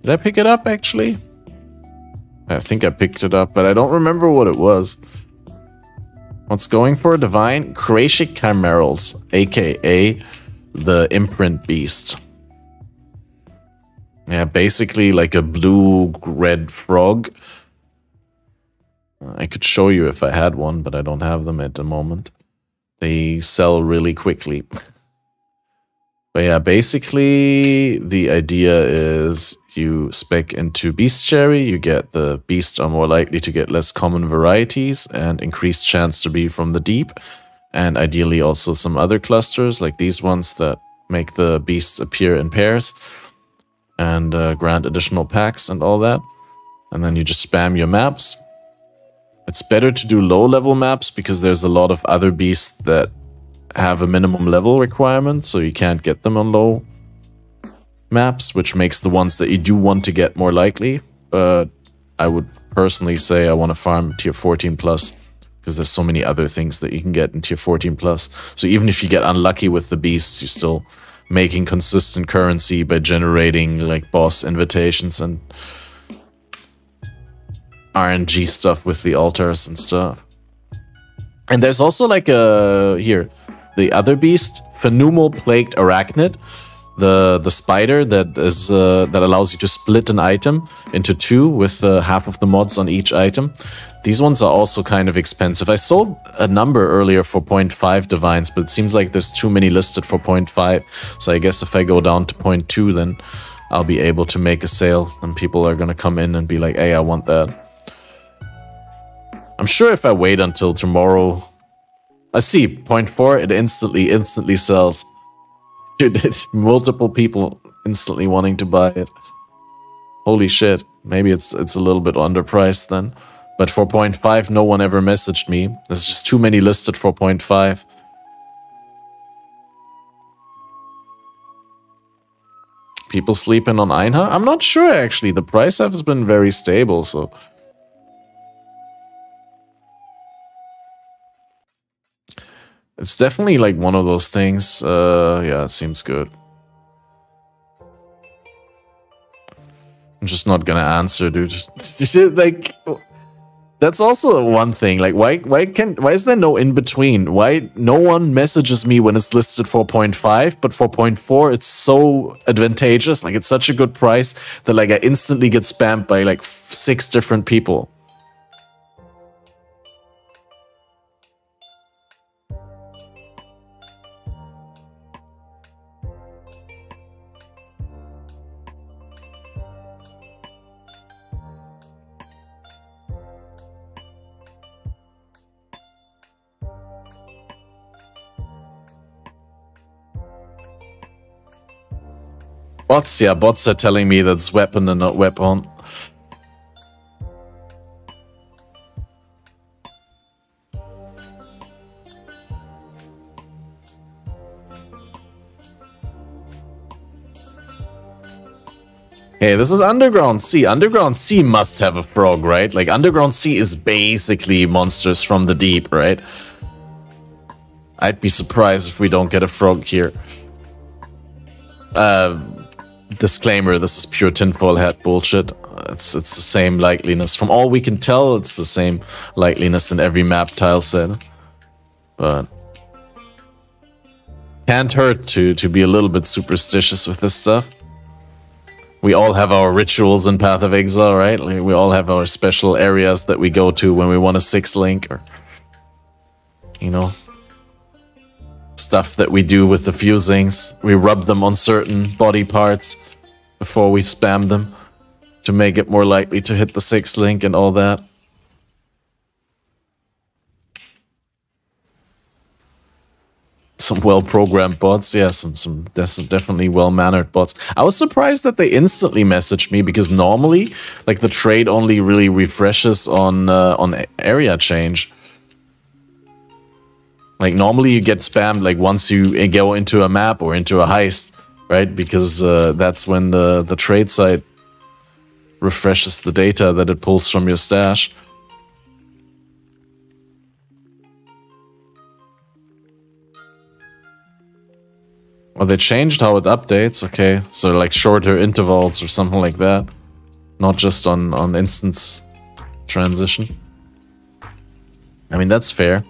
Did I pick it up, actually? I think I picked it up, but I don't remember what it was. What's going for a divine? Krashik Chimerals, aka the Imprint Beast. Yeah, basically like a blue-red frog. I could show you if I had one, but I don't have them at the moment. They sell really quickly. But yeah, basically the idea is you spec into Bestiary, you get the beasts are more likely to get less common varieties and increased chance to be from the deep. And ideally also some other clusters like these ones that make the beasts appear in pairs and grant additional packs and all that. And then you just spam your maps. It's better to do low-level maps because there's a lot of other beasts that have a minimum level requirement, so you can't get them on low maps, which makes the ones that you do want to get more likely. But I would personally say I want to farm tier 14 plus because there's so many other things that you can get in tier 14 plus. So even if you get unlucky with the beasts, you're still making consistent currency by generating like boss invitations and RNG stuff with the altars and stuff. And there's also like here, the other beast, Phenumal Plagued Arachnid, the spider that is that allows you to split an item into two with half of the mods on each item. These ones are also kind of expensive. I sold a number earlier for 0.5 divines, but it seems like there's too many listed for 0.5. So I guess if I go down to 0.2, then I'll be able to make a sale and people are gonna come in and be like, hey, I want that. I'm sure if I wait until tomorrow... I see, 0.4, it instantly sells. Dude, it's multiple people instantly wanting to buy it. Holy shit. Maybe it's a little bit underpriced then. But for 0.5, no one ever messaged me. There's just too many listed for 0.5. People sleeping on Einha? I'm not sure actually. The price has been very stable, so... It's definitely like one of those things. Yeah, it seems good. I'm just not gonna answer, dude. Like, that's also one thing. Like, why is there no in between? Why no one messages me when it's listed for 0.5, but for 0.4 it's so advantageous. Like, it's such a good price that like I instantly get spammed by like 6 different people. Bots, yeah, bots are telling me that's weapon and not weapon. Hey, this is Underground Sea. Underground Sea must have a frog, right? Like, Underground Sea is basically monsters from the deep, right? I'd be surprised if we don't get a frog here. Disclaimer, this is pure tinfoil hat bullshit. It's the same likeliness. From all we can tell, it's the same likeliness in every map tile set. But can't hurt to be a little bit superstitious with this stuff. We all have our rituals in Path of Exile, right? Like, we all have our special areas that we go to when we want a 6-link, or, you know, stuff that we do with the fusings. We rub them on certain body parts before we spam them to make it more likely to hit the 6-link and all that. Some well-programmed bots, yeah, some definitely well-mannered bots. I was surprised that they instantly messaged me because normally, like, the trade only really refreshes on area change. Like, normally you get spammed, like, once you go into a map or into a heist, right? Because that's when the trade site refreshes the data that it pulls from your stash. Well, they changed how it updates, okay. So, like, shorter intervals or something like that. Not just on instance transition. I mean, that's fair.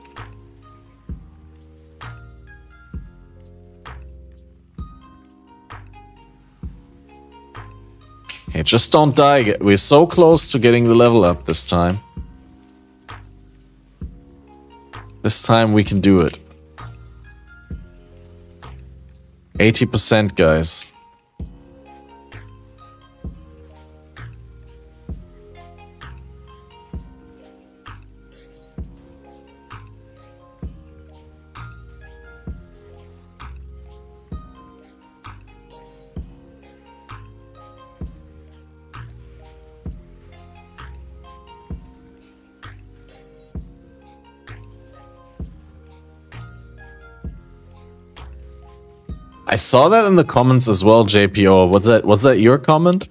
Okay, just don't die. We're so close to getting the level up this time. This time we can do it. 80%, guys. I saw that in the comments as well, JPO. Was that your comment?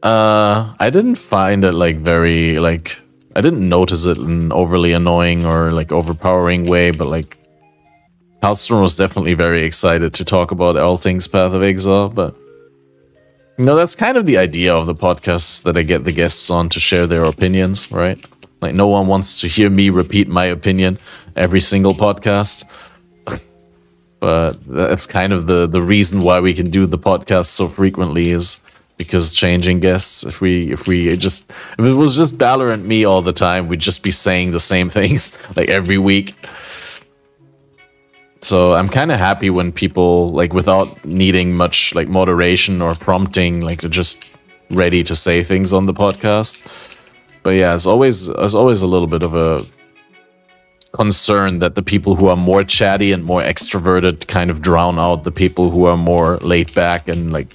I didn't find it like very like I didn't notice it in an overly annoying or like overpowering way, but like Halstorm was definitely very excited to talk about all things Path of Exile, but you know, that's kind of the idea of the podcast, that I get the guests on to share their opinions, right? Like no one wants to hear me repeat my opinion every single podcast. But that's kind of the reason why we can do the podcast so frequently, is because changing guests. If it was just Balor and me all the time, we'd just be saying the same things like every week. So I'm kind of happy when people, like, without needing much like moderation or prompting, like, they're just ready to say things on the podcast. But yeah, it's always a little bit of a concern that the people who are more chatty and more extroverted kind of drown out the people who are more laid back and like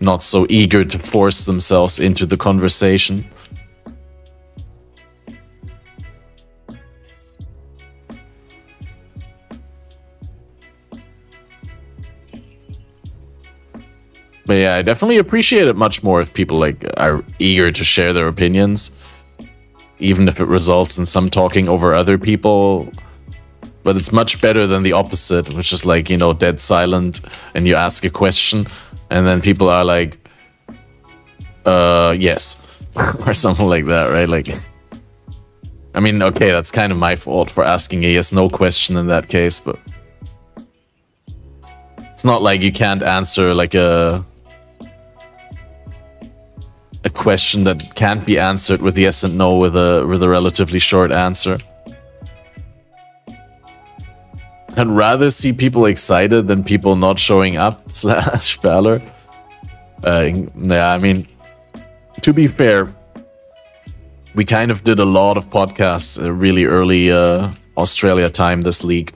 not so eager to force themselves into the conversation. But yeah, I definitely appreciate it much more if people like are eager to share their opinions, even if it results in some talking over other people. But it's much better than the opposite, which is like, you know, dead silent, and you ask a question and then people are like, yes, or something like that, right? Like, I mean, okay, that's kind of my fault for asking a yes-no question in that case, but it's not like you can't answer like a question that can't be answered with yes and no with a relatively short answer. I'd rather see people excited than people not showing up / Balor. Yeah, I mean, to be fair, we kind of did a lot of podcasts really early Australia time this league.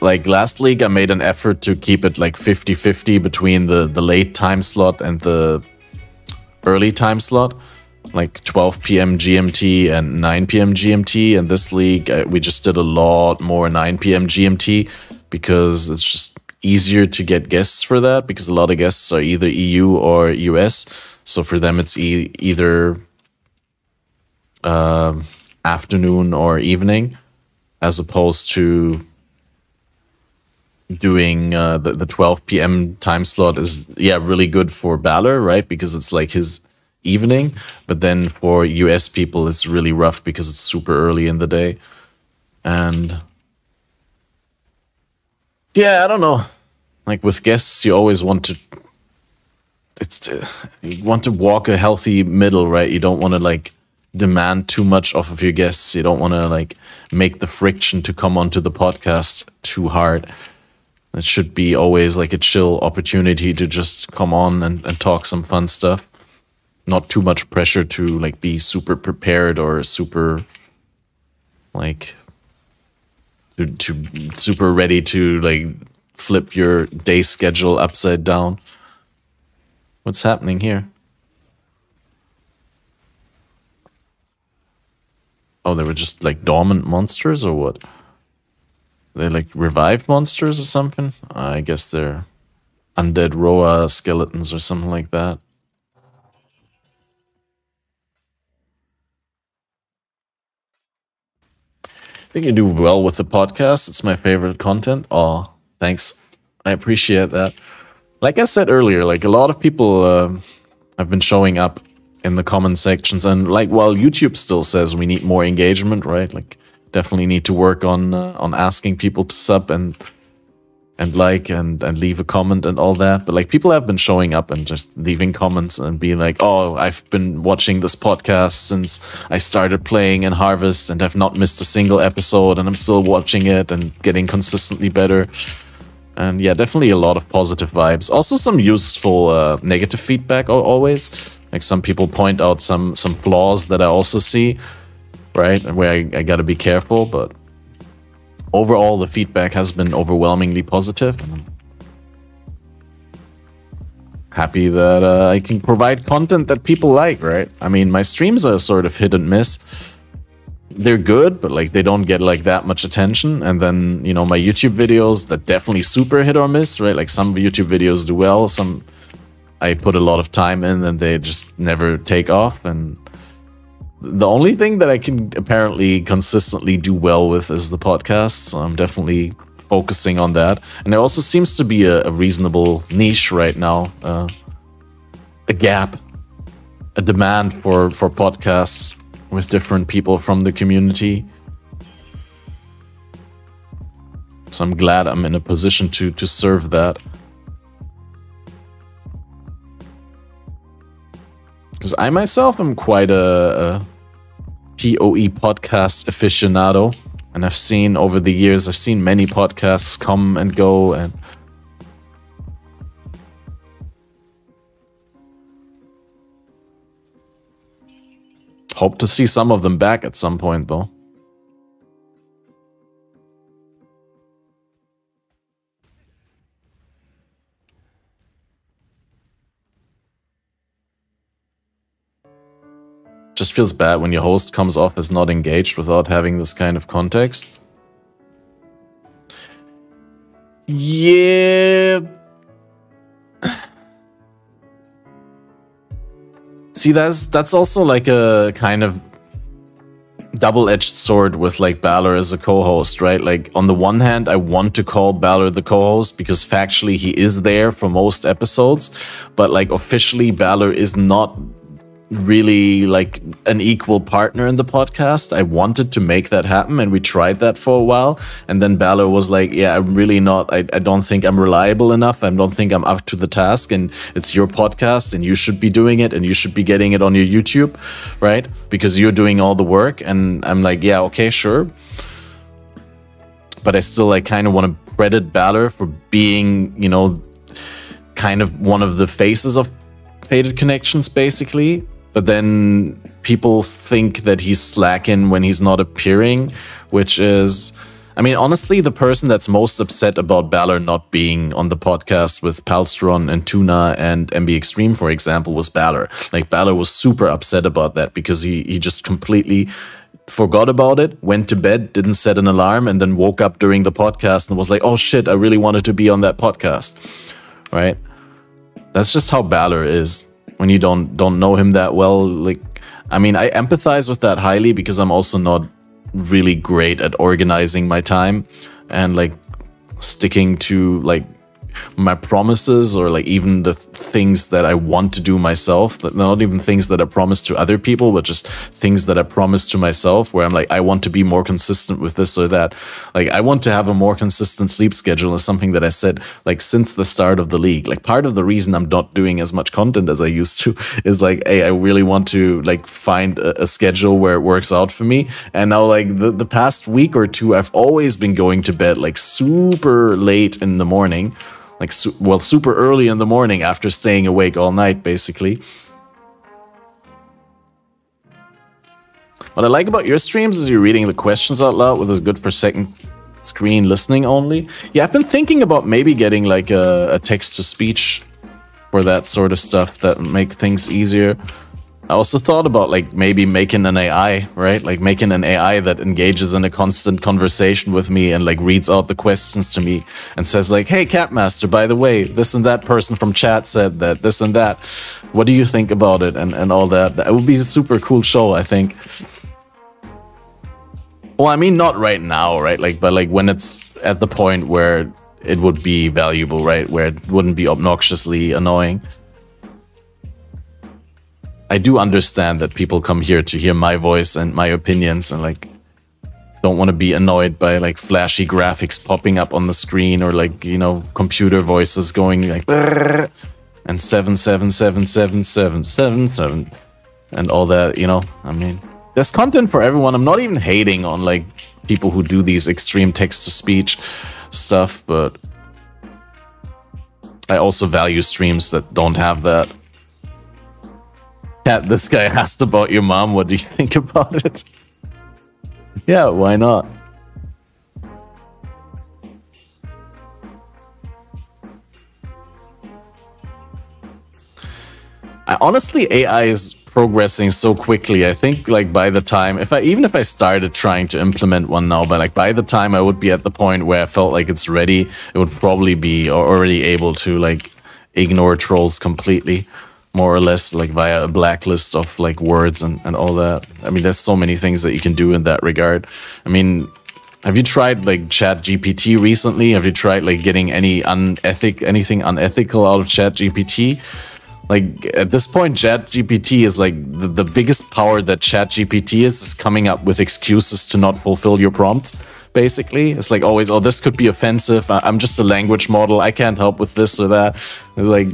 Like last league, I made an effort to keep it like 50-50 between the late time slot and the early time slot, like 12 p.m. GMT and 9 p.m. GMT. And this league, we just did a lot more 9 p.m. GMT because it's just easier to get guests for that, because a lot of guests are either EU or US. So for them, it's either afternoon or evening, as opposed to doing the 12 p.m. time slot is, yeah, really good for Balor, right? Because it's like his evening. But then for US people, it's really rough because it's super early in the day. And yeah, I don't know. Like with guests, you always want to, you want to walk a healthy middle, right? You don't want to like demand too much off of your guests. You don't want to like make the friction to come onto the podcast too hard. It should be always like a chill opportunity to just come on and talk some fun stuff. Not too much pressure to like be super prepared or super like to super ready to like flip your day schedule upside down. What's happening here? Oh, they were just like dormant monsters or what? They like revived monsters or something? I guess they're undead Roa skeletons or something like that. I think you do well with the podcast. It's my favorite content. Oh, thanks. I appreciate that. Like I said earlier, like a lot of people have been showing up in the comment sections, and like while YouTube still says we need more engagement, right? Like definitely need to work on asking people to sub, and and like and leave a comment and all that. But like people have been showing up and just leaving comments and being like, oh, I've been watching this podcast since I started playing in Harvest and have not missed a single episode, and I'm still watching it and getting consistently better. And yeah, definitely a lot of positive vibes. Also some useful negative feedback always. Like some people point out some flaws that I also see, right? And where I gotta be careful, but overall, the feedback has been overwhelmingly positive. And I'm happy that I can provide content that people like, right? I mean, my streams are sort of hit and miss. They're good, but like they don't get like that much attention. And then, you know, my YouTube videos, that definitely super hit or miss, right? Like some YouTube videos do well, some I put a lot of time in and they just never take off. And the only thing that I can apparently consistently do well with is the podcast, so I'm definitely focusing on that. And there also seems to be a reasonable niche right now, a gap, a demand for podcasts with different people from the community. So I'm glad I'm in a position to serve that. Because I myself am quite a PoE podcast aficionado, and I've seen over the years, I've seen many podcasts come and go, and hope to see some of them back at some point though. Just feels bad when your host comes off as not engaged without having this kind of context. Yeah. See, that's also like a kind of double-edged sword with like Balor as a co-host, right? Like on the one hand, I want to call Balor the co-host because factually he is there for most episodes, but like officially Balor is not really like an equal partner in the podcast. I wanted to make that happen and we tried that for a while, and then Balor was like, yeah, I'm really not, I don't think I'm reliable enough, I don't think I'm up to the task, and it's your podcast and you should be doing it and you should be getting it on your YouTube, right? Because you're doing all the work. And I'm like, yeah, okay, sure, but I still like kind of want to credit Balor for being, you know, kind of one of the faces of Faded Connections basically. But then people think that he's slacking when he's not appearing, which is, I mean, honestly, the person that's most upset about Balor not being on the podcast with Palstron and Tuna and MB Extreme, for example, was Balor. Like, Balor was super upset about that because he just completely forgot about it, went to bed, didn't set an alarm, and then woke up during the podcast and was like, oh shit, I really wanted to be on that podcast, right? That's just how Balor is. When you don't know him that well, like, I mean, I empathize with that highly because I'm also not really great at organizing my time and like sticking to like my promises, or like even the things that I want to do myself, not even things that I promise to other people, but just things that I promise to myself, where I'm like, I want to be more consistent with this or that. Like, I want to have a more consistent sleep schedule is something that I said like since the start of the league. Like, part of the reason I'm not doing as much content as I used to is like, hey, I really want to like find a schedule where it works out for me. And now like the past week or two, I've always been going to bed like super late in the morning. Like, well, super early in the morning after staying awake all night, basically. What I like about your streams is you're reading the questions out loud, which is good for second screen listening only. Yeah, I've been thinking about maybe getting like a text-to-speech for that sort of stuff that make things easier. I also thought about like maybe making an AI, right? Like making an AI that engages in a constant conversation with me and like reads out the questions to me and says like, hey, Capmaster, by the way, this and that person from chat said that, this and that. What do you think about it? And all that. That would be a super cool show, I think. Well, I mean, not right now, right? Like, but like when it's at the point where it would be valuable, right? Where it wouldn't be obnoxiously annoying. I do understand that people come here to hear my voice and my opinions and like don't want to be annoyed by like flashy graphics popping up on the screen or like, you know, computer voices going like and 7777777 and all that, you know. I mean, there's content for everyone. I'm not even hating on like people who do these extreme text-to-speech stuff, but I also value streams that don't have that. Cat, this guy asked about your mom. What do you think about it? Yeah, why not? Honestly, AI is progressing so quickly. I think like by the time, even if I started trying to implement one now, but like by the time I would be at the point where I felt like it's ready, it would probably be already able to like ignore trolls completely, more or less, like via a blacklist of like words and all that. I mean, there's so many things that you can do in that regard. I mean, have you tried like ChatGPT recently? Have you tried like getting anything unethical out of ChatGPT? Like, at this point, ChatGPT is like the biggest power that ChatGPT is coming up with excuses to not fulfill your prompts, basically. It's like always, oh, this could be offensive. I'm just a language model. I can't help with this or that. It's like,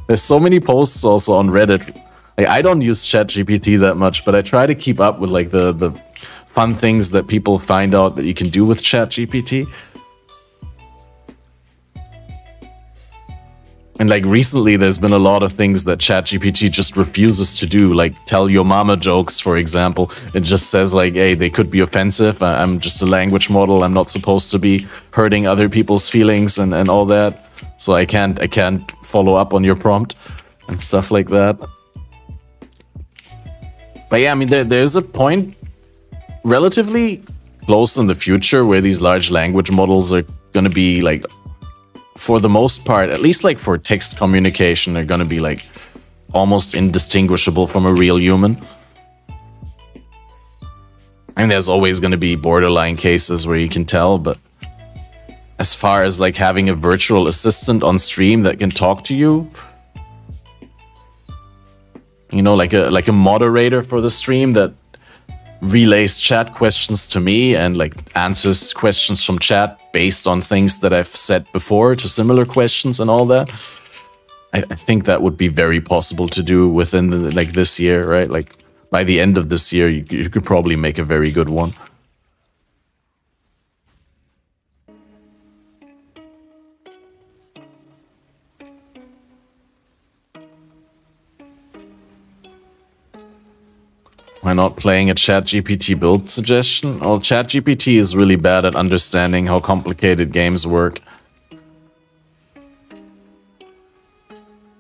there's so many posts also on Reddit. Like, I don't use ChatGPT that much, but I try to keep up with like the fun things that people find out that you can do with ChatGPT. And like recently, there's been a lot of things that ChatGPT just refuses to do, like tell your mama jokes, for example. It just says like, hey, they could be offensive. I'm just a language model. I'm not supposed to be hurting other people's feelings and all that. So I can't follow up on your prompt and stuff like that. But yeah, I mean, there's a point relatively close in the future where these large language models are going to be like, for the most part, at least like for text communication, they're gonna be like almost indistinguishable from a real human. And there's always gonna be borderline cases where you can tell, but as far as like having a virtual assistant on stream that can talk to you, you know, like a moderator for the stream that relays chat questions to me and like answers questions from chat based on things that I've said before to similar questions and all that. I think that would be very possible to do within like this year, right? Like by the end of this year, you could probably make a very good one. Why not playing a ChatGPT build suggestion? Well, ChatGPT is really bad at understanding how complicated games work.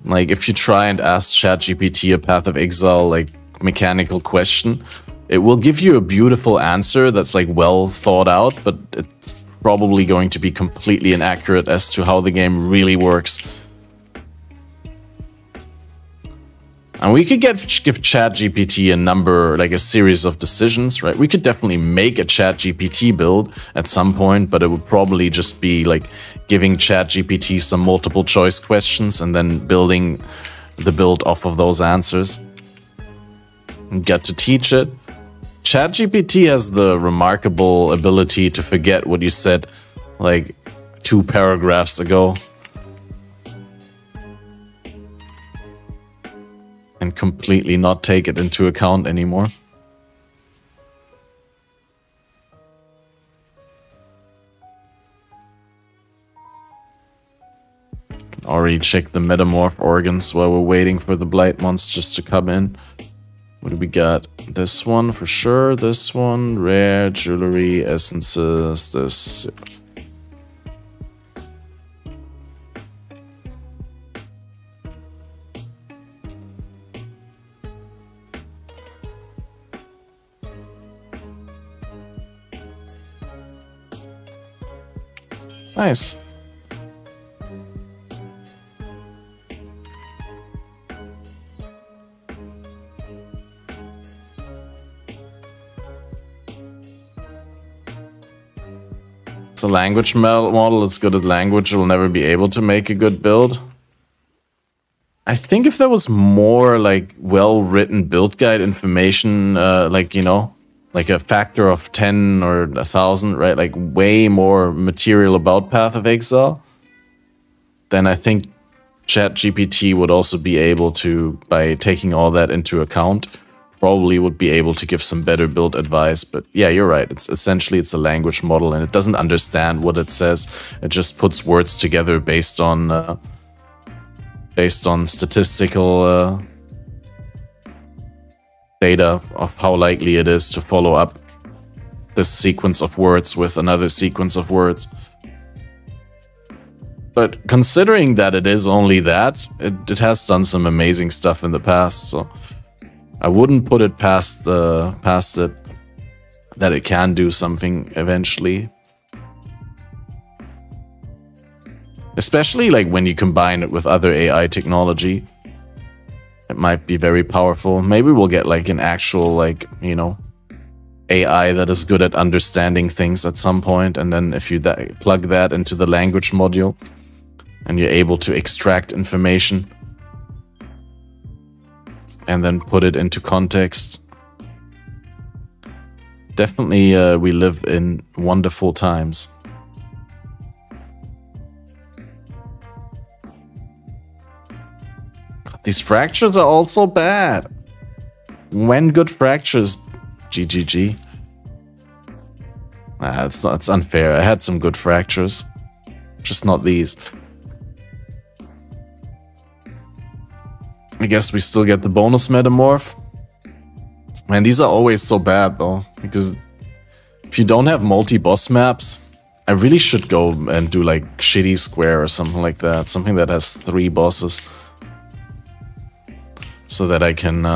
Like, if you try and ask ChatGPT a Path of Exile, like, mechanical question, it will give you a beautiful answer that's, like, well thought out, but it's probably going to be completely inaccurate as to how the game really works. And we could give ChatGPT a number, like a series of decisions, right? We could definitely make a ChatGPT build at some point, but it would probably just be like giving ChatGPT some multiple choice questions and then building the build off of those answers. And get to teach it. ChatGPT has the remarkable ability to forget what you said like 2 paragraphs ago. And completely not take it into account anymore. Already checked the metamorph organs while we're waiting for the blight monsters to come in. What do we got? This one for sure, this one, rare, jewelry, essences, this... Nice. It's a language model that's good at language. It will never be able to make a good build. I think if there was more like well-written build guide information, like, you know, like a factor of 10 or 1,000, right? Like way more material about Path of Exile, then I think ChatGPT would also be able to, by taking all that into account, probably would be able to give some better build advice. But yeah, you're right. It's essentially it's a language model, and it doesn't understand what it says. It just puts words together based on statistical data of how likely it is to follow up this sequence of words with another sequence of words. But considering that it is only that, it has done some amazing stuff in the past, so I wouldn't put it past it that it can do something eventually. Especially like when you combine it with other AI technology, it might be very powerful. Maybe we'll get like an actual, like, you know, AI that is good at understanding things at some point, and then if you plug that into the language module, and you're able to extract information and then put it into context. Definitely, we live in wonderful times. These fractures are also bad. When good fractures, GGG. It's unfair. I had some good fractures, just not these. I guess we still get the bonus metamorph. Man, these are always so bad though, because if you don't have multi-boss maps, I really should go and do like Shitty Square or something like that. Something that has 3 bosses. So that I can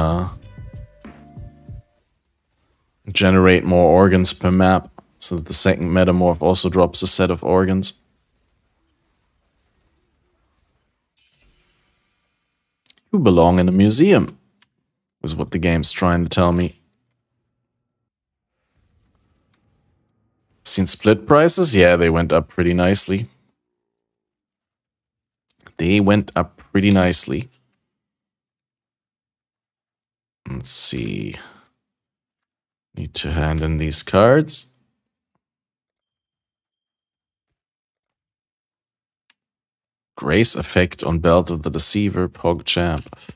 generate more organs per map. So that the second metamorph also drops a set of organs. You belong in a museum, is what the game's trying to tell me. Seen split prices? Yeah, they went up pretty nicely. They went up pretty nicely. Let's see. Need to hand in these cards. Grace effect on Belt of the Deceiver, PogChamp.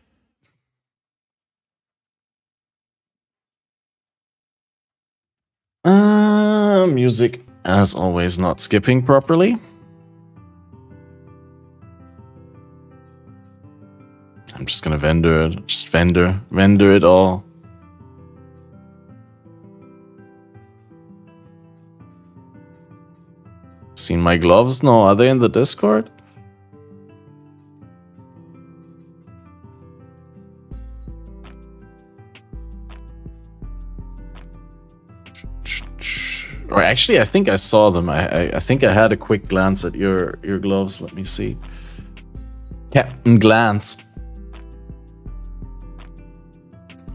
Music, as always, not skipping properly. I'm just gonna vendor it. Just vendor it all. Seen my gloves? No, are they in the Discord? Or actually, I think I saw them. I think I had a quick glance at your gloves. Let me see. Captain Glance.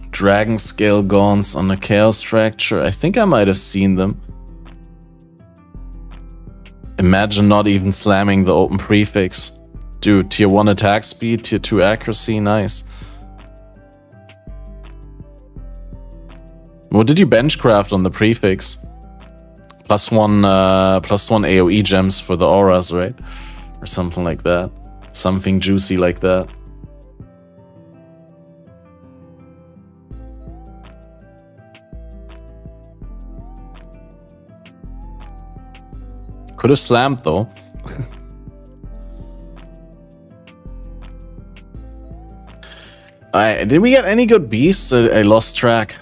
Dragon Scale Gaunts on a Chaos Fracture. I think I might have seen them. Imagine not even slamming the open prefix. Dude, tier 1 attack speed, tier 2 accuracy, nice. What did you benchcraft on the prefix? +1 AoE gems for the auras, right? Or something like that. Something juicy like that. Could have slammed though. Did we get any good beasts? I lost track.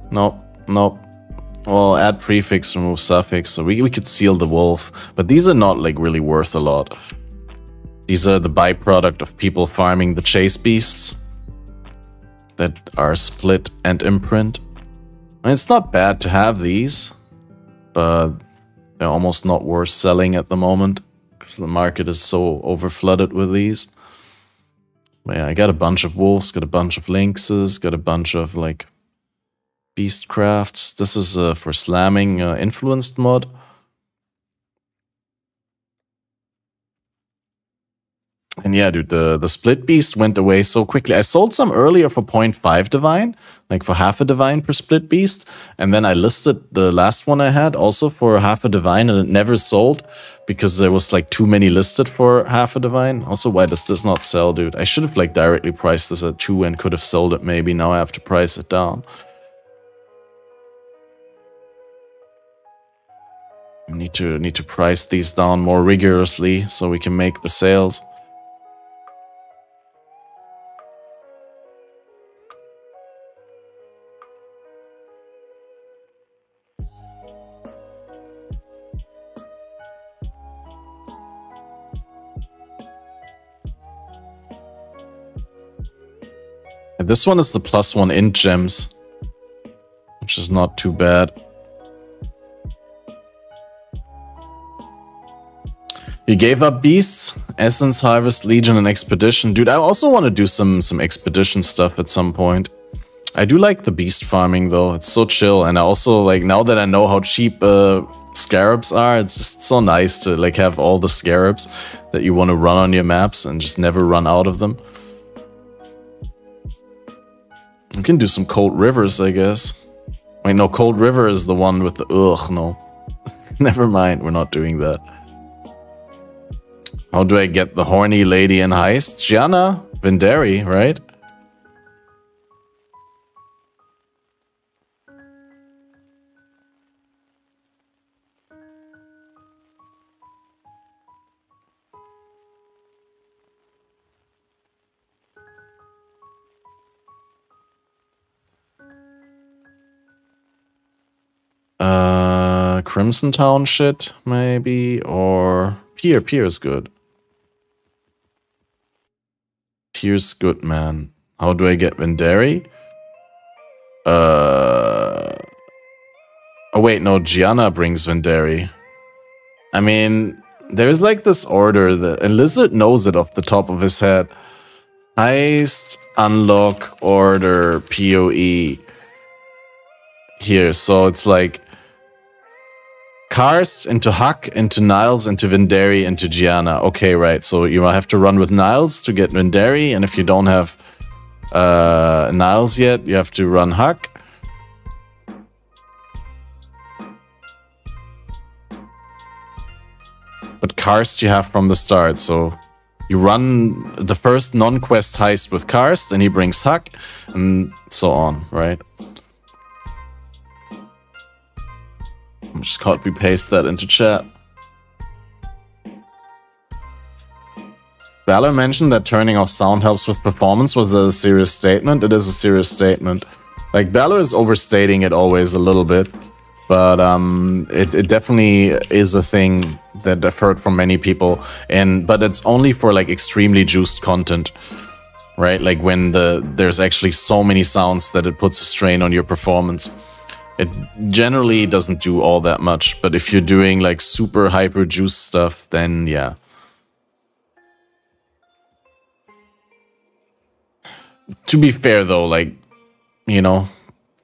Nope. Well, add prefix, remove suffix, so we could seal the wolf. But these are not like really worth a lot. These are the byproduct of people farming the chase beasts that are split and imprint. I mean, it's not bad to have these, but they're almost not worth selling at the moment because the market is so overflooded with these. But yeah, I got a bunch of wolves, got a bunch of lynxes, got a bunch of like beast crafts. This is for slamming influenced mod. And yeah, dude, the split beast went away so quickly. I sold some earlier for 0.5 divine, like for half a divine per split beast. And then I listed the last one I had also for half a divine, and it never sold because there was like too many listed for half a divine. Also, why does this not sell, dude? I should have like directly priced this at 2 and could have sold it maybe. Now I have to price it down. Need to price these down more rigorously so we can make the sales. And this one is the +1 int gems, which is not too bad. You gave up beasts, essence, harvest, legion, and expedition. Dude, I also want to do some expedition stuff at some point. I do like the beast farming though. It's so chill, and I also like, now that I know how cheap scarabs are, it's just so nice to like have all the scarabs that you want to run on your maps and just never run out of them. We can do some Cold Rivers, I guess. Wait, no, Cold River is the one with the no. Never mind, we're not doing that. How do I get the horny lady in heist? Gianna Venderi, right? Crimson Town shit, maybe, or Pier is good. Pier's good, man. How do I get Venderi? Oh wait, no, Gianna brings Venderi. I mean, there's like this order that, and Lizard knows it off the top of his head. Heist, unlock, order, PoE. Here, so it's like Karst into Huck, into Niles, into Venderi, into Gianna. Okay, right. So you have to run with Niles to get Venderi, and if you don't have Niles yet, you have to run Huck. But Karst you have from the start, so you run the first non-quest heist with Karst, and he brings Huck, and so on, right? Just copy paste that into chat. Valor mentioned that turning off sound helps with performance was a serious statement. It is a serious statement. Like, Valor is overstating it always a little bit, but it definitely is a thing that I've heard from many people, but it's only for like extremely juiced content, right? Like when there's actually so many sounds that it puts a strain on your performance. It generally doesn't do all that much, but if you're doing like super hyper juice stuff, then yeah. To be fair though, like, you know,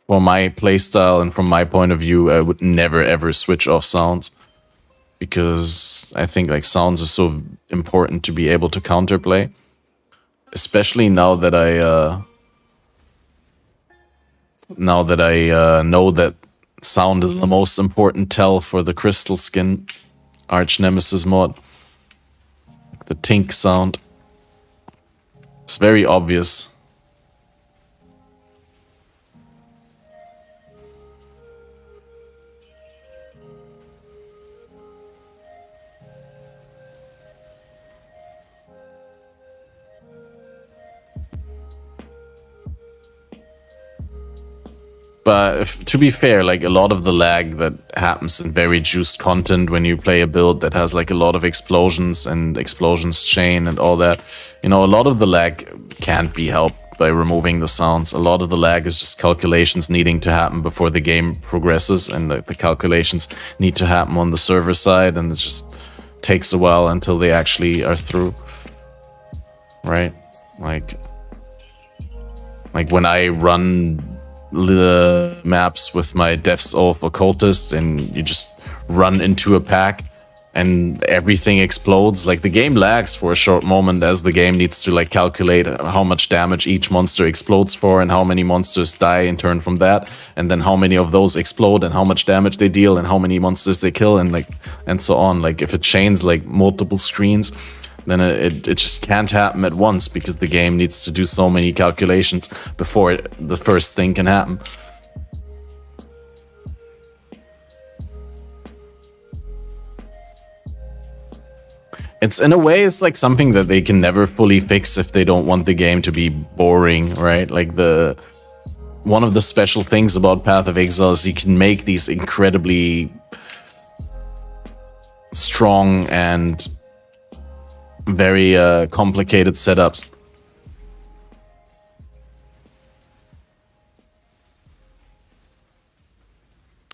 for my playstyle and from my point of view, I would never ever switch off sounds. Because I think like sounds are so important to be able to counterplay. Especially now that I know that sound is the most important tell for the Crystal Skin Arch Nemesis mod. The tink sound. It's very obvious. But to be fair, like a lot of the lag that happens in very juiced content when you play a build that has like a lot of explosions and explosions chain and all that, you know, a lot of the lag can't be helped by removing the sounds. A lot of the lag is just calculations needing to happen before the game progresses, and the calculations need to happen on the server side, and it just takes a while until they actually are through. Right? Like when I run the maps with my Death's Oath Occultist and you just run into a pack and everything explodes. Like the game lags for a short moment as the game needs to like calculate how much damage each monster explodes for and how many monsters die in turn from that, and then how many of those explode and how much damage they deal and how many monsters they kill, and like and so on. Like if it chains like multiple screens, then it just can't happen at once because the game needs to do so many calculations before the first thing can happen. It's in a way, it's like something that they can never fully fix if they don't want the game to be boring, right? Like one of the special things about Path of Exile is you can make these incredibly strong and very complicated setups.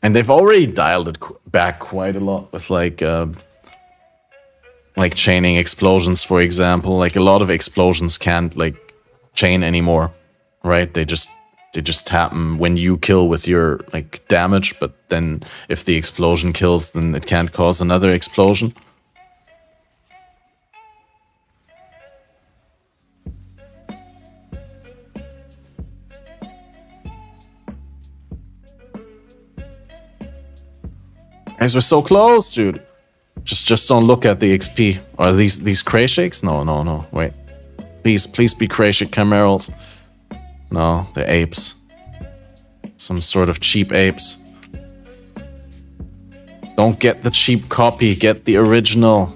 And they've already dialed it back quite a lot with like chaining explosions, for example. Like a lot of explosions can't like chain anymore, right? They just happen when you kill with your like damage, but then if the explosion kills, then it can't cause another explosion. Guys, we're so close, dude. Just don't look at the XP. Are these Krayshakes? No. Wait. Please be Krayshake Chimerals. No, they're apes. Some sort of cheap apes. Don't get the cheap copy, get the original.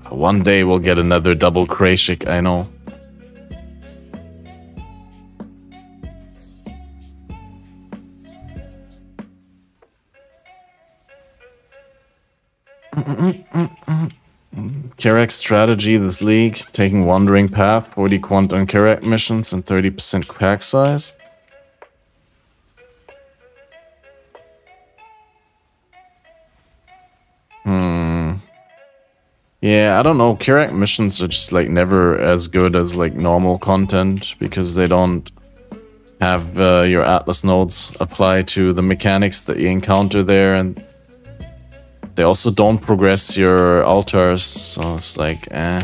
One day we'll get another double Krayshake, I know. Kirac strategy this league, taking Wandering Path, 40 quant on Kirac missions and 30% pack size. Yeah, I don't know. Kirac missions are just like never as good as like normal content because they don't have your Atlas nodes apply to the mechanics that you encounter there, and they also don't progress your altars, so it's like, eh.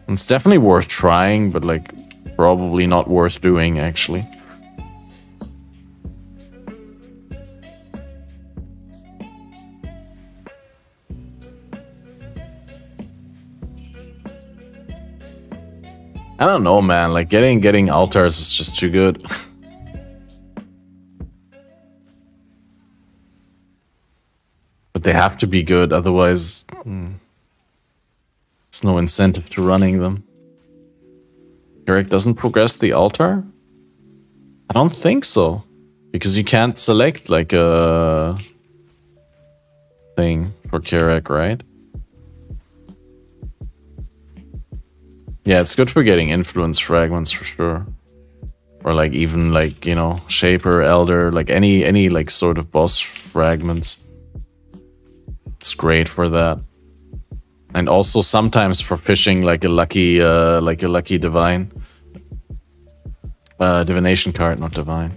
It's definitely worth trying, but like, probably not worth doing, actually. I don't know, man, like, getting altars is just too good. But they have to be good, otherwise there's no incentive to running them. Kirac doesn't progress the altar? I don't think so. Because you can't select like a thing for Kirac, right? Yeah, it's good for getting influence fragments for sure. Or like even like, you know, Shaper, Elder, like any like sort of boss fragments. It's great for that. And also sometimes for fishing like a lucky divine. Divination card, not divine.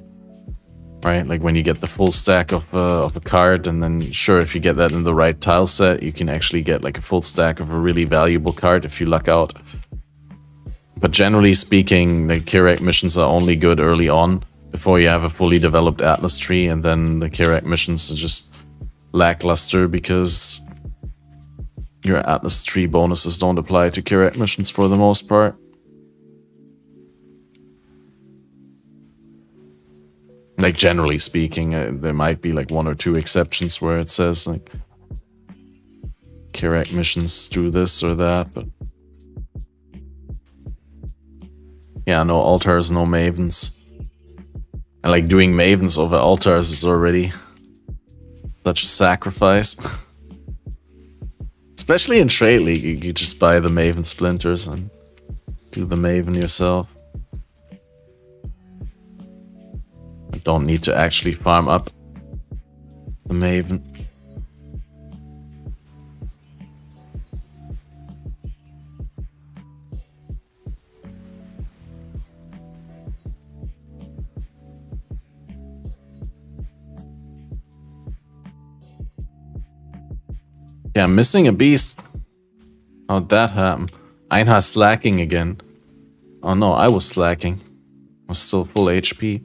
Right? Like when you get the full stack of a card, and then sure, if you get that in the right tile set, you can actually get like a full stack of a really valuable card if you luck out. But generally speaking, the Kirac missions are only good early on, before you have a fully developed Atlas tree, and then the Kirac missions are just lackluster because your Atlas tree bonuses don't apply to Kirac missions for the most part. Like generally speaking, there might be like 1 or 2 exceptions where it says like Kirac missions do this or that, but yeah, no altars, no mavens. And like doing mavens over altars is already such a sacrifice. Especially in Trade League, you just buy the maven splinters and do the maven yourself. You don't need to actually farm up the maven. Yeah, I'm missing a beast. How'd that happen? Einhar slacking again. Oh no, I was slacking. I was still full HP.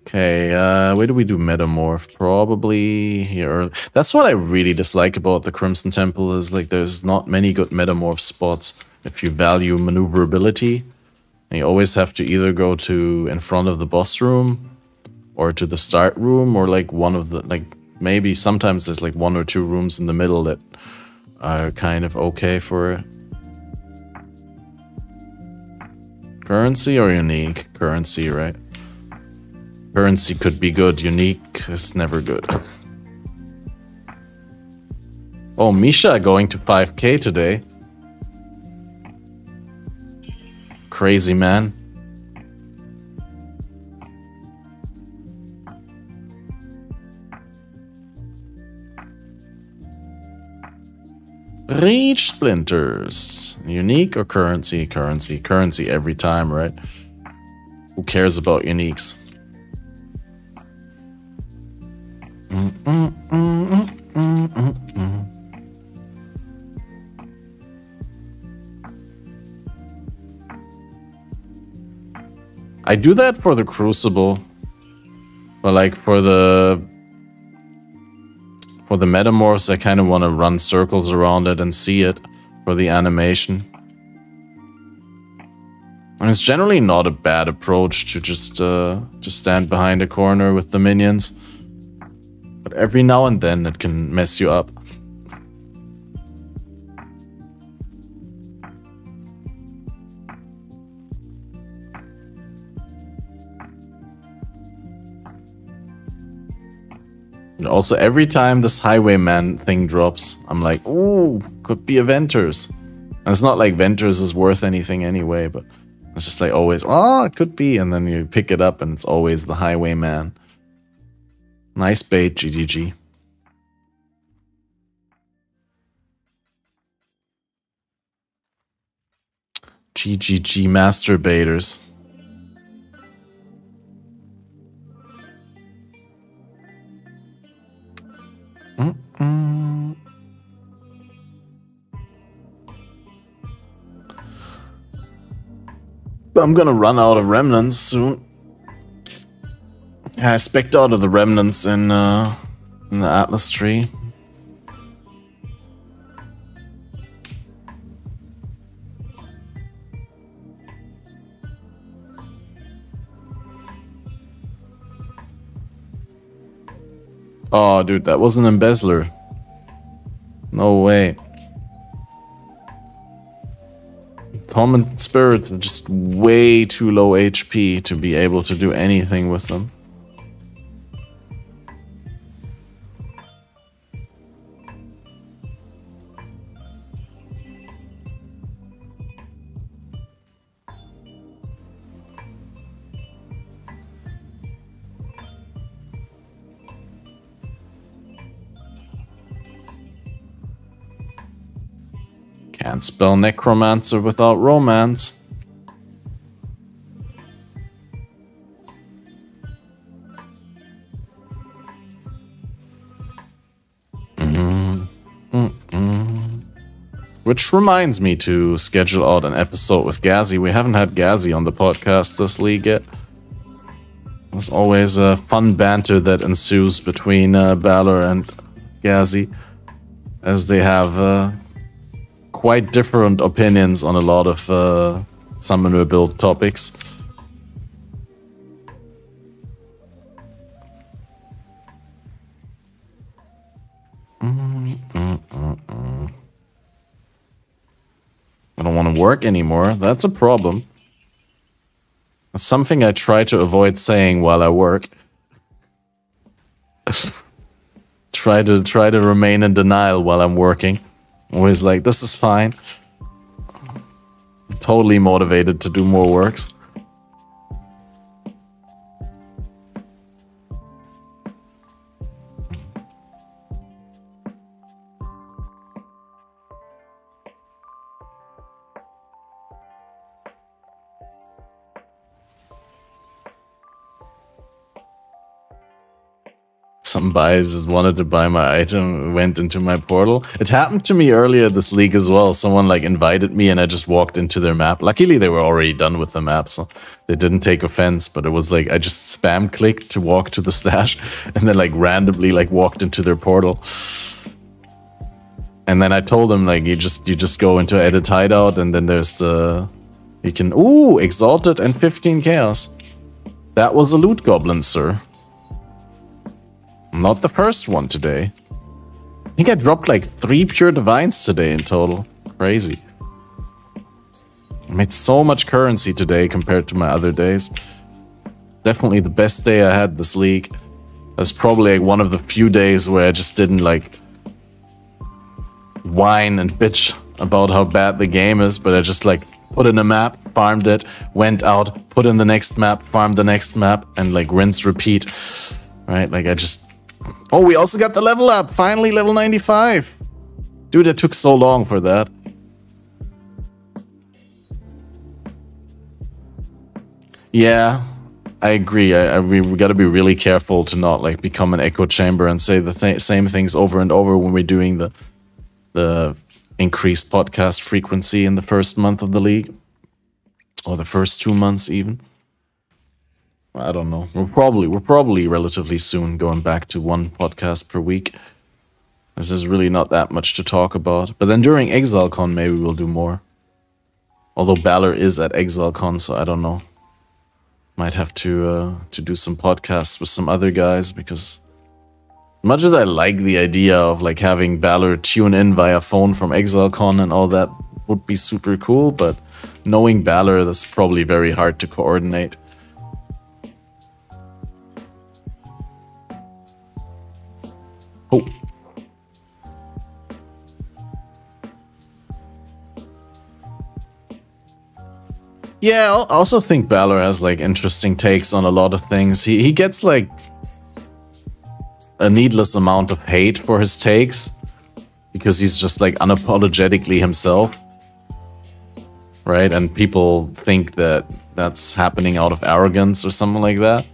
Okay, where do we do Metamorph? Probably here. That's what I really dislike about the Crimson Temple is like there's not many good Metamorph spots if you value maneuverability. And you always have to either go to in front of the boss room or to the start room or like one of the like maybe sometimes there's like 1 or 2 rooms in the middle that are kind of okay for it. Currency or unique? Currency, right? Currency could be good, unique is never good. Oh, Misha going to 5k today. Crazy man. Reach splinters. Unique or currency? Currency. Currency every time, right? Who cares about uniques? I do that for the Crucible. But like for the Metamorphs, I kind of want to run circles around it and see it for the animation. And it's generally not a bad approach to just stand behind a corner with the minions. But every now and then it can mess you up. And also, every time this Highwayman thing drops, I'm like, ooh, could be a Ventress. And it's not like Ventress is worth anything anyway, but it's just like always, oh, it could be. And then you pick it up and it's always the Highwayman. Nice bait, GGG. GGG masturbators. I'm gonna run out of remnants soon. I spec'd out of the remnants in the Atlas tree. Oh, dude, that was an embezzler. No way. Torment spirits are just way too low HP to be able to do anything with them. Can't spell necromancer without romance. Which reminds me to schedule out an episode with Gazi. We haven't had Gazi on the podcast this league yet. There's always a fun banter that ensues between Balor and Gazi, as they have quite different opinions on a lot of summoner build topics. I don't want to work anymore. That's a problem. That's something I try to avoid saying while I work. try to remain in denial while I'm working. Always like, this is fine. I'm totally motivated to do more works. Somebody just wanted to buy my item, went into my portal. It happened to me earlier this league as well. Someone like invited me and I just walked into their map. Luckily, they were already done with the map, so they didn't take offense. But it was like I just spam clicked to walk to the stash and then like randomly like walked into their portal. And then I told them like you just go into edit hideout and then there's the you can exalted and 15 chaos. That was a loot goblin, sir. Not the first one today. I think I dropped like 3 pure divines today in total. Crazy. I made so much currency today compared to my other days. Definitely the best day I had this league. That's probably like one of the few days where I just didn't like whine and bitch about how bad the game is, but I just like put in a map, farmed it, went out, put in the next map, farmed the next map, and like rinse, repeat. Right? Like I just... Oh, we also got the level up! Finally, level 95! Dude, it took so long for that. Yeah, I agree. We gotta be really careful to not like become an echo chamber and say the same things over and over when we're doing the increased podcast frequency in the first month of the league. Or the first 2 months even. I don't know. We're probably relatively soon going back to 1 podcast per week. This is really not that much to talk about. But then during ExileCon maybe we'll do more. Although Balor is at ExileCon, so I don't know. Might have to do some podcasts with some other guys, because much as I like the idea of like having Balor tune in via phone from ExileCon and all that would be super cool, but knowing Balor, that's probably very hard to coordinate. Oh. Yeah, I also think Balor has like interesting takes on a lot of things. He gets like a needless amount of hate for his takes because he's just like unapologetically himself. Right? And people think that that's happening out of arrogance or something like that.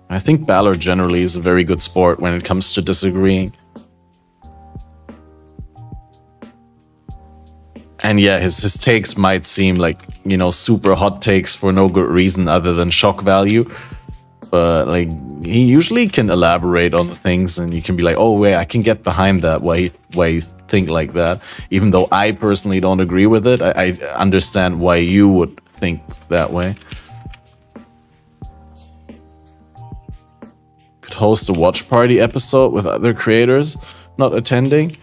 I think Balor generally is a very good sport when it comes to disagreeing. And yeah, his takes might seem like, you know, super hot takes for no good reason other than shock value. But like, he usually can elaborate on the things and you can be like, oh wait, I can get behind that, why you think like that. Even though I personally don't agree with it, I understand why you would think that way. Host a watch party episode with other creators not attending.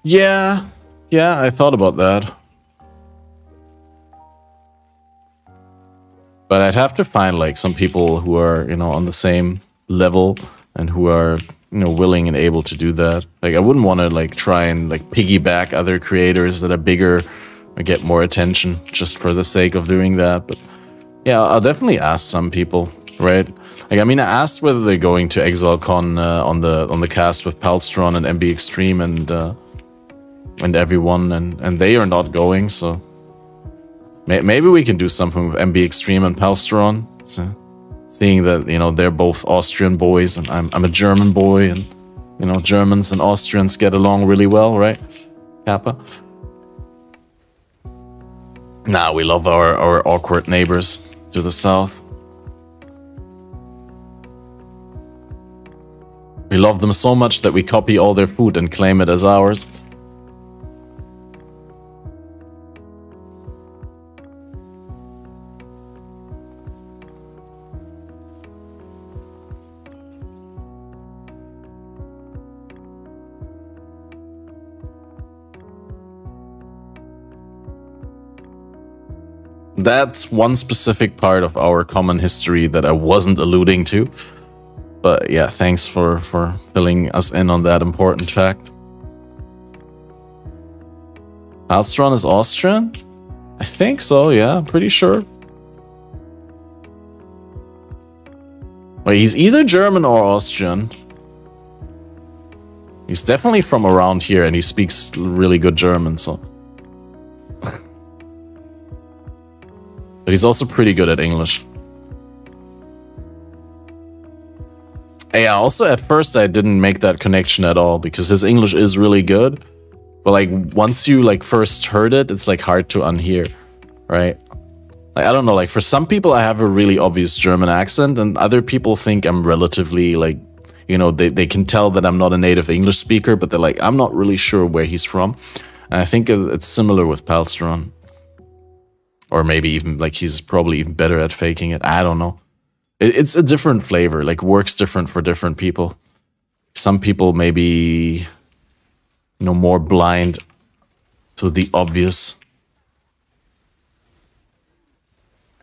Yeah, I thought about that. But I'd have to find like some people who are, you know, on the same level and who are, you know, willing and able to do that. Like I wouldn't want to like try and like piggyback other creators that are bigger or get more attention just for the sake of doing that. But yeah, I'll definitely ask some people, right? Like, I mean, I asked whether they're going to ExileCon on the cast with Palstron and MB Extreme and everyone, and they are not going. So maybe we can do something with MB Extreme and Palstron. So, seeing that, you know, they're both Austrian boys and I'm a German boy, and you know, Germans and Austrians get along really well, right? Kappa. Nah, we love our awkward neighbors to the south. We love them so much that we copy all their food and claim it as ours. That's one specific part of our common history that I wasn't alluding to. But yeah, thanks for filling us in on that important fact. Palstron is Austrian? I think so, yeah, I'm pretty sure. Wait, he's either German or Austrian. He's definitely from around here, and he speaks really good German, so. But he's also pretty good at English. Yeah, also at first I didn't make that connection at all, because his English is really good. But like, once you like first heard it, it's like hard to unhear, right? Like, I don't know, like for some people I have a really obvious German accent, and other people think I'm relatively like, you know, they can tell that I'm not a native English speaker, but they're like, I'm not really sure where he's from. And I think it's similar with Palstron. Or maybe even like he's probably even better at faking it. I don't know. It's a different flavor, like works different for different people. Some people maybe, you know, more blind to the obvious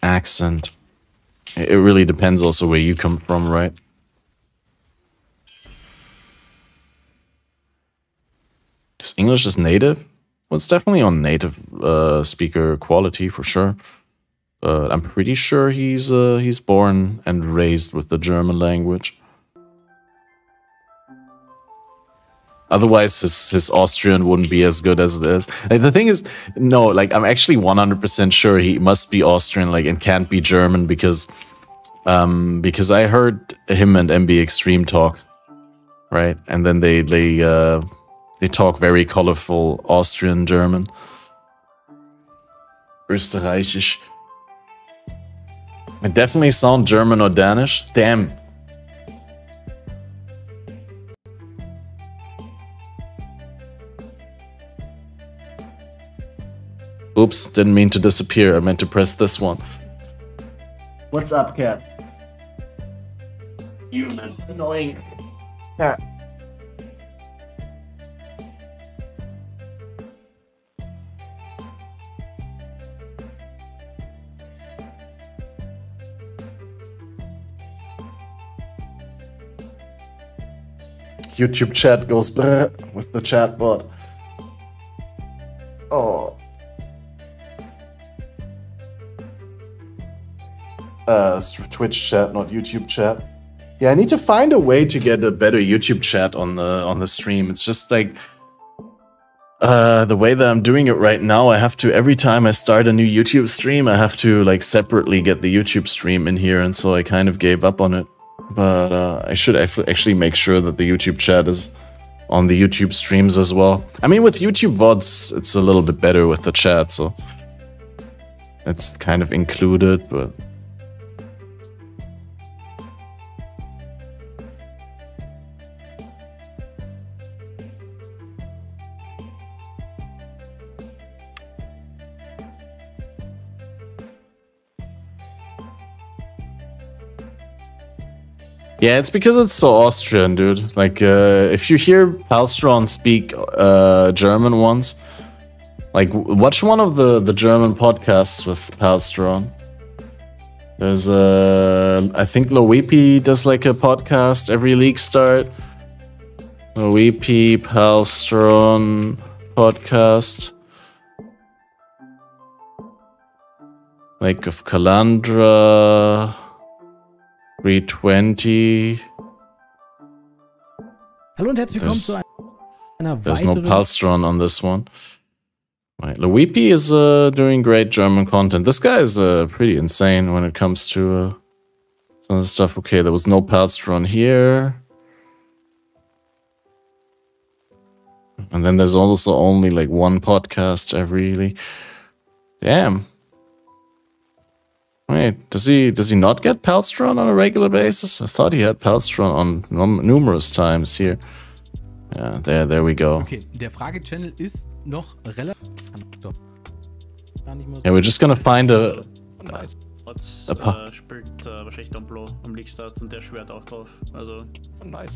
accent. It really depends also where you come from, right? Is English is native? Well, it's definitely on native speaker quality for sure. But I'm pretty sure he's born and raised with the German language. Otherwise, his Austrian wouldn't be as good as it is. Like, the thing is, no, like I'm actually 100% sure he must be Austrian, like, and can't be German because I heard him and MB Extreme talk, right? And then they talk very colorful Austrian German. Österreichisch. It definitely sound German or Danish. Damn. Oops, didn't mean to disappear. I meant to press this one. What's up, cat? Human. Annoying. Cat. YouTube chat goes brr with the chat bot. Oh. Twitch chat, not YouTube chat. Yeah, I need to find a way to get a better YouTube chat on the stream. It's just like the way that I'm doing it right now, I have to, every time I start a new YouTube stream, I have to like separately get the YouTube stream in here, and so I kind of gave up on it. But I should actually make sure that the YouTube chat is on the YouTube streams as well. I mean, with YouTube VODs, it's a little bit better with the chat, so it's kind of included, but... Yeah, it's because it's so Austrian, dude. Like, if you hear Palstron speak German once, like, watch one of the German podcasts with Palstron. There's, I think Loepi does, like, a podcast every league start. Loepi, Palstron podcast. Like, of Calandra... 320. Hallo und herzlich willkommen zu einer There's no Palstron on this one. Right. Loepi is doing great German content. This guy is pretty insane when it comes to some of the stuff. Okay, there was no Palstron here. And then there's also only like one podcast every... Damn. Wait, does he not get Palstron on a regular basis? I thought he had Palstron on numerous times here. Yeah, there we go. Okay, der Frage-Channel ist noch relativ... Yeah, we're just gonna find a... spielt wahrscheinlich Domplo am League-Start und der schwört auch drauf, also... Nice.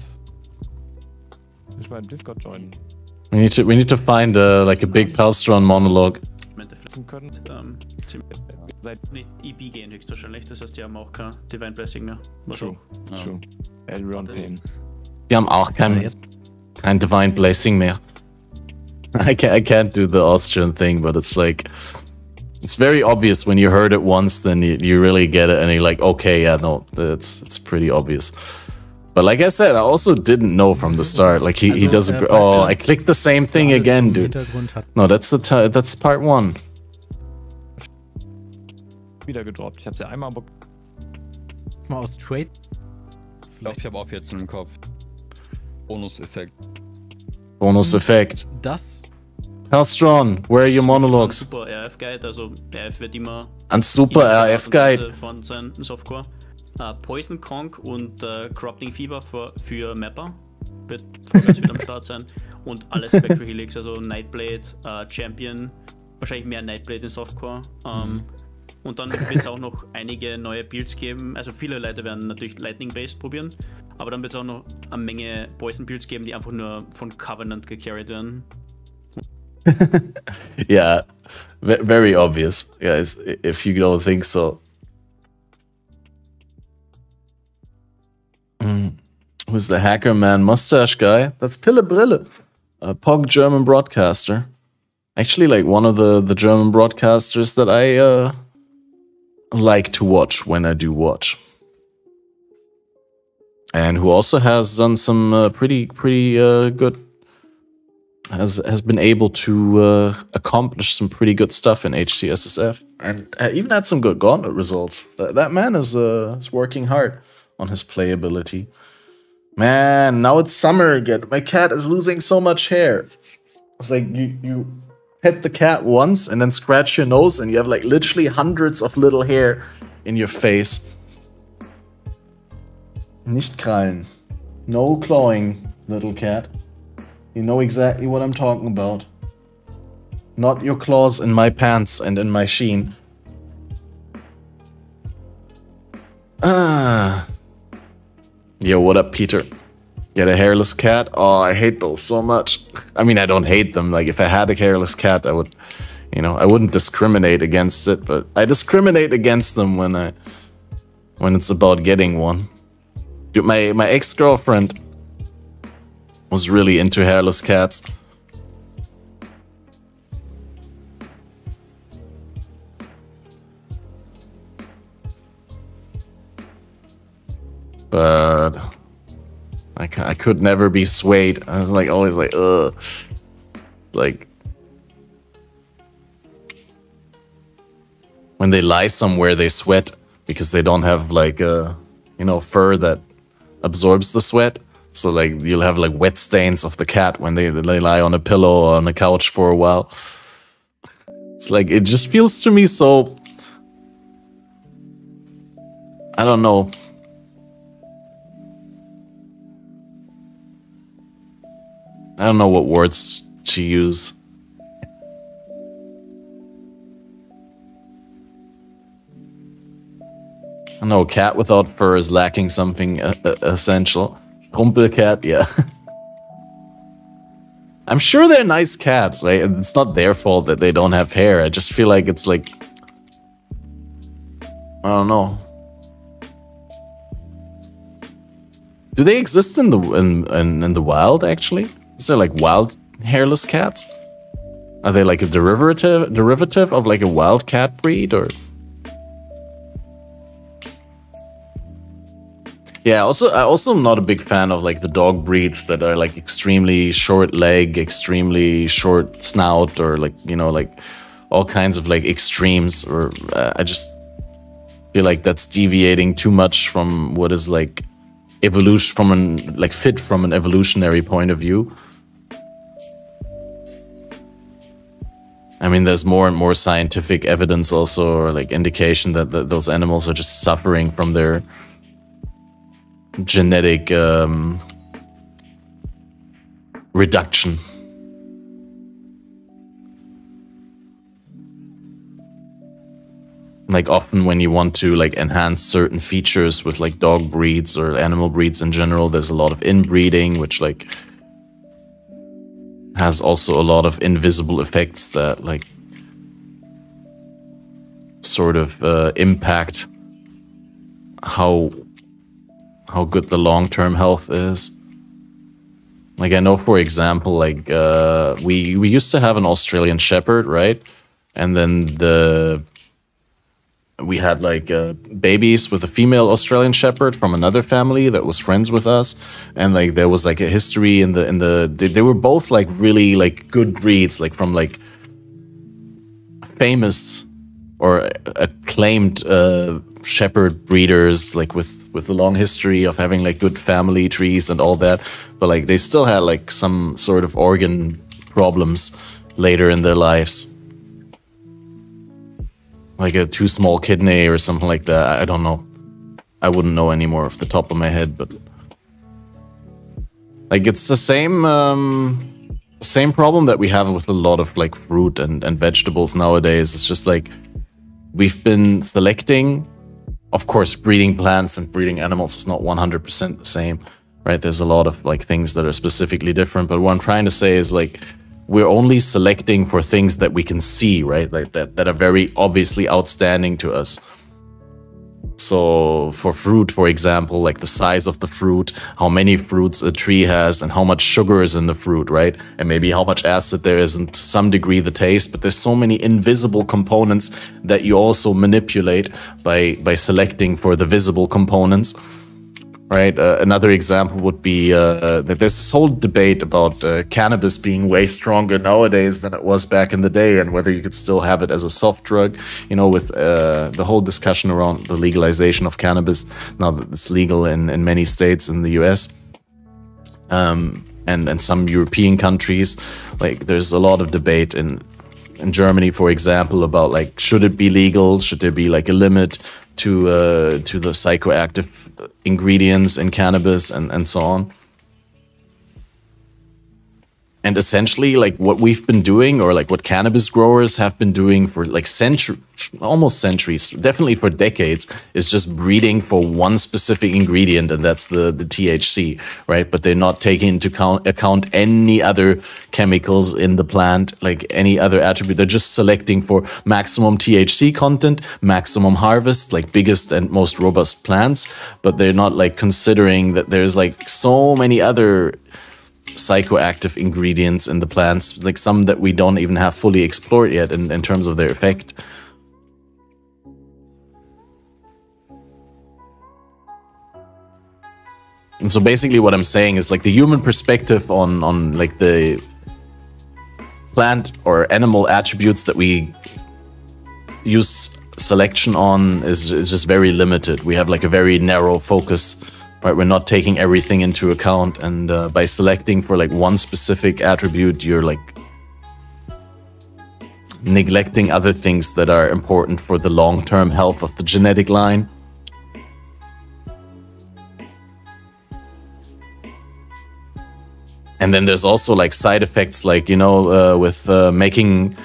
Ich mal im Discord joinen. We need to find like a big Palstron monologue. Nicht EP gehen höchstwahrscheinlich, das heißt, die haben auch kein Divine Blessing mehr. True. Everyone pain. Die haben auch kein Divine Blessing mehr. I can't do the Austrian thing, but it's like... It's very obvious when you heard it once, then you really get it, and you're like, okay, yeah, no, it's pretty obvious. But like I said, I also didn't know from the start. Like he does a oh, I clicked the same thing again, dude. No, that's that's part 1. Wieder gedroppt. Ich habe sie einmal mal aus Trade. Ich glaube, ich habe auf jetzt im Kopf. Bonus-Effekt. Bonus-Effekt. Das. Hellstron, where are your monologues? Super RF-Guide, also RF wird immer... Ein super RF-Guide. Von seinem Softcore. Poison Conk und Corrupting Fever für Mapper wird vorwärts wieder am Start sein. Und alle Spectral Helix, also Nightblade, Champion, wahrscheinlich mehr Nightblade in Softcore. Und dann wird es auch noch einige neue Builds geben. Also viele Leute werden natürlich Lightning-Based probieren, aber dann wird es auch noch eine Menge Poison-Builds geben, die einfach nur von Covenant gecarried werden. Yeah, very obvious, guys, if you don't think so. Who's the hacker man mustache guy? That's Pille Brille, a Pog German broadcaster. Actually, like one of the German broadcasters that I like to watch when I do watch. And who also has done some pretty good, has been able to accomplish some pretty good stuff in HCSSF. And even had some good gauntlet results. That man is working hard on his playability. Man, now it's summer again. My cat is losing so much hair. It's like you pet the cat once and then scratch your nose and you have like literally hundreds of little hair in your face. Nicht krallen. No clawing, little cat. You know exactly what I'm talking about. Not your claws in my pants and in my sheen. Yo, what up, Peter? Get a hairless cat? Oh, I hate those so much. I mean, I don't hate them. Like, if I had a hairless cat, I would, you know, I wouldn't discriminate against it, but I discriminate against them when it's about getting one. Dude, my ex-girlfriend was really into hairless cats. But I could never be swayed. I was like always like, ugh. Like when they lie somewhere, they sweat because they don't have like fur that absorbs the sweat. So like you'll have like wet stains of the cat when they lie on a pillow or on a couch for a while. It's like it just feels to me so, I don't know. I don't know what words to use. I know a cat without fur is lacking something essential. Rumpelcat, yeah. I'm sure they're nice cats, right? It's not their fault that they don't have hair. I just feel like it's like, I don't know. Do they exist in the wild actually? Is there like wild hairless cats? Are they like a derivative of like a wild cat breed or? Yeah, I also am not a big fan of like the dog breeds that are like extremely short leg, extremely short snout, or like, you know, like all kinds of like extremes, or I just feel like that's deviating too much from what is like evolution fit from an evolutionary point of view. I mean, there's more and more scientific evidence also, or like indication that those animals are just suffering from their genetic reduction. Like often when you want to like enhance certain features with like dog breeds or animal breeds in general, there's a lot of inbreeding, which like has also a lot of invisible effects that like sort of impact how good the long-term health is. Like I know, for example, like we used to have an Australian Shepherd, right? And then we had like babies with a female Australian Shepherd from another family that was friends with us, and like there was like a history in the they were both like really like good breeds, like from like famous or acclaimed shepherd breeders, like with a long history of having like good family trees and all that, but like they still had like some sort of organ problems later in their lives, like a too small kidney or something like that. I don't know. I wouldn't know anymore off the top of my head, but like it's the same problem that we have with a lot of like fruit and vegetables nowadays. It's just like we've been selecting. Of course, breeding plants and breeding animals is not 100% the same, right? There's a lot of like things that are specifically different. But what I'm trying to say is like we're only selecting for things that we can see, right? Like that are very obviously outstanding to us. So for fruit, for example, like the size of the fruit, how many fruits a tree has, and how much sugar is in the fruit, right? And maybe how much acid there is, and to some degree the taste. But there's so many invisible components that you also manipulate by selecting for the visible components, right? Another example would be that there's this whole debate about cannabis being way stronger nowadays than it was back in the day, and whether you could still have it as a soft drug, you know, with the whole discussion around the legalization of cannabis, now that it's legal in many states in the US and some European countries. Like there's a lot of debate in Germany, for example, about like, should it be legal? Should there be like a limit to the psychoactive ingredients in cannabis and so on? And essentially, like what we've been doing, or like what cannabis growers have been doing for like almost centuries, definitely for decades, is just breeding for one specific ingredient, and that's the THC, right? But they're not taking into account any other chemicals in the plant, like any other attribute. They're just selecting for maximum THC content, maximum harvest, like biggest and most robust plants. But they're not like considering that there's like so many other psychoactive ingredients in the plants, like some that we don't even have fully explored yet in terms of their effect. And so basically what I'm saying is like the human perspective on like the plant or animal attributes that we use selection on is just very limited. We have like a very narrow focus. Right, we're not taking everything into account, and by selecting for like one specific attribute, you're like neglecting other things that are important for the long-term health of the genetic line. And then there's also like side effects, like, you know, with making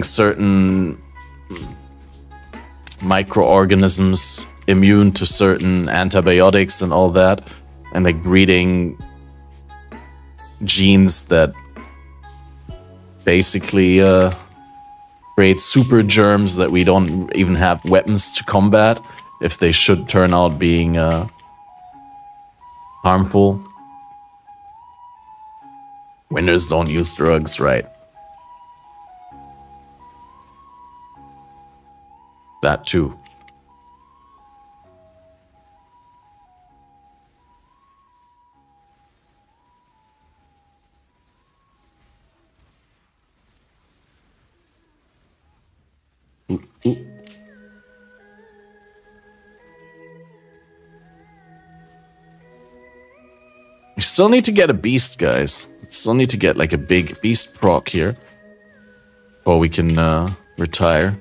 certain microorganisms immune to certain antibiotics and all that, and like breeding genes that basically create super germs that we don't even have weapons to combat if they should turn out being harmful. Winners don't use drugs, right? That too. Ooh, ooh. We still need to get a beast, guys. We still need to get like a big beast proc here before we can retire.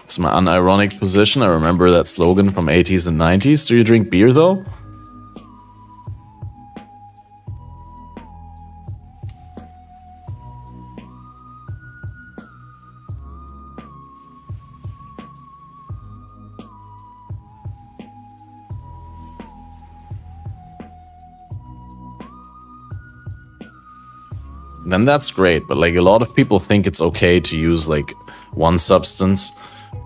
It's my unironic position. I remember that slogan from 80s and 90s. Do you drink beer, though? Then that's great, but like a lot of people think it's okay to use like one substance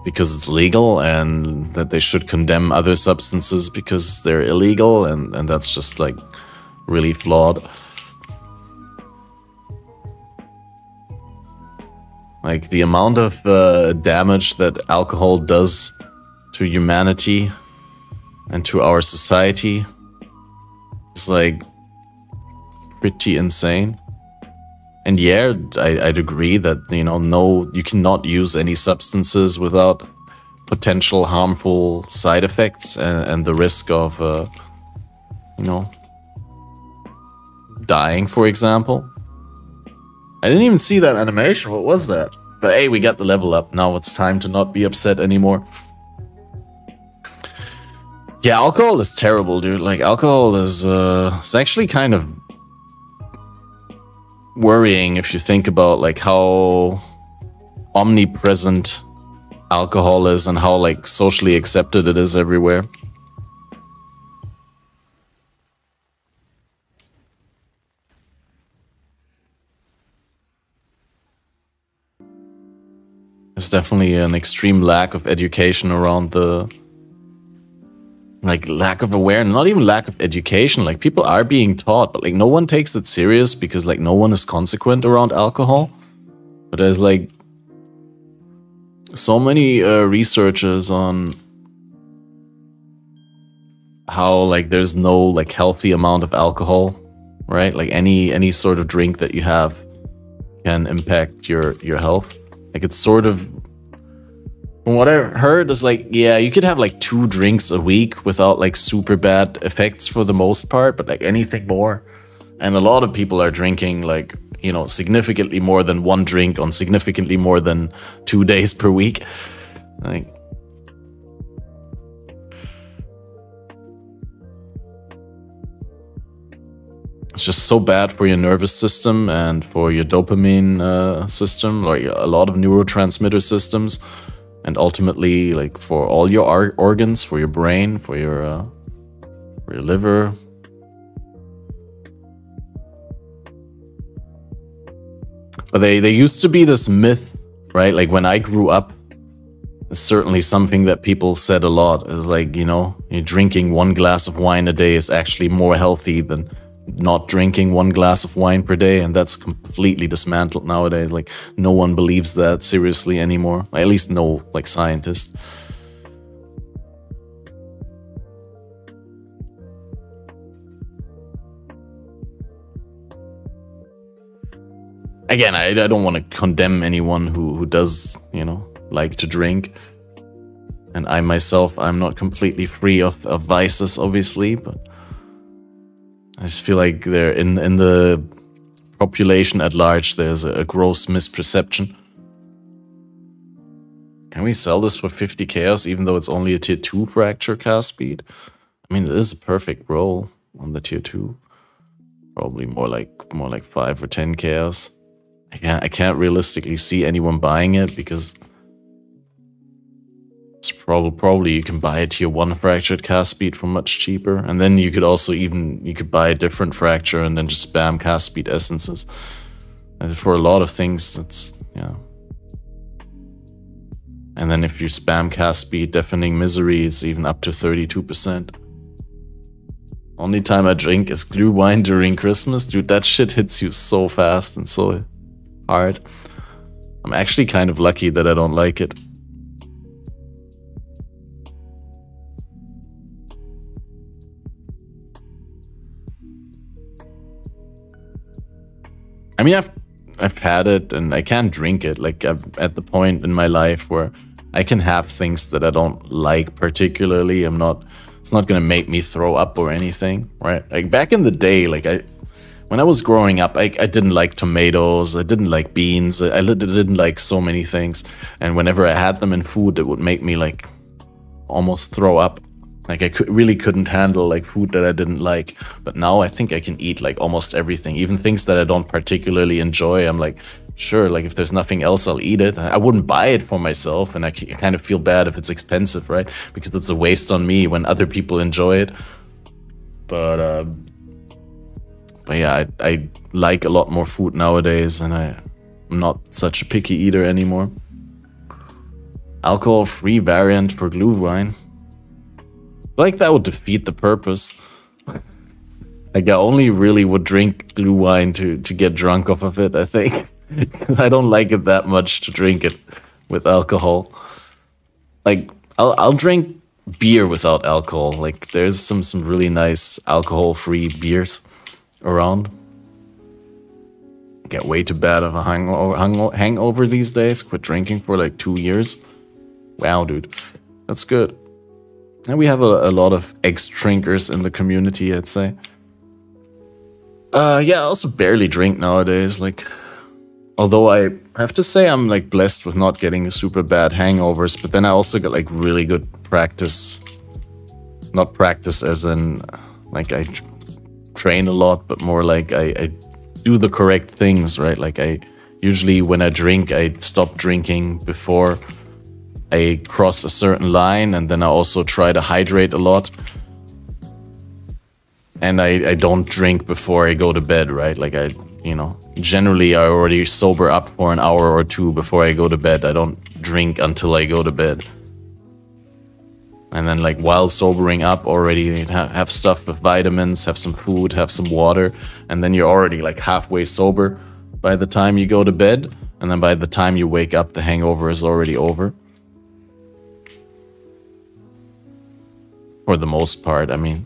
because it's legal, and that they should condemn other substances because they're illegal, and that's just like really flawed. Like the amount of damage that alcohol does to humanity and to our society is like pretty insane. And yeah, I'd agree that, you know, no, you cannot use any substances without potential harmful side effects and the risk of, you know, dying, for example. I didn't even see that animation. What was that? But hey, we got the level up. Now it's time to not be upset anymore. Yeah, alcohol is terrible, dude. Like, alcohol is, it's actually kind of worrying if you think about, like, how omnipresent alcohol is and how, like, socially accepted it is everywhere. There's definitely an extreme lack of education around the, like, lack of awareness, not even lack of education. Like, people are being taught, but like no one takes it serious because like no one is consequent around alcohol. But there's like so many researchers on how like there's no like healthy amount of alcohol, right? Like any sort of drink that you have can impact your health. Like, it's sort of, from what I've heard, is like, yeah, you could have like 2 drinks a week without like super bad effects for the most part, but like anything more. And a lot of people are drinking like, you know, significantly more than 1 drink on significantly more than 2 days per week. Like, it's just so bad for your nervous system and for your dopamine system, like a lot of neurotransmitter systems, and ultimately like for all your organs, for your brain, for your liver. But they used to be this myth, right? Like when I grew up, it's certainly something that people said a lot. Is like, you know, you're drinking 1 glass of wine a day is actually more healthy than not drinking 1 glass of wine per day, and that's completely dismantled nowadays. Like, no one believes that seriously anymore. At least no, like, scientist. Again, I don't want to condemn anyone who does, you know, like to drink. And I myself, I'm not completely free of vices, obviously, but I just feel like they're in the population at large, there's a gross misperception. Can we sell this for 50 chaos, even though it's only a tier 2 fracture cast speed? I mean, it is a perfect roll on the tier 2. Probably more like 5 or 10 chaos. I can't realistically see anyone buying it because it's probably you can buy a tier 1 fractured cast speed for much cheaper, and then you could also you could buy a different fracture and then just spam cast speed essences. And for a lot of things, it's, yeah. And then if you spam cast speed deafening misery, it's even up to 32%. Only time I drink is glue wine during Christmas. Dude, that shit hits you so fast and so hard. I'm actually kind of lucky that I don't like it. I mean, I've had it and I can't drink it. Like, I'm at the point in my life where I can have things that I don't like particularly. It's not gonna make me throw up or anything, right? Like back in the day, like when I was growing up, I didn't like tomatoes, I didn't like beans, I didn't like so many things. And whenever I had them in food, it would make me like almost throw up. Like I really couldn't handle like food that I didn't like. But now I think I can eat like almost everything, even things that I don't particularly enjoy. I'm like, sure, like if there's nothing else, I'll eat it. I wouldn't buy it for myself, and I kind of feel bad if it's expensive, right? Because it's a waste on me when other people enjoy it. But yeah, I like a lot more food nowadays, and I'm not such a picky eater anymore. alcohol-free variant for Glühwein. Like that would defeat the purpose. Like I only really would drink Glühwein to get drunk off of it, I think. Because I don't like it that much to drink it with alcohol. Like I'll drink beer without alcohol. Like there's some really nice alcohol-free beers around. Get way too bad of a hangover these days. Quit drinking for like 2 years. Wow, dude. That's good. And we have a lot of ex-drinkers in the community, I'd say. Yeah, I also barely drink nowadays. Like, although I have to say I'm like blessed with not getting super bad hangovers, but then I also got like really good practice. Not practice as in like I train a lot, but more like I do the correct things, right? Like I usually when I drink, I stop drinking before I cross a certain line, and then I also try to hydrate a lot. And I don't drink before I go to bed, right? Like generally I already sober up for an hour or two before I go to bed. I don't drink until I go to bed. And then like while sobering up already have stuff with vitamins, have some food, have some water. And then you're already like halfway sober by the time you go to bed. And then by the time you wake up, the hangover is already over. For the most part, I mean.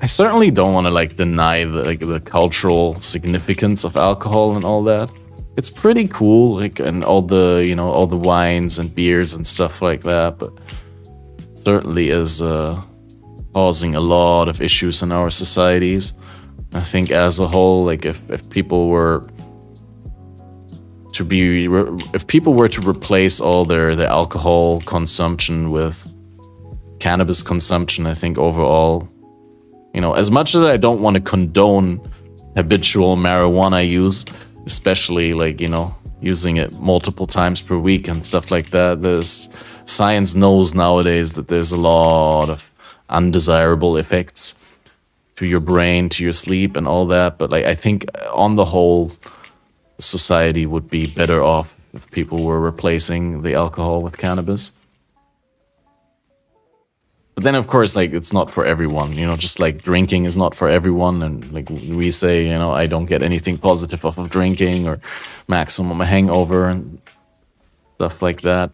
I certainly don't want to like deny the cultural significance of alcohol and all that. It's pretty cool, like, and all the all the wines and beers and stuff like that, but certainly is causing a lot of issues in our societies. I think as a whole, like if people were to replace all their alcohol consumption with cannabis consumption, I think overall, as much as I don't want to condone habitual marijuana use, especially like, using it multiple times per week and stuff like that, science knows nowadays that there's a lot of undesirable effects to your brain, to your sleep and all that. But like, I think on the whole, society would be better off if people were replacing the alcohol with cannabis. But then, of course, like, it's not for everyone, just like drinking is not for everyone. And like we say, I don't get anything positive off of drinking or maximum hangover and stuff like that.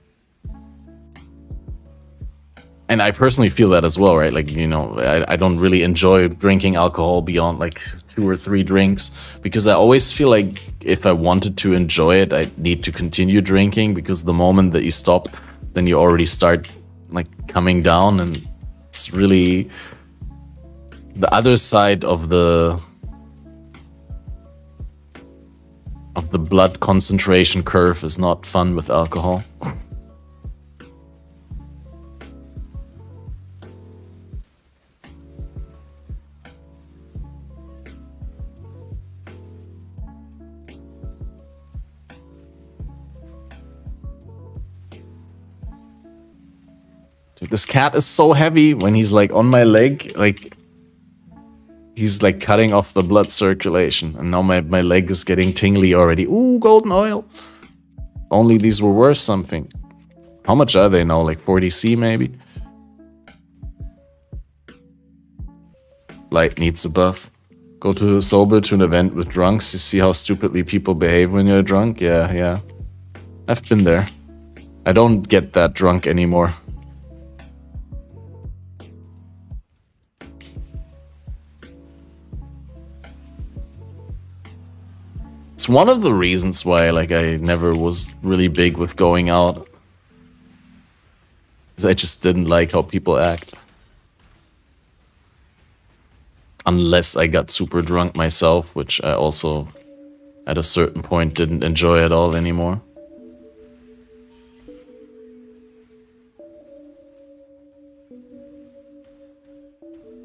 And I personally feel that as well, right? Like, I don't really enjoy drinking alcohol beyond like 2 or 3 drinks, because I always feel like if I wanted to enjoy it, I need to continue drinking, because the moment that you stop, then you already start like coming down, and it's really the other side of the blood concentration curve is not fun with alcohol. Dude, this cat is so heavy when he's like on my leg, like he's like cutting off the blood circulation, and now my leg is getting tingly already. Ooh, golden oil. Only these were worth something. How much are they now? Like 40C maybe? Light needs a buff. Go to sober to an event with drunks. You see how stupidly people behave when you're drunk? Yeah. I've been there. I don't get that drunk anymore. It's one of the reasons why like I never was really big with going out. Because I just didn't like how people act. Unless I got super drunk myself, which I also at a certain point didn't enjoy at all anymore.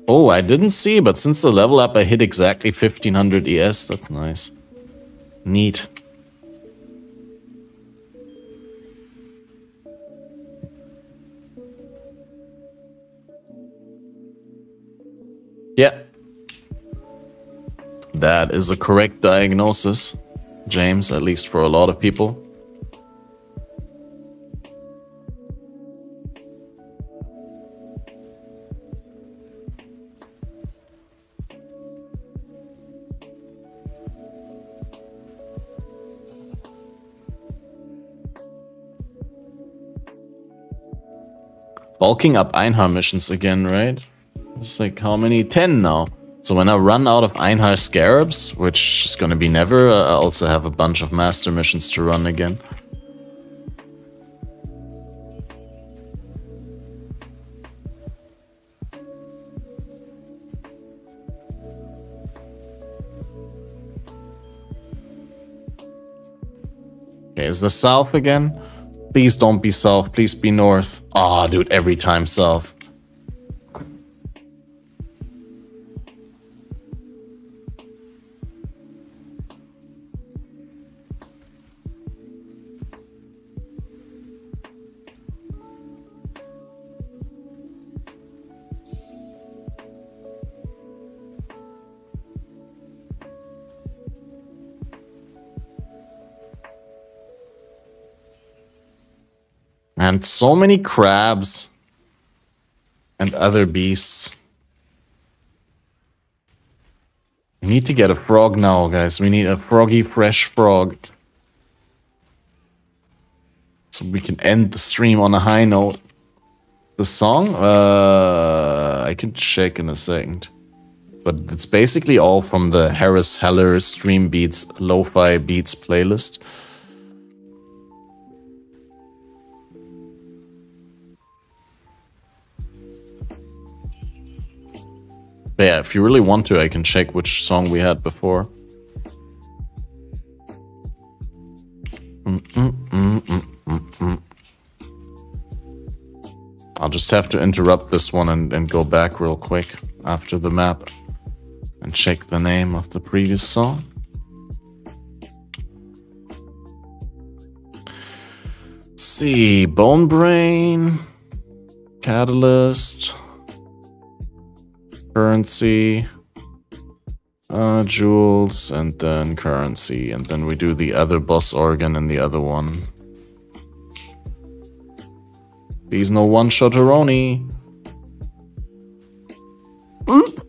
Oh, I didn't see, but since the level up I hit exactly 1500 ES, that's nice. Neat. Yeah. That is a correct diagnosis, James, at least for a lot of people. Bulking up Einhar missions again, right? It's like how many? 10 now. So when I run out of Einhar Scarabs, which is gonna be never, I also have a bunch of master missions to run again. Okay, is the south again? Please don't be south, please be north. Aw, dude, every time south. And so many crabs and other beasts. We need to get a frog now, guys. We need a froggy fresh frog. So we can end the stream on a high note. The song? I can check in a second. But it's basically all from the Harris Heller Stream Beats Lo-Fi Beats playlist. But yeah, if you really want to, I can check which song we had before. I'll just have to interrupt this one and go back real quick after the map and check the name of the previous song. Let's see, Bone Brain, Catalyst, Currency, Jewels, and then Currency, and then we do the other boss organ in the other one. Please no one-shot-eroni. Oop!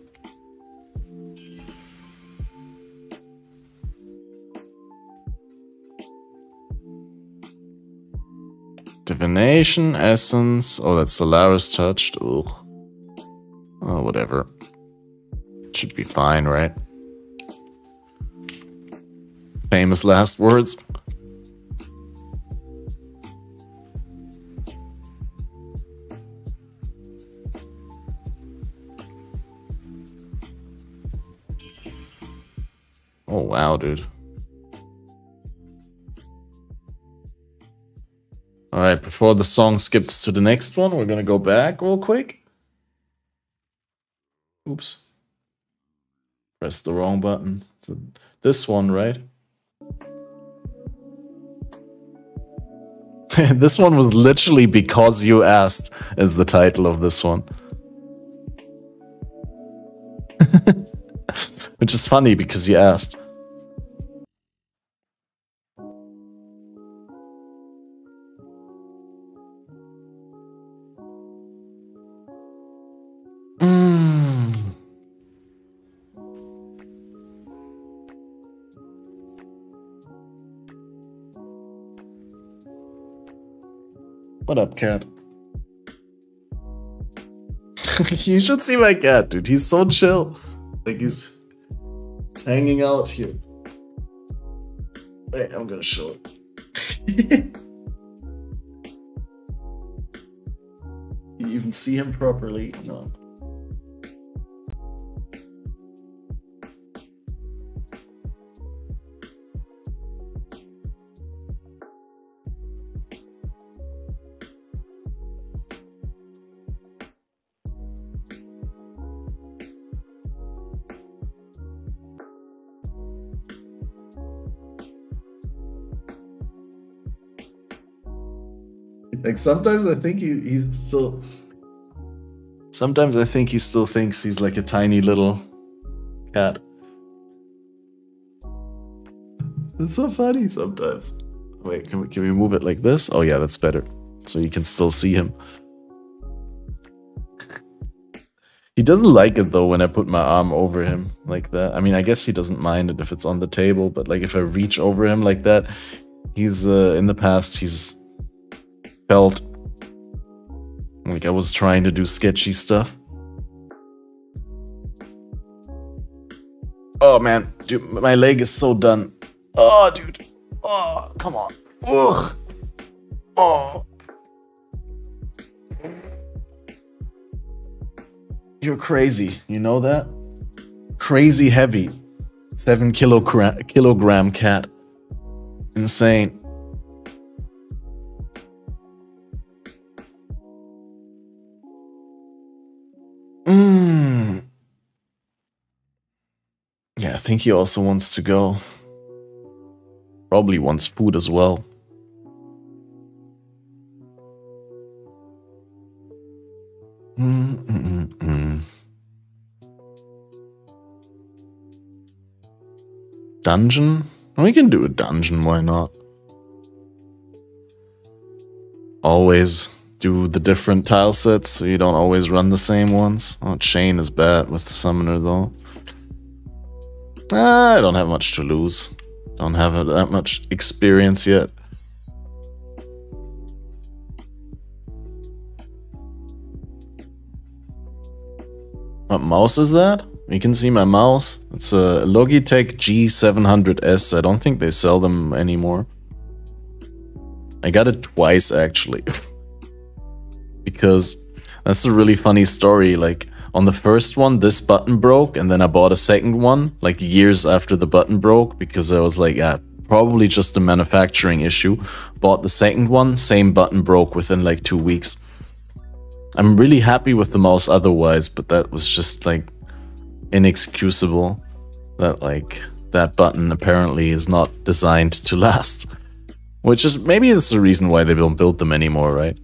Divination, Essence. Oh, that's Solaris touched. Ugh. Oh, whatever. Should be fine, right? Famous last words. Oh, wow, dude. Alright, before the song skips to the next one, we're gonna go back real quick. Oops. Press the wrong button. So this one, right? This one was literally Because You Asked is the title of this one. Which is funny because you asked. What up, cat? You should see my cat, dude. He's so chill. Like he's hanging out here. Wait, I'm gonna show it. You even see him properly? No. Like sometimes I think he's still Sometimes I think he still thinks he's like a tiny little cat. It's so funny sometimes. Wait, can we move it like this? Oh yeah, that's better. So you can still see him. He doesn't like it though when I put my arm over him like that. I mean, I guess he doesn't mind it if it's on the table, but like if I reach over him like that, he's in the past he's felt like I was trying to do sketchy stuff. Oh man, dude, my leg is so done. Oh, dude. Oh, come on. Ugh. Oh. You're crazy, you know that? Crazy heavy. 7 kilogram cat. Insane. Yeah, I think he also wants to go. Probably wants food as well. Dungeon? We can do a dungeon, why not? Always do the different tile sets so you don't always run the same ones. Oh, chain is bad with the summoner though. I don't have much to lose. Don't have that much experience yet. What mouse is that? You can see my mouse. It's a Logitech G700S. I don't think they sell them anymore. I got it twice actually. Because that's a really funny story. Like on the first one, this button broke, and then I bought a second one like years after the button broke because I was like, probably just a manufacturing issue. Bought the second one, same button broke within like 2 weeks. I'm really happy with the mouse otherwise, but that was just like inexcusable. That like that button apparently is not designed to last. Which is maybe it's the reason why they don't build them anymore, right?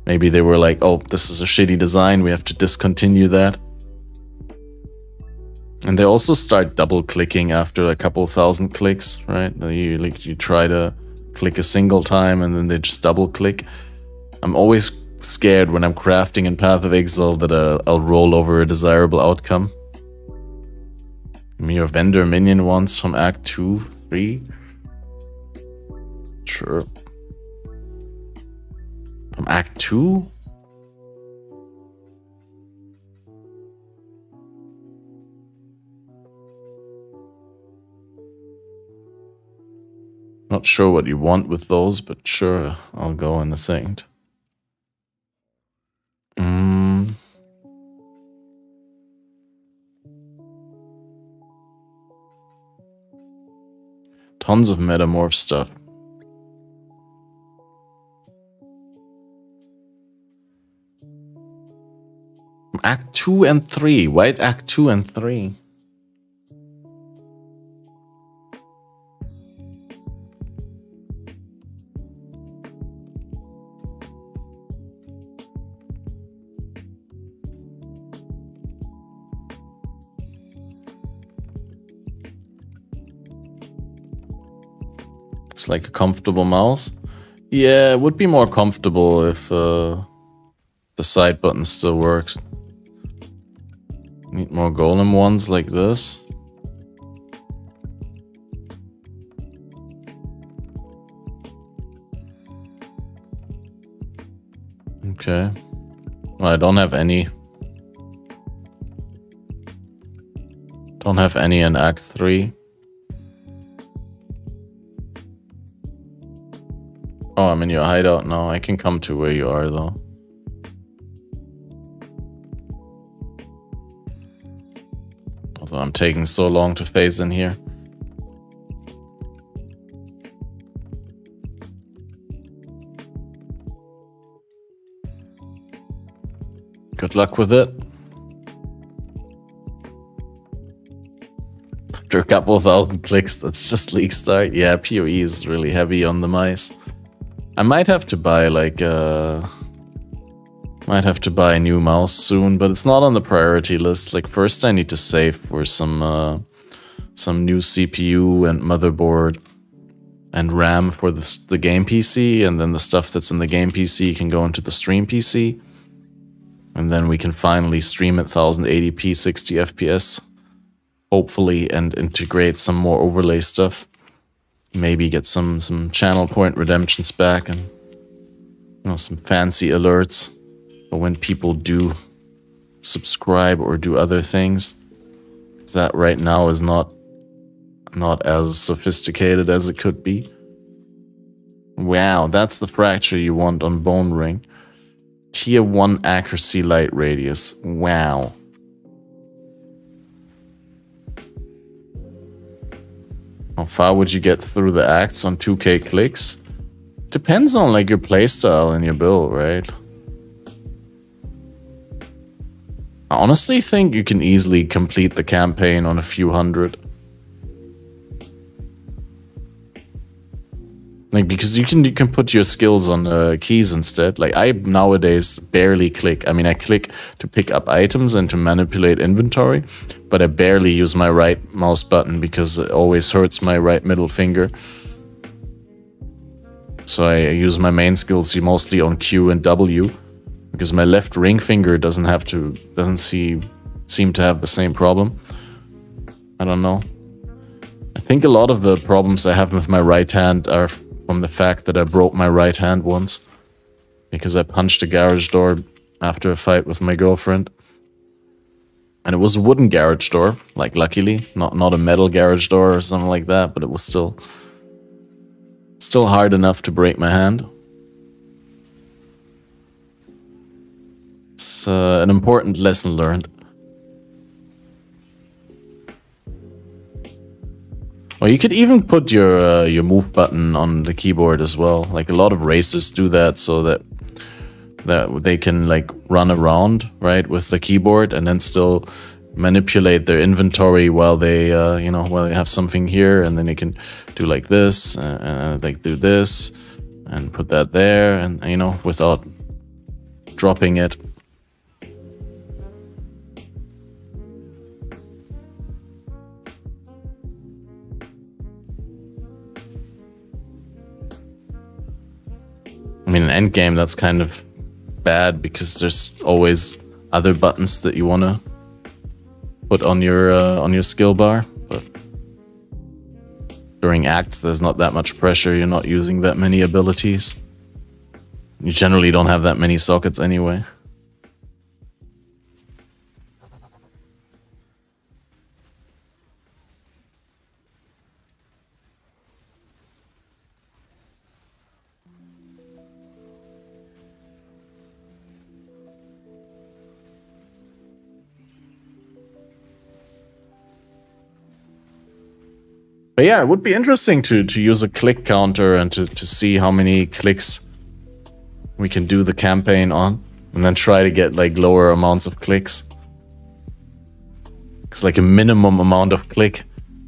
Maybe they were like, oh, this is a shitty design, we have to discontinue that. And they also start double clicking after a couple thousand clicks, right? You try to click a single time and then they just double click. I'm always scared when I'm crafting in Path of Exile that I'll roll over a desirable outcome. Give me your vendor minion once from Act 2, 3. Sure. From Act 2? Not sure what you want with those, but sure, I'll go in a second. Tons of metamorph stuff. Act 2 and 3. Why Act 2 and 3? Looks like a comfortable mouse. Yeah, it would be more comfortable if the side button still works. Need more golem ones like this. Okay. Well, I don't have any. Don't have any in Act 3. Oh, I'm in your hideout now. I can come to where you are though. Although I'm taking so long to phase in here. Good luck with it. After a couple of thousand clicks, that's just league start. Yeah, PoE is really heavy on the mice. I might have to buy like might Might have to buy a new mouse soon, but it's not on the priority list. Like, first I need to save for some new CPU and motherboard and RAM for the game PC, and then the stuff that's in the game PC can go into the stream PC. And then we can finally stream at 1080p 60 FPS, hopefully, and integrate some more overlay stuff. Maybe get some channel point redemptions back, and some fancy alerts for when people do subscribe or do other things. That right now is not as sophisticated as it could be. Wow, that's the fracture you want on Bone Ring. Tier 1 accuracy light radius. Wow. How far would you get through the acts on 2k clicks? Depends on like your playstyle and your build, right? I honestly think you can easily complete the campaign on a few hundred. Like, because you can put your skills on keys instead. Like, I nowadays barely click. I mean, I click to pick up items and to manipulate inventory, but I barely use my right mouse button because it always hurts my right middle finger. So I use my main skills mostly on Q and W, because my left ring finger doesn't seem to have the same problem. I don't know. I think a lot of the problems I have with my right hand are from the fact that I broke my right hand once because I punched a garage door after a fight with my girlfriend. And it was a wooden garage door, like, luckily, not a metal garage door or something like that, but it was still hard enough to break my hand. It's an important lesson learned. Or you could even put your move button on the keyboard as well. Like, a lot of racers do that so that they can like run around, right, with the keyboard and then still manipulate their inventory while they while they have something here, and then they can do like this, like do this and put that there, and without dropping it. I mean, in endgame, that's kind of bad because there's always other buttons that you want to put on your skill bar, but during acts, there's not that much pressure. You're not using that many abilities. You generally don't have that many sockets anyway. But yeah, it would be interesting to use a click counter and to see how many clicks we can do the campaign on, and then try to get like lower amounts of clicks. It's like a minimum amount of click,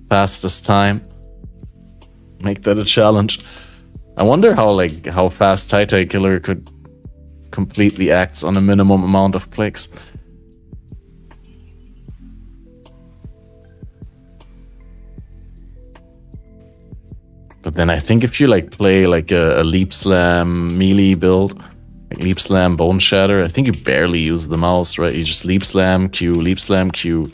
fastest time. Make that a challenge. I wonder how fast Titai Killer could complete the acts on a minimum amount of clicks. But then I think if you like play like a Leap Slam melee build, like Leap Slam Bone Shatter, I think you barely use the mouse, right? You just Leap Slam Q, Leap Slam Q.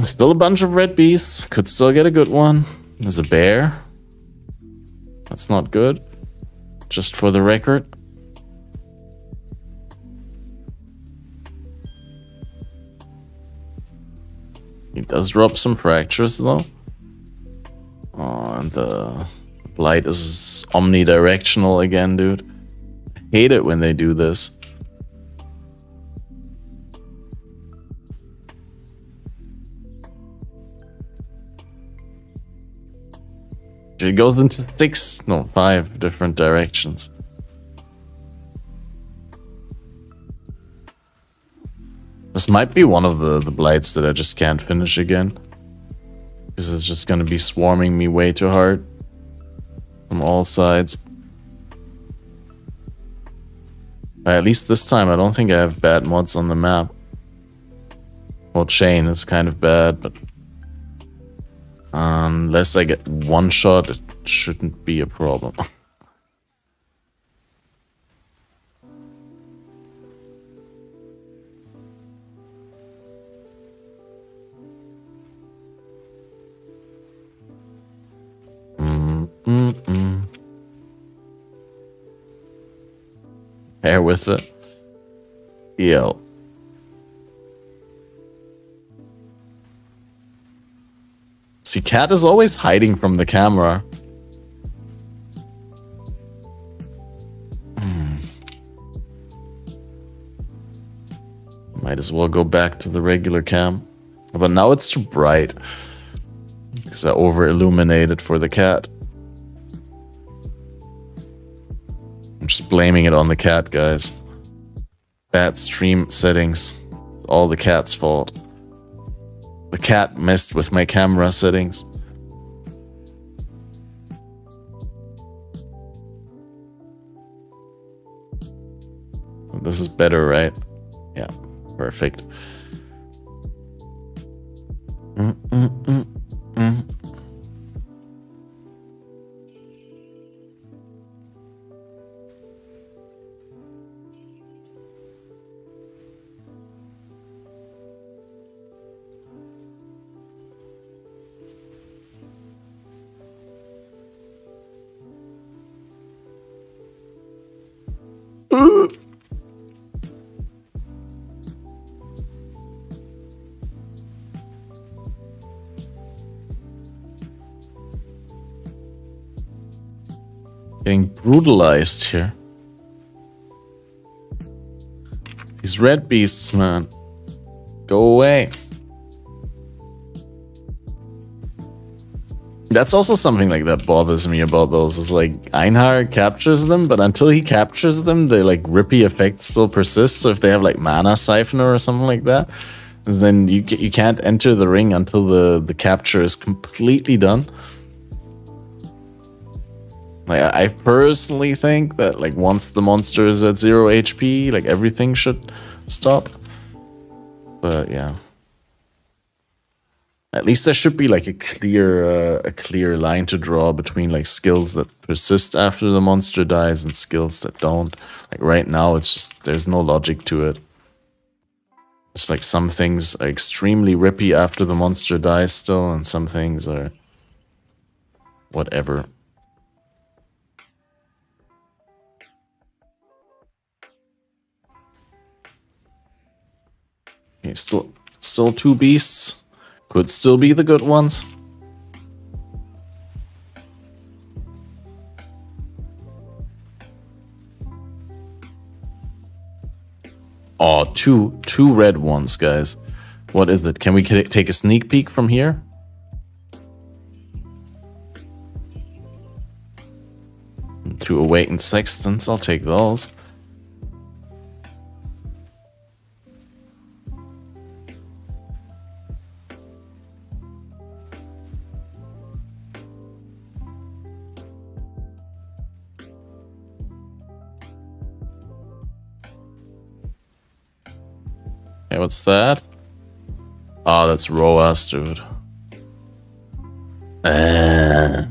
Still a bunch of red beasts. Could still get a good one. There's a bear. That's not good. Just for the record. He does drop some fractures though. Oh, and the blight is omnidirectional again, dude. I hate it when they do this. It goes into 5 different directions. This might be one of the blights that I just can't finish again. Because it's just gonna be swarming me way too hard. From all sides. At least this time I don't think I have bad mods on the map. Well, Chain is kind of bad, but... unless I get one shot, it shouldn't be a problem. Bear with it. Yo. See, Cat is always hiding from the camera. Might as well go back to the regular cam. But now it's too bright. Because I over-illuminated for the cat. I'm just blaming it on the cat, guys. Bad stream settings. It's all the cat's fault. The cat messed with my camera settings. This is better, right? Yeah, perfect. Getting brutalized here. These red beasts, man. Go away. That's also something like that bothers me about those, is like Einhar captures them, but until he captures them, the like rippy effect still persists. So if they have like mana siphoner or something like that, then you can't enter the ring until the capture is completely done. Like, I personally think that like once the monster is at 0 HP, like everything should stop. But yeah. At least there should be like a clear line to draw between like skills that persist after the monster dies and skills that don't. Like right now, it's just, there's no logic to it. It's like some things are extremely rippy after the monster dies still, and some things are whatever. Okay, still 2 beasts. Could still be the good ones. Oh, two red ones, guys. What is it? Can we take a sneak peek from here? Two awakened sextants, I'll take those. Hey, what's that? Oh, that's Roas, dude. The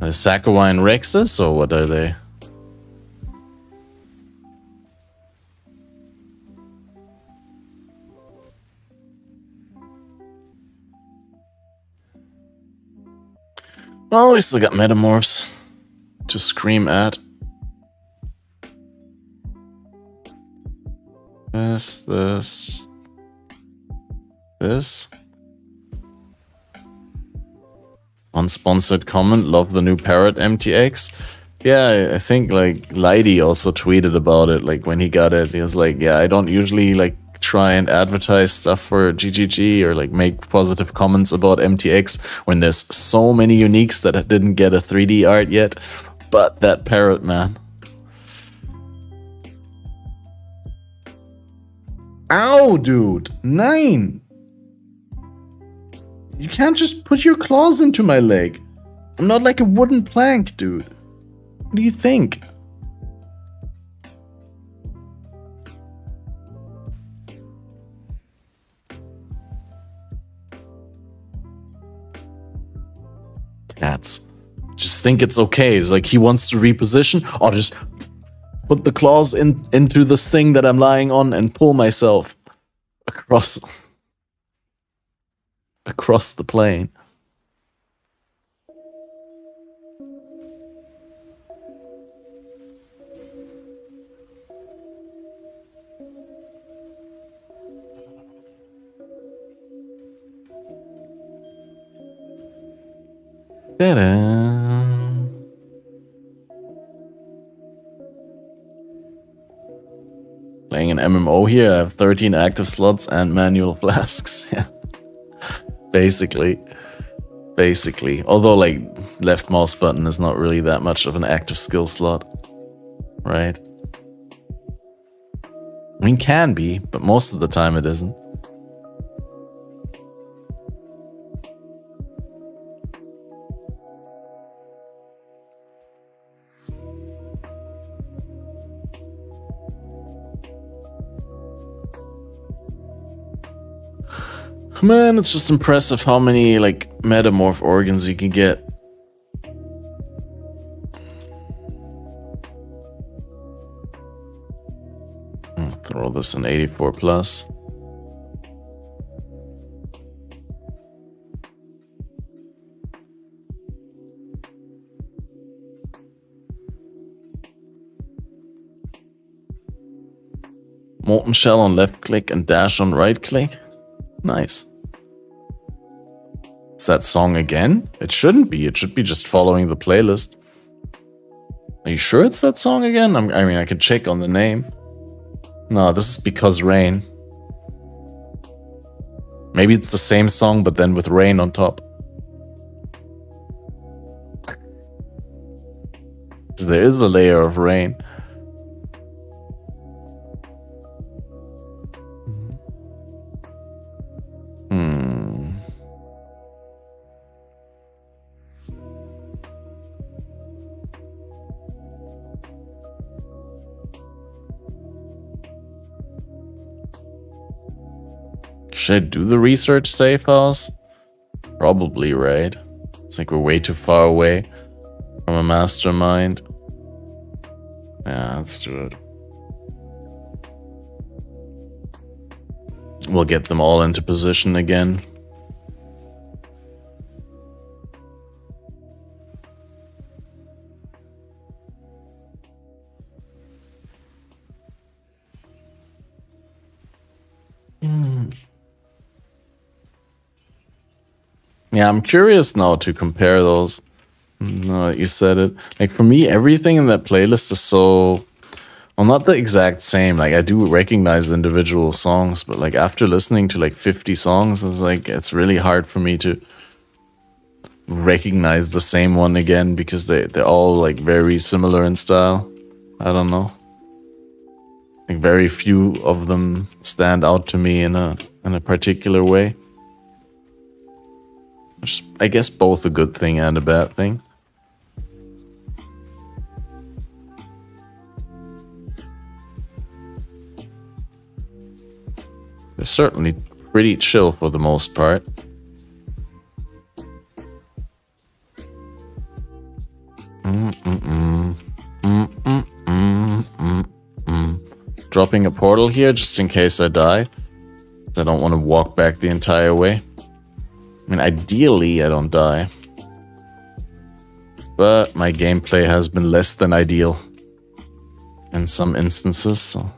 Sakowine Rexes, or what are they? Well, we still got Metamorphs to scream at. This. this. Unsponsored comment, love the new Parrot MTX. Yeah, I think like Lighty also tweeted about it, like when he got it. He was like, yeah, I don't usually like try and advertise stuff for GGG or like make positive comments about MTX when there's so many uniques that didn't get a 3D art yet. But that Parrot, man. Ow, dude. 9. You can't just put your claws into my leg. I'm not like a wooden plank, dude. What do you think? Cats. Just think it's okay. It's like he wants to reposition. I'll just put the claws into this thing that I'm lying on and pull myself across the plane. Ta-da. Playing an MMO here, I have 13 active slots and manual flasks. Yeah. Basically. Although, like, left mouse button is not really that much of an active skill slot. Right? I mean, can be, but most of the time it isn't. Man, it's just impressive how many, like, metamorph organs you can get. I'll throw this in 84 plus. Molten Shell on left click and dash on right click. Nice. Is that song again? It shouldn't be. It should be just following the playlist. Are you sure it's that song again? I mean, I could check on the name. No, this is Because Rain. Maybe it's the same song, but then with rain on top. There is a layer of rain. Should I do the research safe house? Probably, right? It's like we're way too far away from a mastermind. Yeah, let's do it. We'll get them all into position again. Yeah, I'm curious now to compare those. No, you said it. Like, for me, everything in that playlist is so... Well, not the exact same. Like, I do recognize individual songs, but, like, after listening to, like, 50 songs, it's, like, it's really hard for me to recognize the same one again because they're all, like, very similar in style. I don't know. Like, very few of them stand out to me in a particular way. Which, I guess, both a good thing and a bad thing. They're certainly pretty chill for the most part. Dropping a portal here just in case I die. I don't want to walk back the entire way. I mean, ideally, I don't die. But my gameplay has been less than ideal in some instances. So.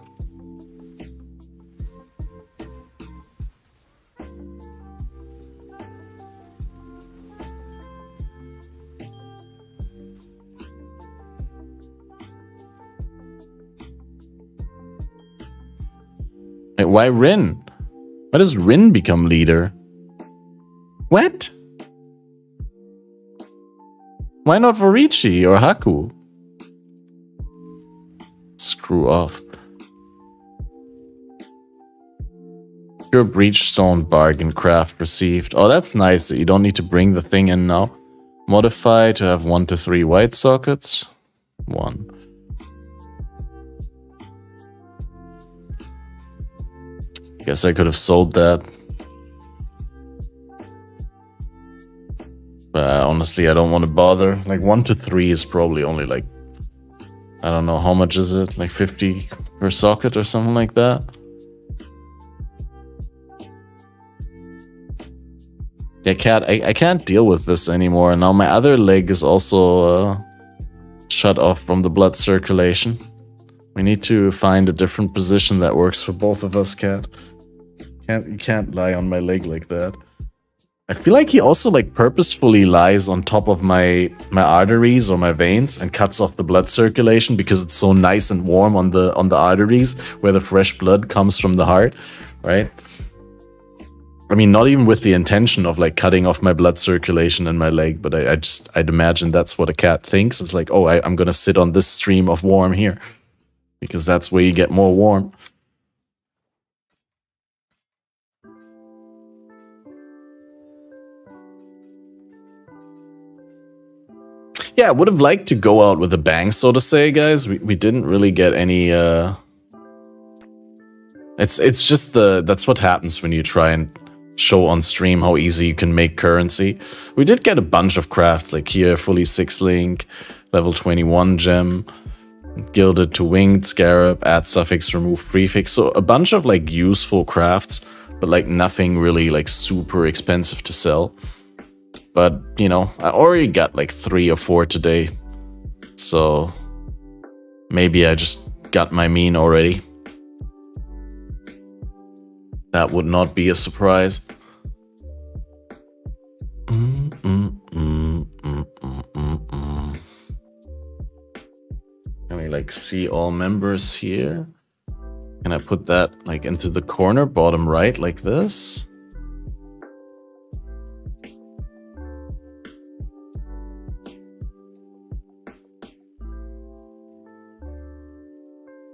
Wait, why Rin? Why does Rin become leader? What? Why not Vorichi or Haku? Screw off. Pure Breachstone bargain craft received. Oh, that's nice that you don't need to bring the thing in now. Modify to have 1 to 3 white sockets. 1. Guess I could have sold that. But honestly, I don't want to bother. Like 1 to 3 is probably only like, I don't know, how much is it? Like 50 per socket or something like that? Yeah, Cat, I can't deal with this anymore. Now my other leg is also shut off from the blood circulation. We need to find a different position that works for both of us, Cat. You can't lie on my leg like that. I feel like he also like purposefully lies on top of my arteries or my veins and cuts off the blood circulation because it's so nice and warm on the arteries where the fresh blood comes from the heart, right? I mean, not even with the intention of like cutting off my blood circulation in my leg, but I'd imagine that's what a cat thinks. It's like, oh, I'm gonna sit on this stream of warm here because that's where you get more warm. Yeah, I would have liked to go out with a bang, so to say, guys. We didn't really get any. It's just that's what happens when you try and show on stream how easy you can make currency. We did get a bunch of crafts, like here, fully 6-link, level 21 gem, gilded to winged scarab, add suffix, remove prefix. So a bunch of like useful crafts, but like nothing really like super expensive to sell. But, you know, I already got like 3 or 4 today. So maybe I just got my mean already. That would not be a surprise. Can we like see all members here? Can I put that like into the corner, bottom right, like this?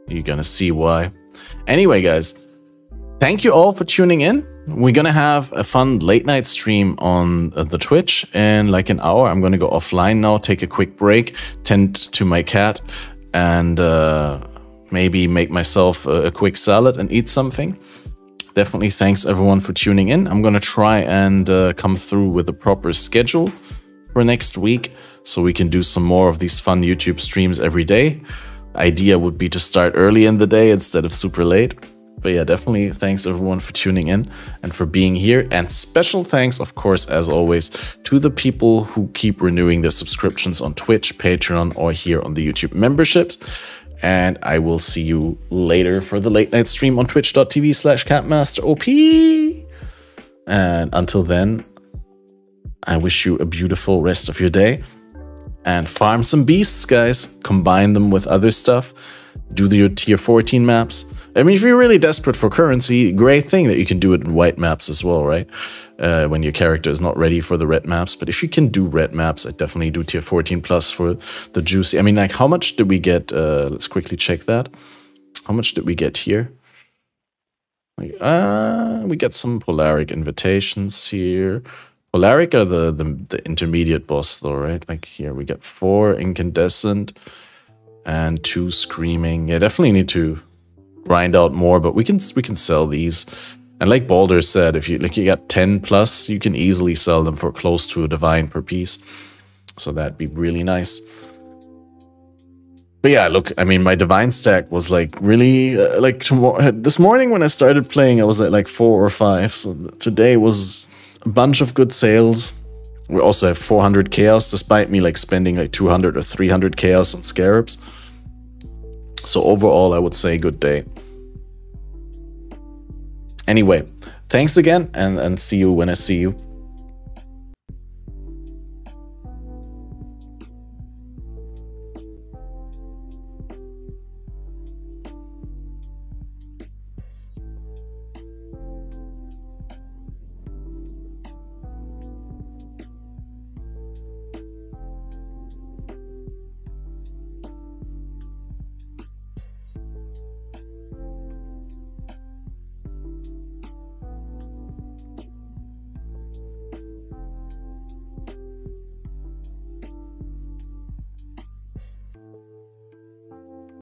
You're gonna see why. Anyway, guys, thank you all for tuning in. We're gonna have a fun late night stream on the Twitch in like an hour. I'm gonna go offline now, take a quick break, tend to my cat, and maybe make myself a quick salad and eat something. Definitely thanks everyone for tuning in. I'm gonna try and come through with a proper schedule for next week so we can do some more of these fun YouTube streams every day. Idea would be to start early in the day instead of super late. But yeah, definitely thanks everyone for tuning in and for being here. And special thanks, of course, as always, to the people who keep renewing their subscriptions on Twitch, Patreon, or here on the YouTube memberships. And I will see you later for the late night stream on twitch.tv/catmasterop. And until then, I wish you a beautiful rest of your day. And farm some beasts, guys. Combine them with other stuff. Do your tier 14 maps. I mean, if you're really desperate for currency, great thing that you can do it in white maps as well, right? When your character is not ready for the red maps. But if you can do red maps, I definitely do tier 14 plus for the juicy. I mean, like, how much did we get? Let's quickly check that. How much did we get here? We get some Polaric invitations here. Polaric are the intermediate boss though, right? Like here we get 4 incandescent and 2 screaming. Yeah, definitely need to grind out more, but we can sell these. And like Baldur said, if you got 10 plus, you can easily sell them for close to a divine per piece. So that'd be really nice. But yeah, look, I mean, my divine stack was like really like this morning when I started playing, I was at like 4 or 5. So today was a bunch of good sales. We also have 400 chaos, despite me like spending like 200 or 300 chaos on scarabs. So overall, I would say good day. Anyway, thanks again, and see you when I see you.